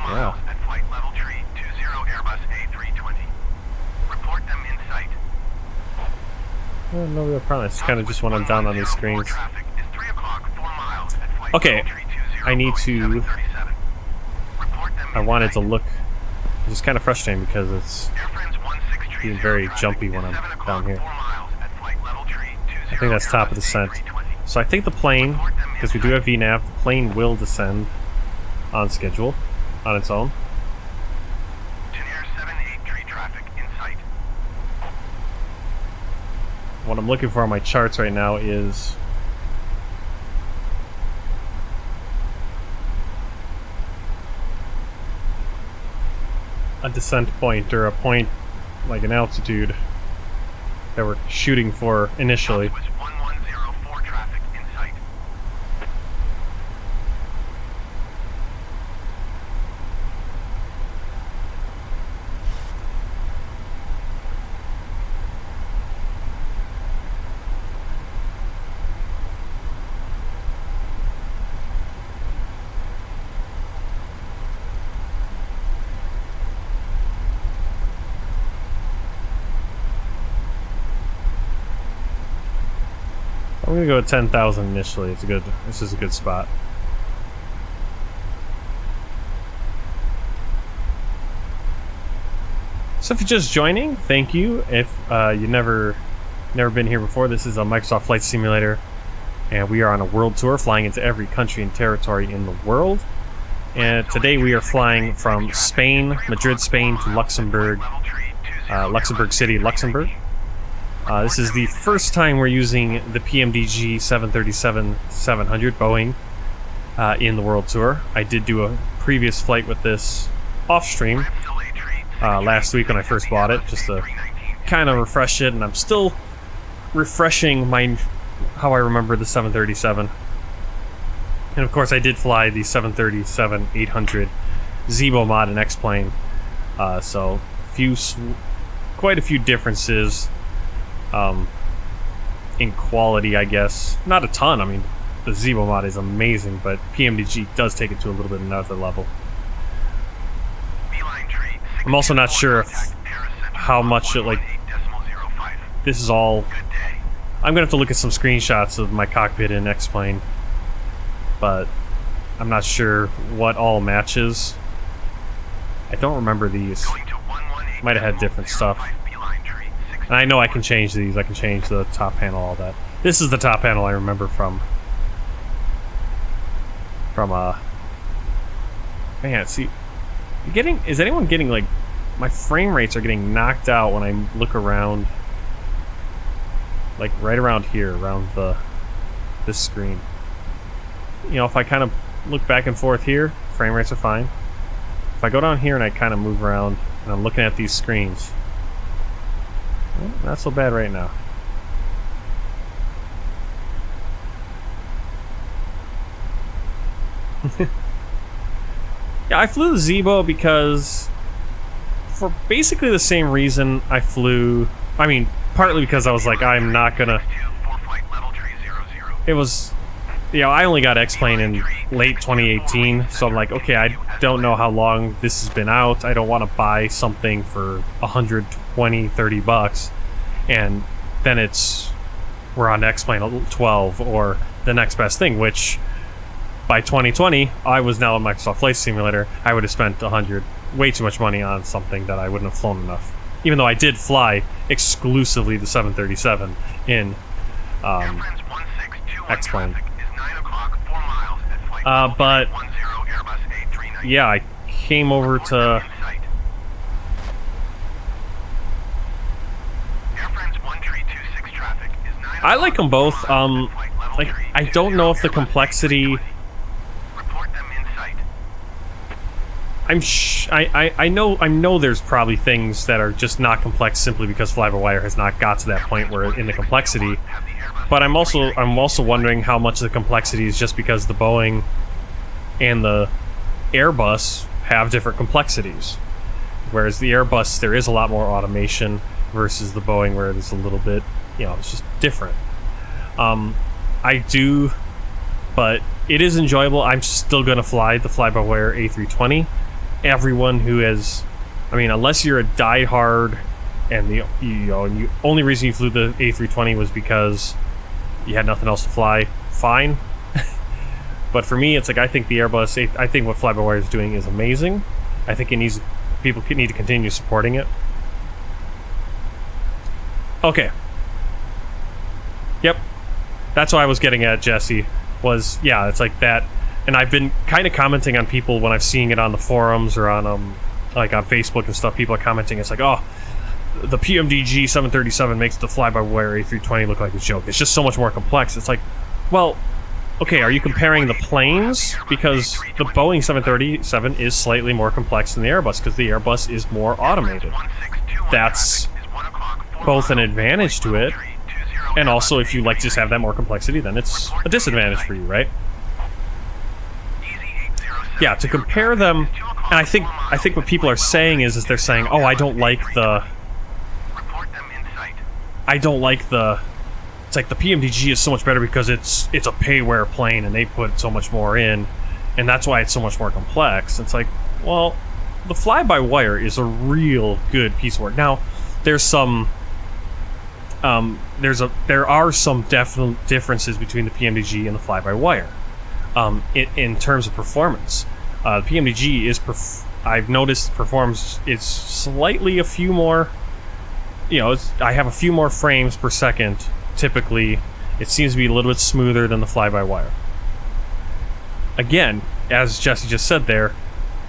Yeah. No real problem. It's kind of just when I'm down on these screens. Okay, I need to. I wanted to look. It's kind of frustrating because it's being very jumpy when I'm down here. I think that's top of descent. So I think the plane, because we do have VNAV, the plane will descend on schedule, on its own. What I'm looking for on my charts right now is a descent point, or a point like an altitude that we're shooting for initially. I'm gonna go with 10,000 initially. It's a good. This is a good spot. So if you're just joining, thank you. If you never been here before, this is a Microsoft Flight Simulator, and we are on a world tour, flying into every country and territory in the world. And today we are flying from Spain, Madrid, Spain, to Luxembourg, Luxembourg City, Luxembourg. This is the first time we're using the PMDG 737-700 Boeing in the World Tour. I did do a previous flight with this off-stream last week when I first bought it, just to kind of refresh it, and I'm still refreshing how I remember the 737. And of course I did fly the 737-800 Zebo mod in X-Plane, so quite a few differences in quality, I guess. Not a ton. I mean, the Zebo mod is amazing, but PMDG does take it to a little bit another level. I'm also not sure how much this is all. I'm gonna have to look at some screenshots of my cockpit in X-Plane, but I'm not sure what all matches. I don't remember these. Might have had different stuff. And I know I can change these. I can change the top panel, all that. This is the top panel I remember from man, see, is anyone getting like my frame rates are getting knocked out when I look around, like right around here, around this screen. You know, if I kind of look back and forth here, frame rates are fine. If I go down here and I kind of move around and I'm looking at these screens, well, not so bad right now. Yeah, I flew the Zibo because for basically the same reason I flew. I mean, partly because I was like, I'm not gonna. It was, you know, I only got X-Plane in late 2018, so I'm like, okay, I don't know how long this has been out. I don't want to buy something for 120, 30 bucks, and then we're on X-Plane 12 or the next best thing, which by 2020, I was now in Microsoft Flight Simulator. I would have spent way too much money on something that I wouldn't have flown enough. Even though I did fly exclusively the 737 in X-Plane. But yeah, I came over to. I like them both. Like, I don't know if the complexity. I know there's probably things that are just not complex simply because fly-by-wire has not got to that point where in the complexity. But I'm also wondering how much of the complexity is just because the Boeing and the Airbus have different complexities. Whereas the Airbus, there is a lot more automation versus the Boeing where there's a little bit, you know, it's just different. But it is enjoyable. I'm still going to fly the fly-by-wire A320. Everyone who has, I mean, unless you're a diehard and the only reason you flew the A320 was because you had nothing else to fly, fine. But for me, it's like, I think the Airbus, I think what fly-by-wire is doing is amazing. I think people need to continue supporting it. Okay. Yep. That's what I was getting at, Jesse. Was, yeah, it's like that. And I've been kind of commenting on people when I've seen it on the forums or on like on Facebook and stuff. People are commenting. It's like, oh, the PMDG 737 makes the fly-by-wire A320 look like a joke. It's just so much more complex. It's like, well, okay, are you comparing the planes? Because the Boeing 737 is slightly more complex than the Airbus because the Airbus is more automated. That's both an advantage to it, and also if you like just have that more complexity, then it's a disadvantage for you, right? Yeah, to compare them, and I think what people are saying is they're saying, oh, I don't like the. It's like the PMDG is so much better because it's a payware plane and they put so much more in, and that's why it's so much more complex. It's like, well, the fly-by-wire is a real good piece of work. Now, there's some. There are some definite differences between the PMDG and the fly-by-wire. In terms of performance, the PMDG I've noticed performs is slightly a few more. You know, I have a few more frames per second. Typically, it seems to be a little bit smoother than the fly-by-wire. Again, as Jesse just said there,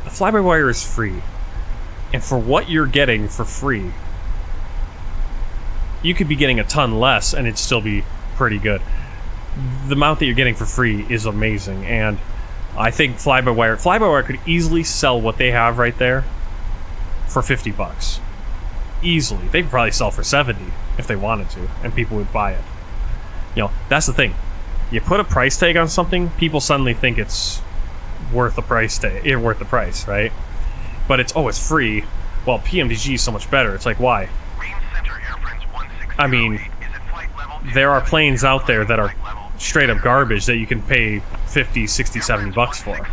the fly-by-wire is free, and for what you're getting for free, you could be getting a ton less, and it'd still be pretty good. The amount that you're getting for free is amazing, and I think fly-by-wire could easily sell what they have right there for 50 bucks. Easily. They could probably sell for 70 if they wanted to, and people would buy it. You know, that's the thing. You put a price tag on something, people suddenly think it's worth the price right? But it's free. Well, PMDG is so much better. It's like, why? I mean, there are planes out there that are straight up garbage that you can pay 50, 60, 70 bucks for.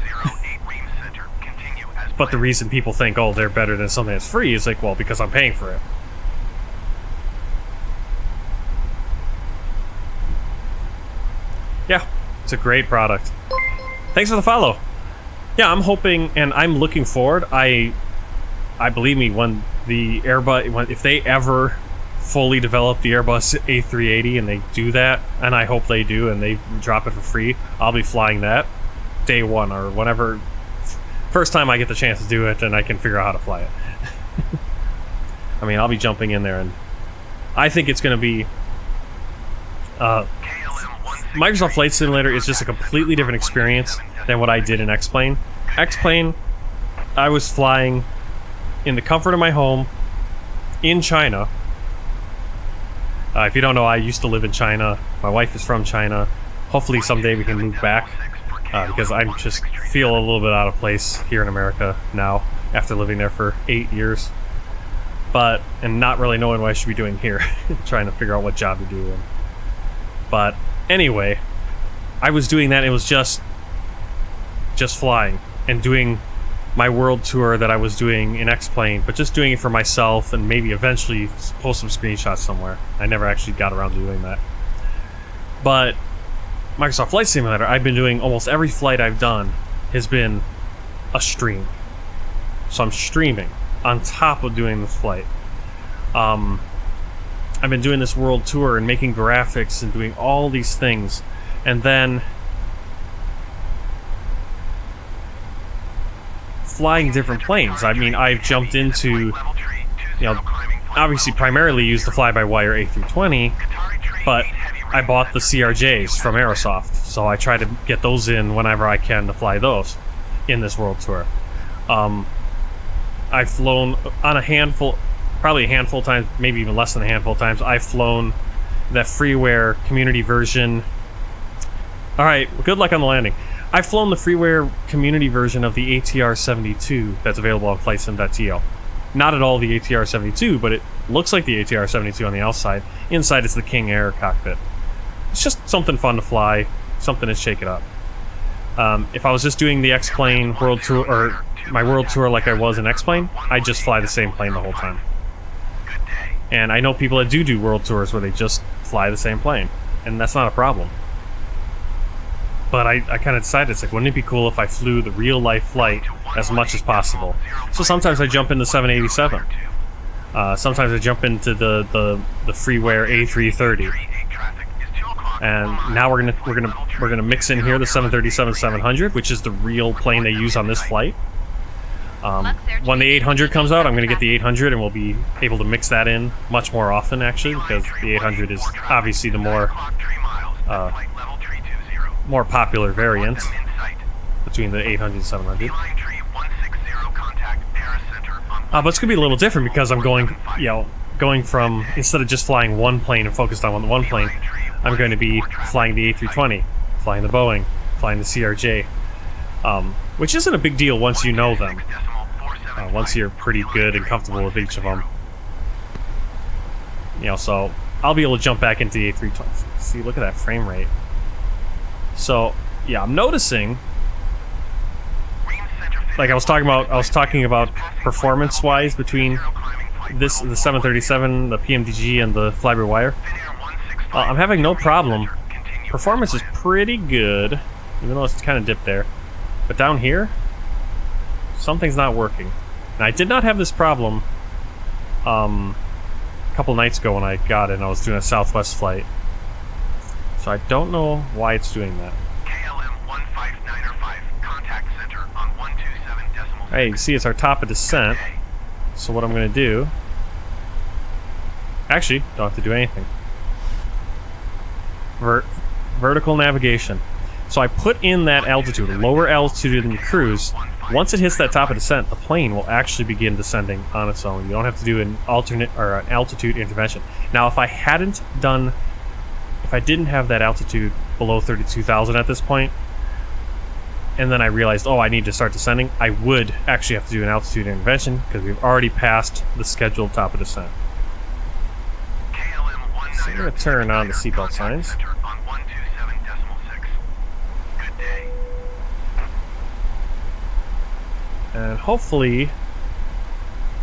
But the reason people think, oh, they're better than something that's free is like, well, because I'm paying for it. Yeah, it's a great product. Thanks for the follow. Yeah, I'm hoping and I'm looking forward. I believe me, when the Airbus, if they ever fully develop the Airbus A380 and they do that, and I hope they do, and they drop it for free, I'll be flying that day one or whenever, first time I get the chance to do it and I can figure out how to fly it. I mean, I'll be jumping in there, and I think it's going to be... Microsoft Flight Simulator is just a completely different experience than what I did in X-Plane. X-Plane, I was flying in the comfort of my home in China. If you don't know, I used to live in China. My wife is from China. Hopefully someday we can move back, because I just feel a little bit out of place here in America now, after living there for 8 years. And not really knowing what I should be doing here, trying to figure out what job to do. But anyway, I was doing that. It was just flying and doing my world tour that I was doing in X-Plane, but just doing it for myself and maybe eventually post some screenshots somewhere. I never actually got around to doing that. But Microsoft Flight Simulator, I've been doing almost every flight I've done has been a stream. So I'm streaming on top of doing this flight. I've been doing this world tour and making graphics and doing all these things, and then flying different planes. I mean, I've jumped into, obviously primarily used the fly-by-wire A320, but I bought the CRJs from Aerosoft, so I try to get those in whenever I can to fly those in this world tour. I've flown on probably a handful of times, maybe even less than a handful of times. I've flown that freeware community version. Alright, good luck on the landing. I've flown the freeware community version of the ATR-72 that's available on flightsim.to. Not at all the ATR-72, but it looks like the ATR-72 on the outside. Inside it's the King Air cockpit. It's just something fun to fly, something to shake it up. If I was just doing the X-Plane world tour, or my world tour like I was in X-Plane, I'd just fly the same plane the whole time. And I know people that do world tours where they just fly the same plane, and that's not a problem. But I kind of decided, it's like, wouldn't it be cool if I flew the real-life flight as much as possible? So sometimes I jump into 787. Sometimes I jump into the freeware A330. And now we're gonna mix in here the 737-700, which is the real plane they use on this flight. When the 800 comes out, I'm gonna get the 800, and we'll be able to mix that in much more often, actually, because the 800 is obviously the more popular variant between the 800 and 700. But it's gonna be a little different because I'm going from, instead of just flying one plane and focused on one plane, I'm going to be flying the A320, flying the Boeing, flying the CRJ, which isn't a big deal once you know them. Once you're pretty good and comfortable with each of them. So I'll be able to jump back into the A320. See, look at that frame rate. So, yeah, I'm noticing, like I was talking about performance-wise between the 737, the PMDG, and the fly-by-wire. I'm having no problem. Performance is pretty good, even though it's kind of dipped there. But down here, something's not working. Now, I did not have this problem a couple nights ago when I got it and I was doing a Southwest flight. So I don't know why it's doing that. Hey, you can see it's our top of descent. So what I'm going to do... Actually, don't have to do anything. Vertical navigation. So I put in that altitude, lower altitude than cruise. Once it hits that top of descent, the plane will actually begin descending on its own. You don't have to do an alternate or an altitude intervention. Now, if I didn't have that altitude below 32,000 at this point, and then I realized, oh, I need to start descending, I would actually have to do an altitude intervention because we've already passed the scheduled top of descent. So I'm going to turn on the seatbelt signs. And hopefully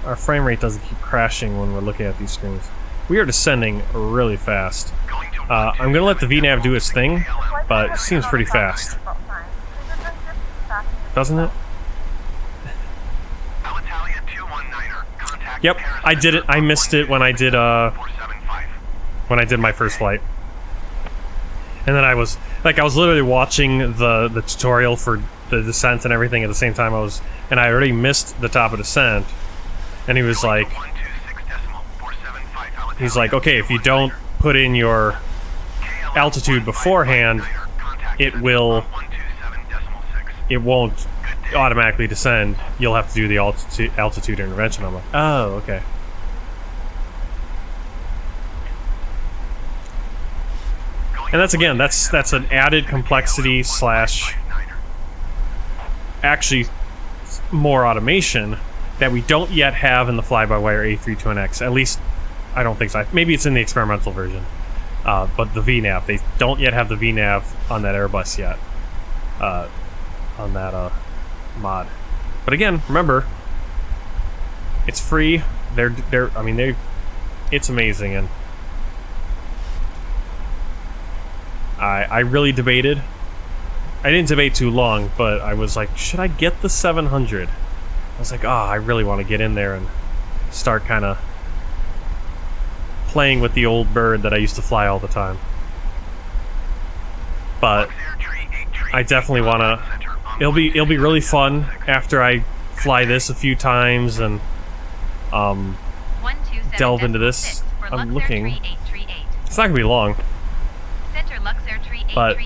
our frame rate doesn't keep crashing when we're looking at these screens. We are descending really fast. I'm going to let the VNAV do its thing, but it seems pretty fast. Doesn't it? Yep, I did it. I missed it when I did my first flight. And then I was literally watching the tutorial for the descent and everything at the same time and I already missed the top of descent. And he was like, okay, if you don't put in your altitude beforehand, it won't automatically descend. You'll have to do the altitude intervention. I'm like, oh, okay. And that's an added complexity slash actually more automation that we don't yet have in the fly-by-wire A32NX. At least, I don't think so. Maybe it's in the experimental version. But the VNAV, they don't yet have the VNAV on that Airbus yet. On that mod. But again, remember, it's free. It's amazing, and I really debated. I didn't debate too long, but I was like, should I get the 700? I was like, I really want to get in there and start kind of playing with the old bird that I used to fly all the time. But I definitely want to. It'll be really fun after I fly this a few times and delve into this. I'm looking. It's not gonna be long. But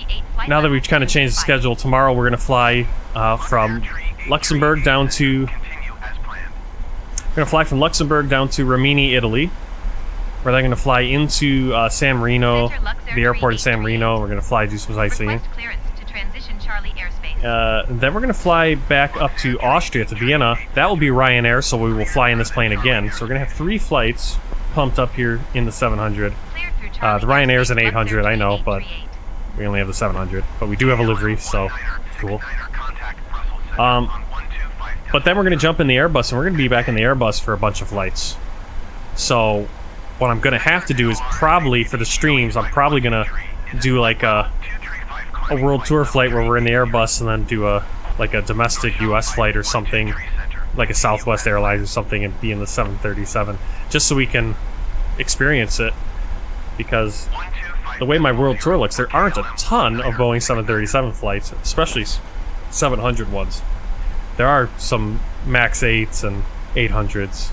now that we've kind of changed the schedule, tomorrow we're gonna fly from Luxembourg down to. We're gonna fly from Luxembourg down to Rimini, Italy. We're then gonna fly into San Marino, the airport in San Marino. We're gonna fly, do some sightseeing. Then we're gonna fly back up to Austria, to Vienna. That will be Ryanair, so we will fly in this plane again. So we're gonna have 3 flights pumped up here in the 700. The Ryanair's an 800, I know, but we only have the 700. But we do have a livery, so it's cool. But then we're gonna jump in the Airbus, and we're gonna be back in the Airbus for a bunch of flights. So what I'm gonna have to do is probably, for the streams, I'm probably gonna do like a world tour flight where we're in the Airbus and then do a domestic US flight or something, like a Southwest Airlines or something, and be in the 737, just so we can experience it. Because the way my world tour looks, there aren't a ton of Boeing 737 flights, especially 700 ones. There are some MAX 8s and 800s.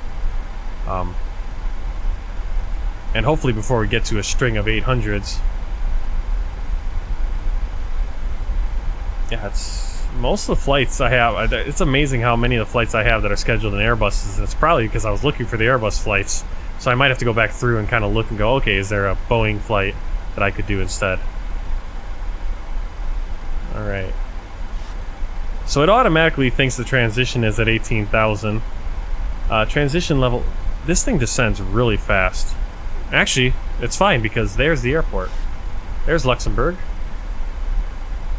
And hopefully before we get to a string of 800s. Yeah, it's most of the flights I have. It's amazing how many of the flights I have that are scheduled in Airbuses. And it's probably because I was looking for the Airbus flights. So I might have to go back through and kind of look and go, okay, is there a Boeing flight that I could do instead? Alright. So it automatically thinks the transition is at 18,000. Transition level... This thing descends really fast. Actually, it's fine because there's the airport. There's Luxembourg.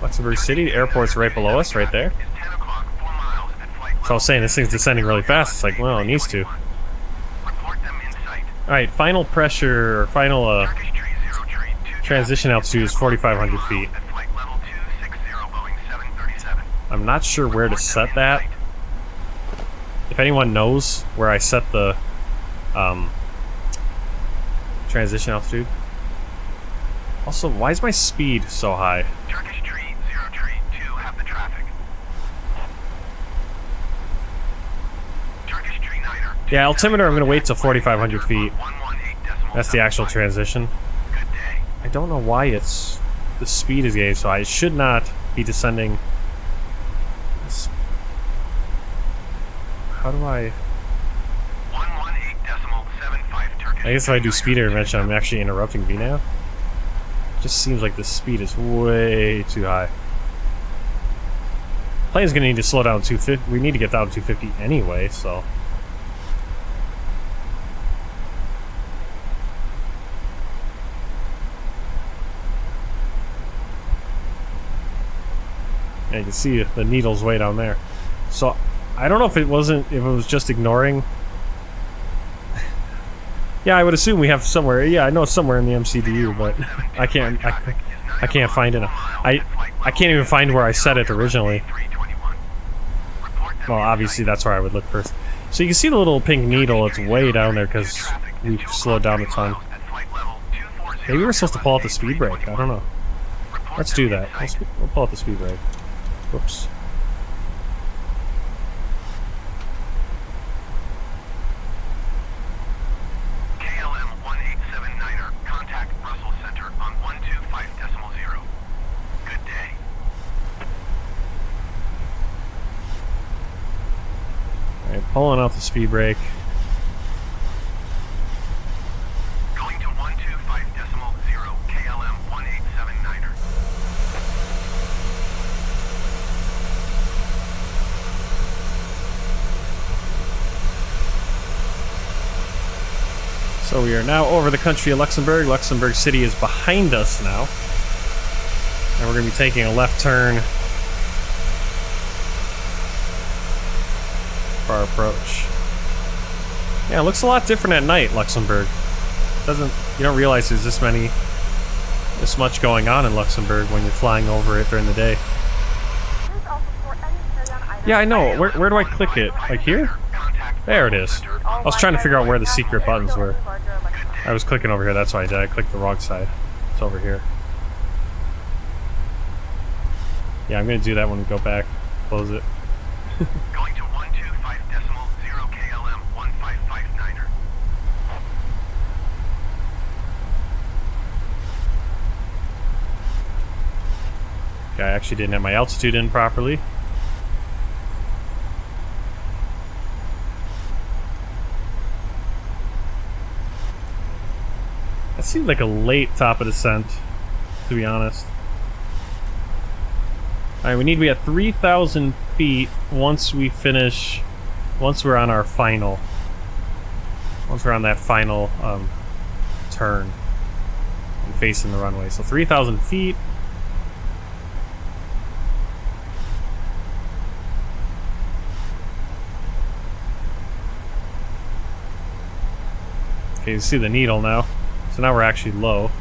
Luxembourg City. The airport's right below us, right there. So I was saying this thing's descending really fast. It's like, well, it needs to. Alright, final pressure, or final transition altitude is 4,500 feet. I'm not sure where to set that. If anyone knows where I set the transition altitude. Also, why is my speed so high? Turkish tree, 0 tree, 2 have the traffic. Turkish tree, Niner. Yeah, altimeter, I'm going to wait till 4,500 feet. That's the actual transition. Good day. I don't know why it's... The speed is gay, so I should not be descending... How do I... 118.75 Turkish. I guess if I do speed intervention, I'm actually interrupting VNAV. Just seems like the speed is way too high. Plane's gonna need to slow down to 250. We need to get down to 250 anyway, so. Yeah, you can see the needle's way down there. So I don't know if it was just ignoring. Yeah, I would assume we have somewhere. Yeah, I know it's somewhere in the MCDU, but I can't find it. I can't even find where I set it originally. Well, obviously that's where I would look first. So you can see the little pink needle. It's way down there because we've slowed down a ton. Maybe we're supposed to pull out the speed brake. I don't know. Let's do that. We'll pull out the speed brake. Whoops. Pulling out the speed brake. Going to 125.0 KLM 1879er. So we are now over the country of Luxembourg. Luxembourg City is behind us now. And we're going to be taking a left turn for our approach. Yeah, it looks a lot different at night, Luxembourg. You don't realize there's this much going on in Luxembourg when you're flying over it during the day. Please also store any carry-on items. Yeah, I know. Where do I click it? Like here? There it is. I was trying to figure out where the secret buttons were. I was clicking over here, that's why I did. I clicked the wrong side. It's over here. Yeah, I'm gonna do that when we go back. Close it. Going to 125.0 KLM 1559er. Okay, I actually didn't have my altitude in properly. That seemed like a late top of descent, to be honest. Alright, we need to be at 3,000 feet once we're on our final. Once we're on that final turn and facing the runway. So 3,000 feet. Okay, you see the needle now. So now we're actually low.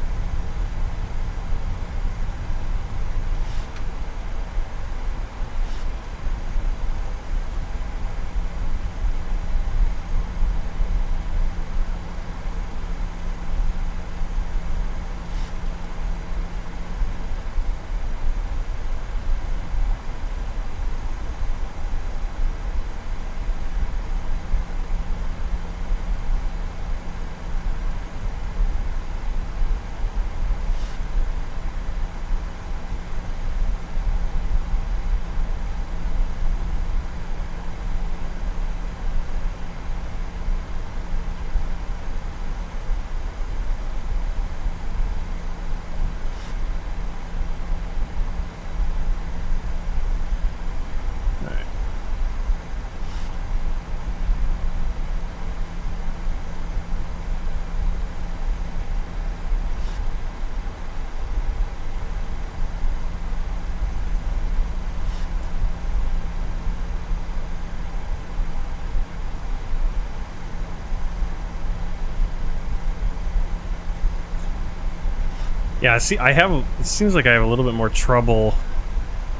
Yeah, see, it seems like I have a little bit more trouble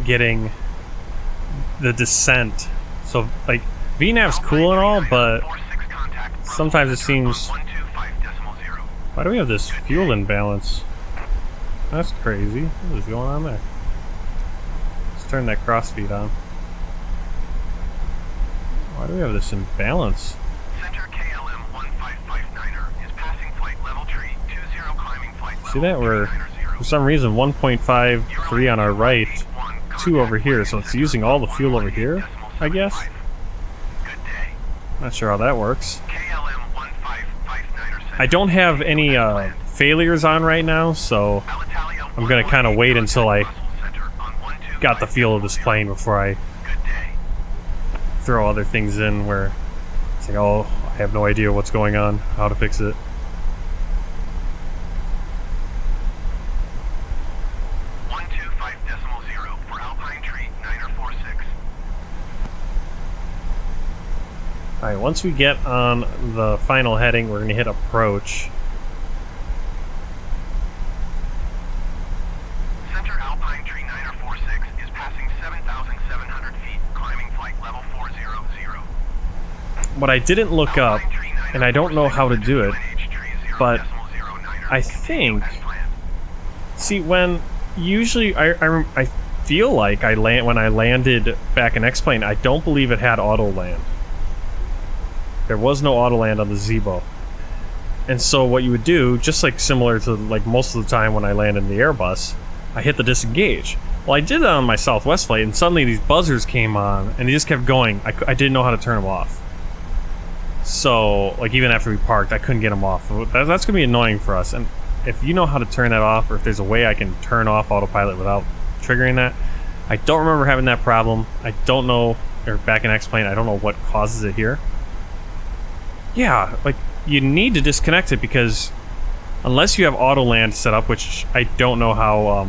getting the descent. So, like, VNav's cool and all, but sometimes it seems... Why do we have this fuel imbalance? That's crazy. What is going on there? Let's turn that crossfeed on. Why do we have this imbalance? See that? We're, for some reason, 1.53 on our right, 2 over here, so it's using all the fuel over here, I guess? Not sure how that works. I don't have any failures on right now, so I'm going to kind of wait until I got the feel of this plane before I throw other things in where it's like, oh, I have no idea what's going on, how to fix it. Alright, once we get on the final heading, we're going to hit approach. Center Alpine Tree 9046 is passing 7,700 feet, climbing flight level 400. What I didn't look up, and I don't know how to do it, but I think... See, when usually I feel like when I landed back in X-Plane, I don't believe it had auto land. There was no auto land on the Zibo. And so what you would do, just like similar to like most of the time when I land in the Airbus, I hit the disengage. Well, I did that on my Southwest flight, and suddenly these buzzers came on, and they just kept going. I didn't know how to turn them off. So, like, even after we parked, I couldn't get them off. That's going to be annoying for us. And if you know how to turn that off, or if there's a way I can turn off autopilot without triggering that, I don't remember having that problem. I don't know, or back in X-Plane, I don't know what causes it here. Yeah, like, you need to disconnect it because unless you have auto land set up, which I don't know how,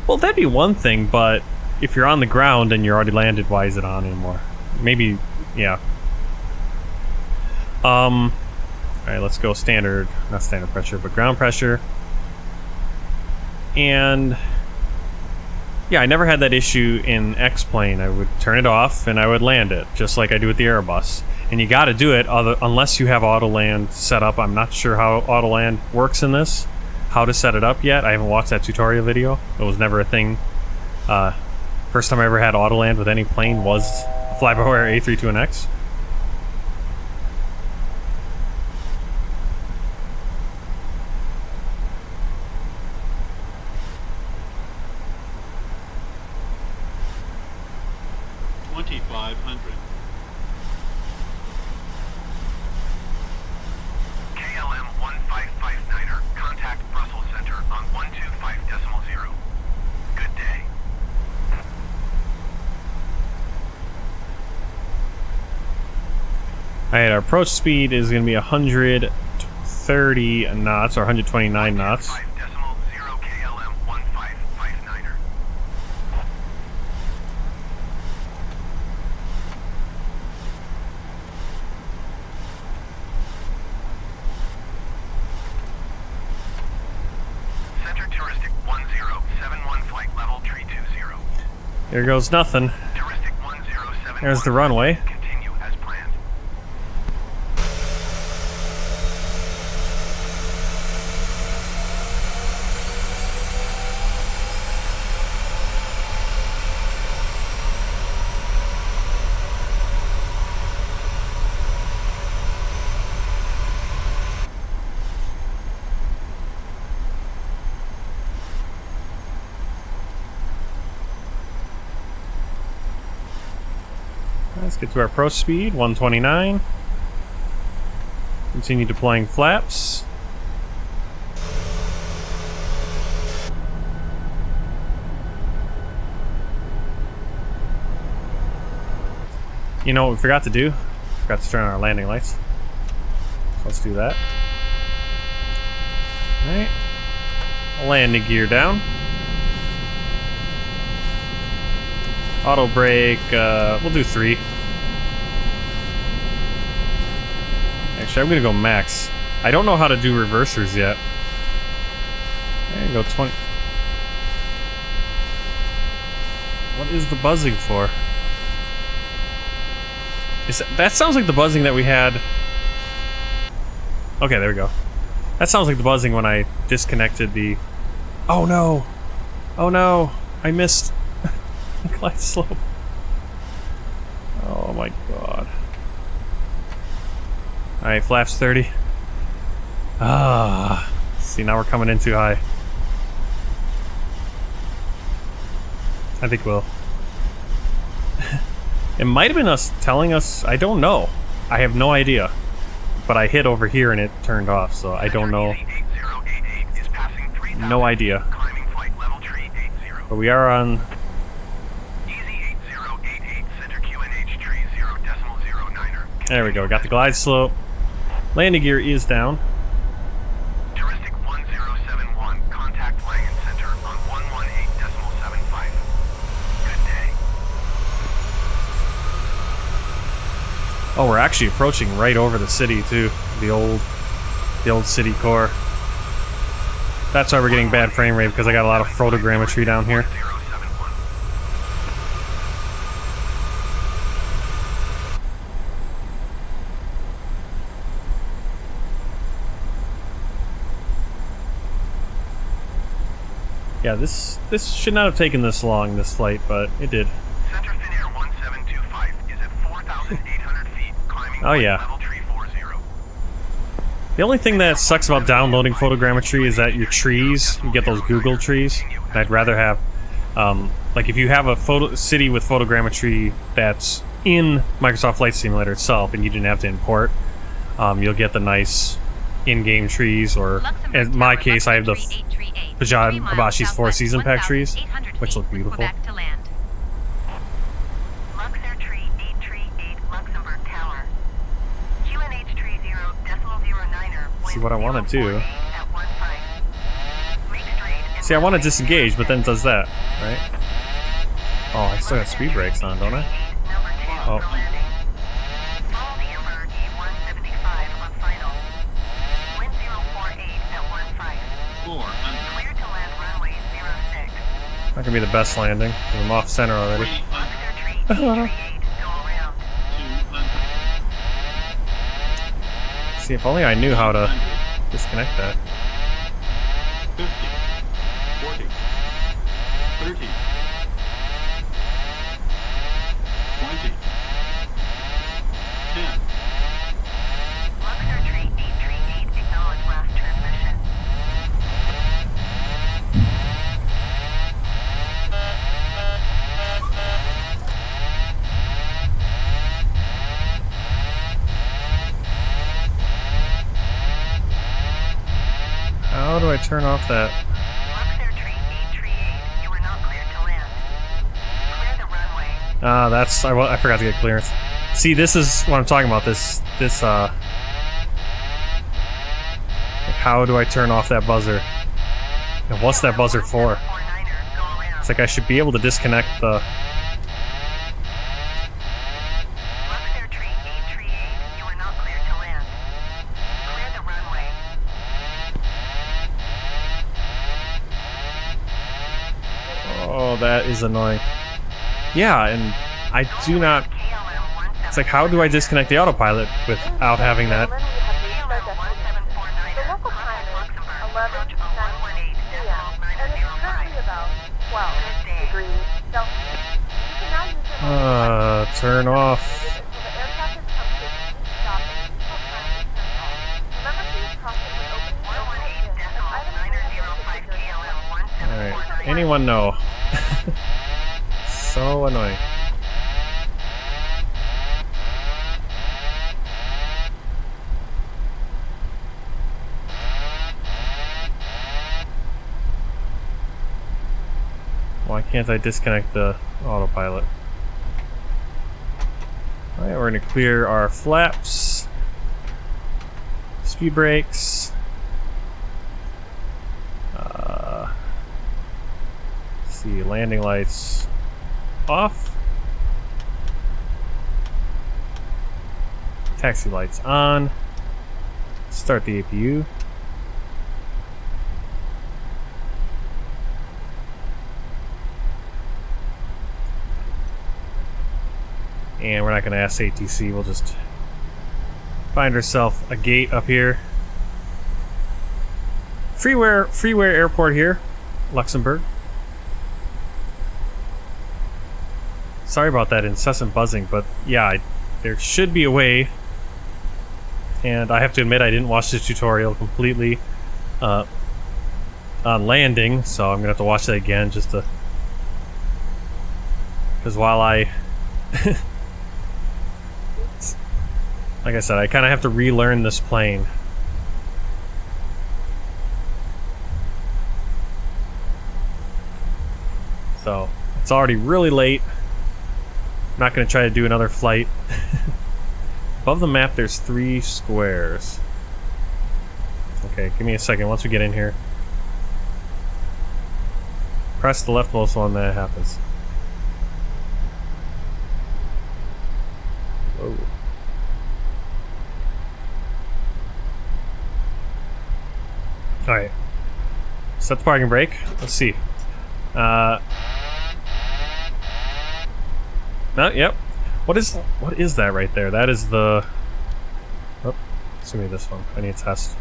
well, that'd be one thing, but if you're on the ground and you're already landed, why is it on anymore? Maybe, yeah. Alright, let's go standard, not standard pressure, but ground pressure. And yeah, I never had that issue in X-Plane. I would turn it off and I would land it, just like I do with the Airbus. And you gotta do it unless you have auto land set up. I'm not sure how auto land works in this, how to set it up yet. I haven't watched that tutorial video. It was never a thing. First time I ever had auto land with any plane was a fly-by-wire A321X. KLM 1559er, contact Brussels Center on 125.0. Good day. Alright, our approach speed is going to be 130 knots, or 129 knots. 5.0 KLM 1559er. Center touristic 1071 flight level 320. Here goes nothing. Touristic 1071. There's the runway. Continue as planned. Let's get to our approach speed, 129. Continue deploying flaps. You know what we forgot to do? Forgot to turn on our landing lights. So let's do that. Alright. Landing gear down. Auto brake, we'll do 3. Actually, I'm gonna go max. I don't know how to do reversers yet. There you go, 20. What is the buzzing for? That sounds like the buzzing that we had. Okay, there we go. That sounds like the buzzing when I disconnected the... Oh no! Oh no! I missed the glide slope. Oh my god. Alright, flaps 30. Ah. See, now we're coming in too high. I think we'll. It might have been us telling us, I don't know. I have no idea. But I hit over here and it turned off, so I don't know. No idea. But we are on... There we go, got the glide slope. Landing gear is down. Touristic 1071, contact landing center on 118.75. Good day. Oh, we're actually approaching right over the city too. The old city core. That's why we're getting bad frame rate, because I got a lot of photogrammetry down here. Yeah, this should not have taken this long, this flight, but it did. Center thin air 1725 is at 4,800 feet, climbing Oh yeah. level 340. The only thing that sucks about downloading photogrammetry is that your trees, you get those Google trees. And I'd rather have, like if you have a city with photogrammetry that's in Microsoft Flight Simulator itself, and you didn't have to import, you'll get the nice in-game trees, or in my case, I have the Hibashi's 4-season pack trees, which look beautiful. Luxair tree 838 Luxembourg Tower. QNH tree 0.009er. See what I want to do. See, I want to disengage, but then it does that, right? Oh, I still got speed brakes on, don't I? Oh. Not gonna be the best landing. I'm off center already. See, if only I knew how to disconnect that. 50, 40, 30, 20, 10. Luxair tree 838 acknowledge last transmission. How do I turn off that? Luxair tree 838, you are not cleared to land. Clear the runway. Ah, that's I forgot to get clearance. See, this is what I'm talking about. This like, how do I turn off that buzzer? And what's that buzzer for? It's like I should be able to disconnect the. Luxair tree 838, you are not cleared to land. Clear the runway. Oh, that is annoying. Yeah, and I do not. It's like, how do I disconnect the autopilot without having that? The local time is 11:09 p.m. and it's currently about 12 degrees Celsius. You can now use it Turn off. until the aircraft is come to a complete stop and useful time is turned off. Remember to use caution when opening the overhead bin as items may have been configured. Alright, anyone know? So annoying. Why can't I disconnect the autopilot? Alright, we're going to clear our flaps, speed brakes. Let's see, landing lights off, taxi lights on, start the APU. And we're not going to ask ATC, we'll just find ourselves a gate up here. Freeware airport here, Luxembourg. Sorry about that incessant buzzing, but yeah, there should be a way. And I have to admit, I didn't watch the tutorial completely on landing, so I'm going to have to watch that again just to... Because while I... Like I said, I kind of have to relearn this plane. So, it's already really late. I'm not going to try to do another flight. Above the map, there's 3 squares. Okay, give me a second. Once we get in here, press the leftmost one, that happens. Whoa. Alright. Set the parking brake. Let's see. No, yep. What is that right there? That is the... Oh, it's gonna be this one. I need to test.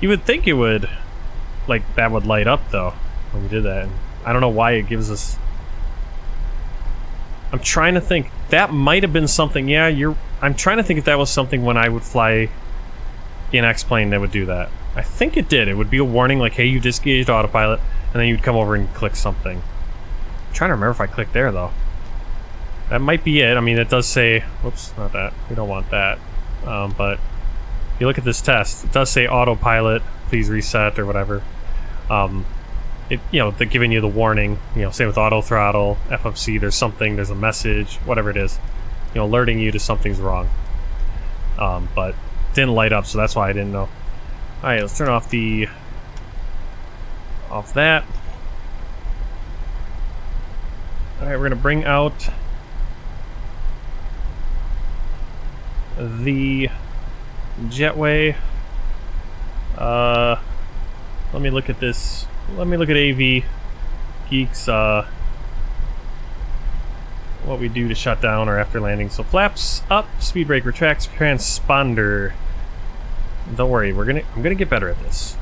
You would think it would... Like, that would light up, though, when we did that. And I don't know why it gives us... I'm trying to think. That might have been something... Yeah, I'm trying to think if that was something when I would fly in X-Plane that would do that. I think it did. It would be a warning like, hey, you disengaged autopilot, and then you'd come over and click something. I'm trying to remember if I clicked there though. That might be it. I mean, it does say, whoops, not that. We don't want that. But if you look at this test, it does say autopilot, please reset or whatever. It, you know, they're giving you the warning. You know, same with auto throttle, FFC. There's something, there's a message, whatever it is. You know, alerting you to something's wrong. But it didn't light up, so that's why I didn't know. All right, let's turn off that. All right, we're gonna bring out the jetway. Let me look at this. Let me look at AV Geeks. What we do to shut down or after landing. So flaps up, speed brake retracts, transponder. Don't worry, I'm gonna get better at this.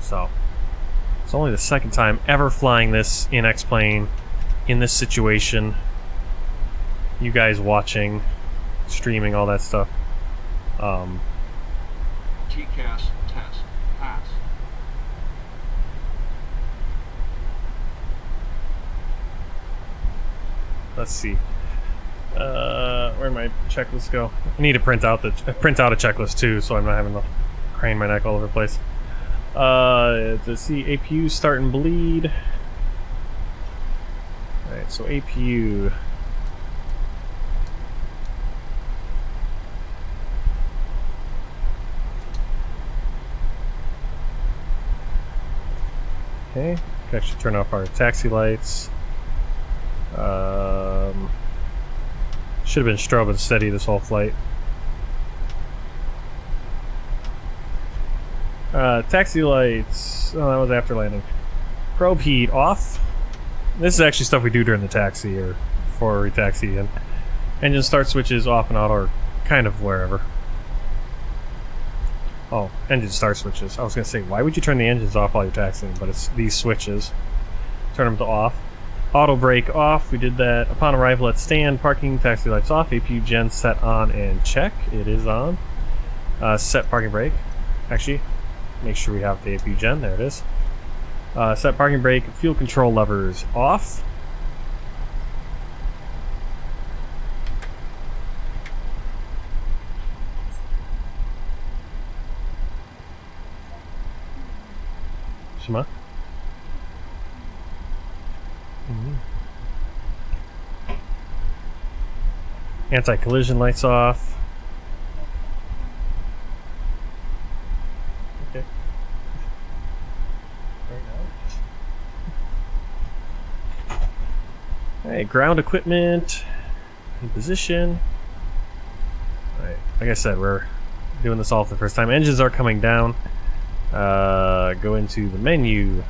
So it's only the second time ever flying this in X-Plane in this situation. You guys watching, streaming, all that stuff. TCAS test pass. Let's see. Where'd my checklist go? I need to print out a checklist too, so I'm not having to crane my neck all over the place. To see APU start and bleed. All right, so APU. Okay, can actually turn off our taxi lights. Should have been strobe and steady this whole flight. Taxi lights. Oh, that was after landing. Probe heat off. This is actually stuff we do during the taxi or before we taxi in. Engine start switches off and out or kind of wherever. Oh, engine start switches. I was going to say, why would you turn the engines off while you're taxiing? But it's these switches. Turn them to off. Auto brake off. We did that upon arrival at stand. Parking, taxi lights off. APU gen set on and check. It is on. Set parking brake. Actually, make sure we have the APU gen. There it is. Set parking brake. Fuel control levers off. Shima? Anti-collision lights off. Okay. Alright, ground equipment in position. Alright, like I said, we're doing this all for the first time. Engines are coming down. Go into the menu,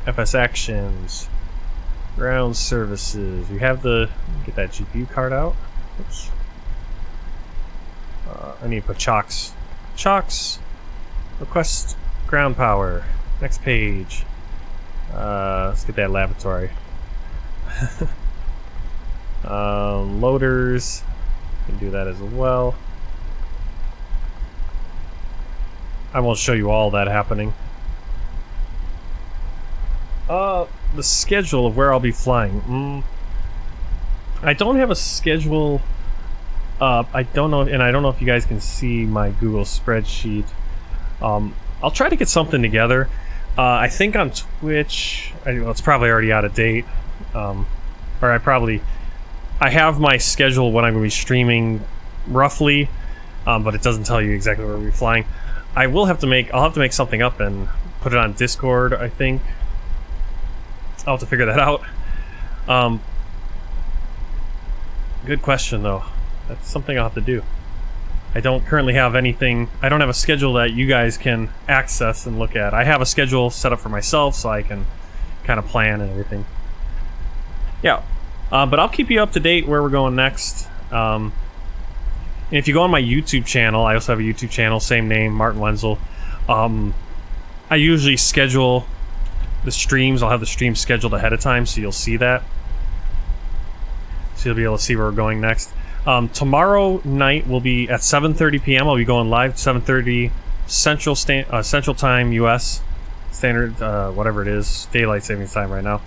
FS actions, ground services. We have the, get that GPU card out. Oops. I need to put chocks. Chocks. Request ground power. Next page. Let's get that lavatory. Loaders. You can do that as well. I won't show you all that happening. The schedule of where I'll be flying. I don't have a schedule. I don't know, and I don't know if you guys can see my Google spreadsheet. I'll try to get something together. I think on Twitch, well, it's probably already out of date. Or I have my schedule when I'm going to be streaming roughly, but it doesn't tell you exactly where we'll be flying. I'll have to make something up and put it on Discord, I think. I'll have to figure that out. Good question, though. That's something I'll have to do. I don't currently have anything. I don't have a schedule that you guys can access and look at. I have a schedule set up for myself so I can kind of plan and everything. Yeah. But I'll keep you up to date where we're going next. And if you go on my YouTube channel, I also have a YouTube channel, same name, Martin Wenzel. I usually schedule the streams. I'll have the stream scheduled ahead of time, so you'll see that. So you'll be able to see where we're going next. Tomorrow night will be at 7:30 p.m. I'll be going live 7:30 Central Time, U.S. Standard, whatever it is, Daylight Savings Time right now.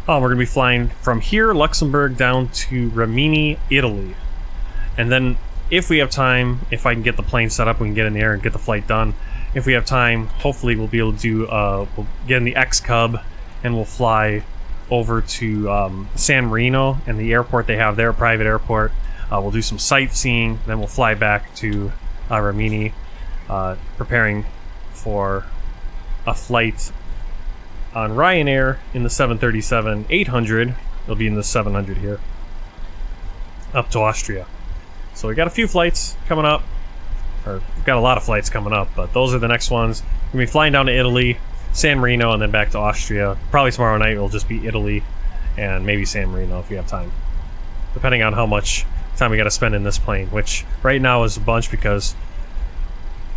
We're going to be flying from here, Luxembourg, down to Rimini, Italy. And then, if we have time, if I can get the plane set up, we can get in the air and get the flight done. If we have time, hopefully we'll be able to do, we'll get in the X-Cub and we'll fly over to San Marino and the airport they have there, a private airport. We'll do some sightseeing, then we'll fly back to Rimini, preparing for a flight on Ryanair in the 737-800. It'll be in the 700 here, up to Austria. So we got a few flights coming up, or we've got a lot of flights coming up, but those are the next ones. We're going to be flying down to Italy, San Marino, and then back to Austria. Probably tomorrow night it'll just be Italy and maybe San Marino if we have time, depending on how much time we got to spend in this plane, which right now is a bunch because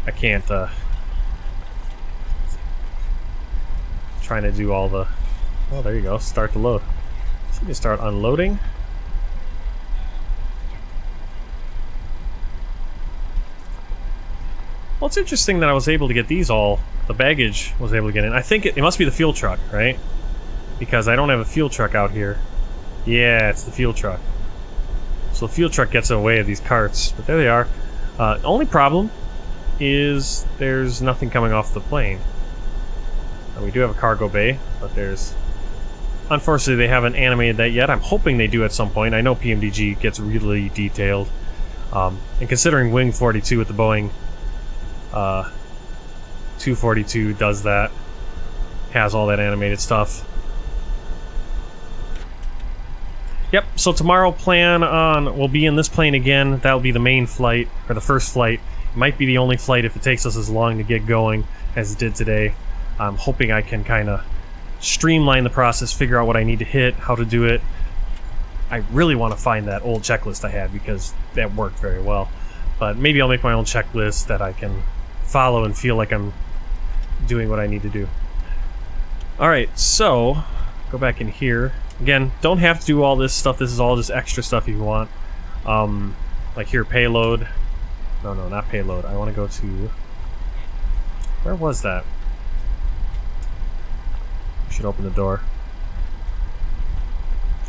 I can't trying to do all the... Oh, there you go. Start to load. So you can start unloading. Well, it's interesting that I was able to get these all... The baggage was able to get in. I think it must be the fuel truck, right? Because I don't have a fuel truck out here. Yeah, it's the fuel truck. So the fuel truck gets away of these carts. But there they are. The only problem is there's nothing coming off the plane. We do have a cargo bay, but there's... Unfortunately, they haven't animated that yet. I'm hoping they do at some point. I know PMDG gets really detailed. And considering Wing 42 with the Boeing 242 does that, has all that animated stuff. Yep, so tomorrow plan on... We'll be in this plane again. That'll be the main flight, or the first flight. It might be the only flight if it takes us as long to get going as it did today. I'm hoping I can kind of streamline the process, figure out what I need to hit, how to do it. I really want to find that old checklist I had because that worked very well. But maybe I'll make my own checklist that I can follow and feel like I'm doing what I need to do. Alright, so go back in here. Again, don't have to do all this stuff. This is all just extra stuff if you want. Like here, payload. No, not payload. I want to go to... Where was that? Should open the door.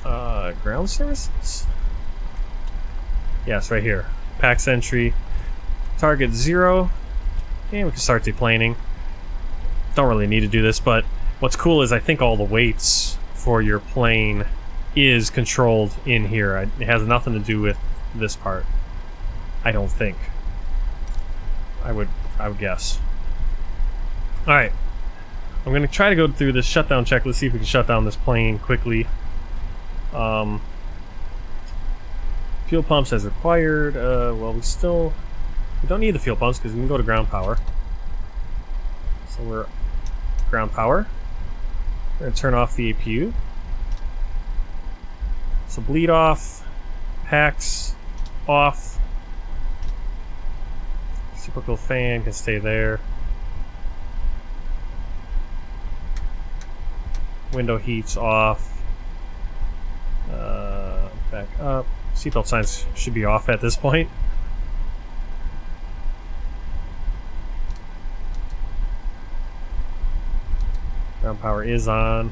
Ground services? Yes, right here. PAX entry. Target 0. And we can start deplaning. Don't really need to do this, but what's cool is I think all the weights for your plane is controlled in here. It has nothing to do with this part. I don't think. I would guess. Alright. I'm going to try to go through this shutdown checklist, see if we can shut down this plane quickly. Fuel pumps as required. Well, we don't need the fuel pumps because we can go to ground power. So we're ground power. We're going to turn off the APU. So bleed off, packs off. Reciprocal fan can stay there. Window heats off. Back up. Seatbelt signs should be off at this point. Ground power is on.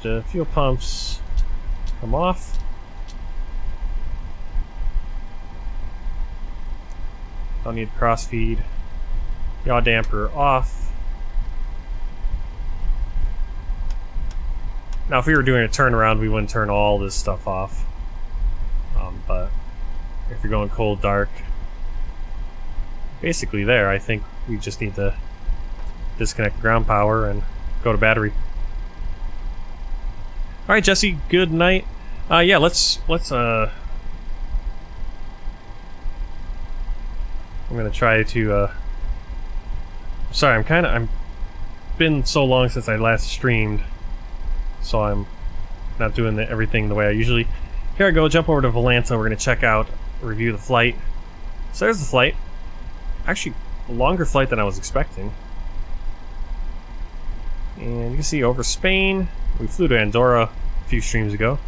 The fuel pumps come off. Don't need cross feed. Yaw damper off. Now, if we were doing a turnaround, we wouldn't turn all this stuff off. But if you're going cold, dark, basically there, I think we just need to disconnect the ground power and go to battery. All right, Jesse. Good night. Yeah, let's. I'm gonna try to. Sorry, I'm been so long since I last streamed. So I'm not doing everything the way I usually... Here I go, jump over to Volanta. We're going to check out, review the flight. So there's the flight. Actually, a longer flight than I was expecting. And you can see over Spain. We flew to Andorra a few streams ago.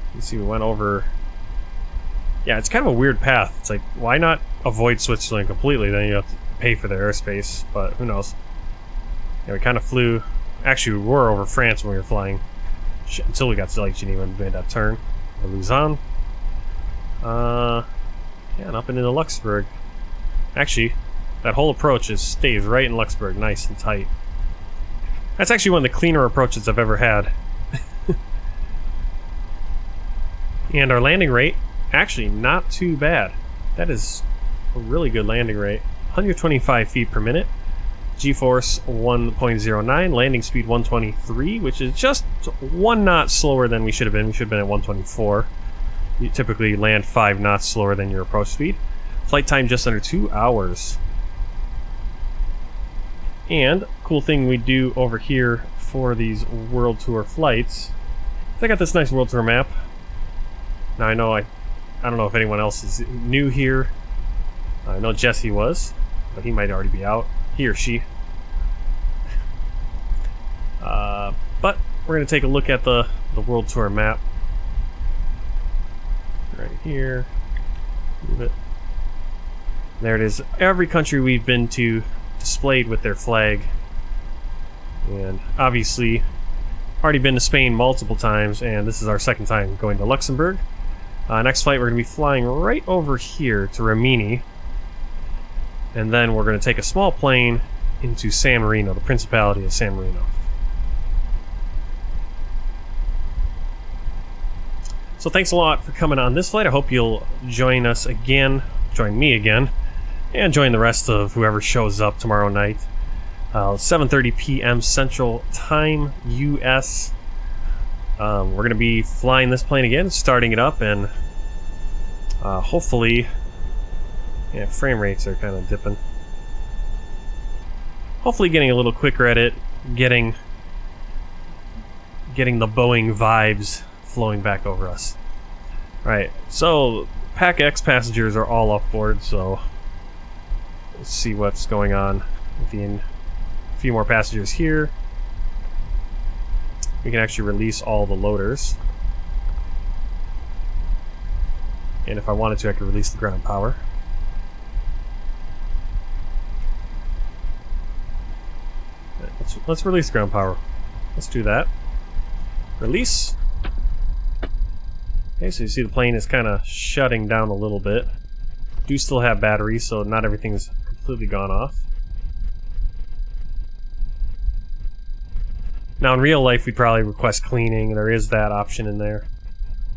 You can see we went over... Yeah, it's kind of a weird path. It's like, why not avoid Switzerland completely? Then you have to pay for their airspace, but who knows. Yeah, we kind of flew Actually, we were over France when we were flying. Until we got to Lake Geneva and made that turn. Or Lausanne. Yeah, and up into Luxembourg. Actually, that whole approach stays right in Luxembourg, nice and tight. That's actually one of the cleaner approaches I've ever had. And our landing rate, actually not too bad. That is a really good landing rate. 125 feet per minute. G-force 1.09, landing speed 123, which is just 1 knot slower than we should have been. We should have been at 124. You typically land 5 knots slower than your approach speed. Flight time just under 2 hours. And cool thing we do over here for these World Tour flights, I got this nice World Tour map. Now I don't know if anyone else is new here. I know Jesse was, but he might already be out. He or she. But we're going to take a look at the World Tour map. Right here. Move it. There it is. Every country we've been to displayed with their flag. And obviously, already been to Spain multiple times, and this is our second time going to Luxembourg. Next flight, we're going to be flying right over here to Rimini. And then we're going to take a small plane into San Marino, the Principality of San Marino. So thanks a lot for coming on this flight. I hope you'll join me again, and join the rest of whoever shows up tomorrow night. 7:30 p.m. Central Time, U.S. We're going to be flying this plane again, starting it up, and hopefully... Yeah, frame rates are kind of dipping. Hopefully getting a little quicker at it, getting the Boeing vibes flowing back over us. Alright, so Pack X passengers are all off board, so let's see what's going on. A few more passengers here. We can actually release all the loaders. And if I wanted to, I could release the ground power. Let's release ground power. Let's do that. Release. Okay, so you see the plane is kind of shutting down a little bit. Do still have batteries, so not everything's completely gone off. Now in real life, we'd probably request cleaning. There is that option in there.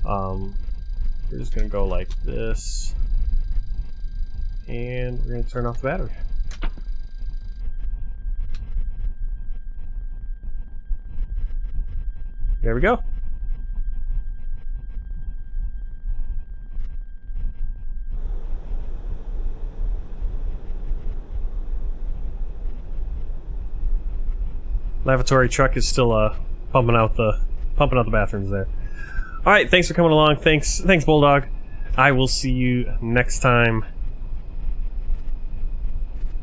We're just going to go like this. And we're going to turn off the battery. There we go. Lavatory truck is still pumping out the bathrooms there. All right, thanks for coming along. Thanks Bulldog. I will see you next time.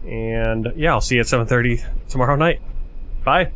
And yeah, I'll see you at 7:30 tomorrow night. Bye.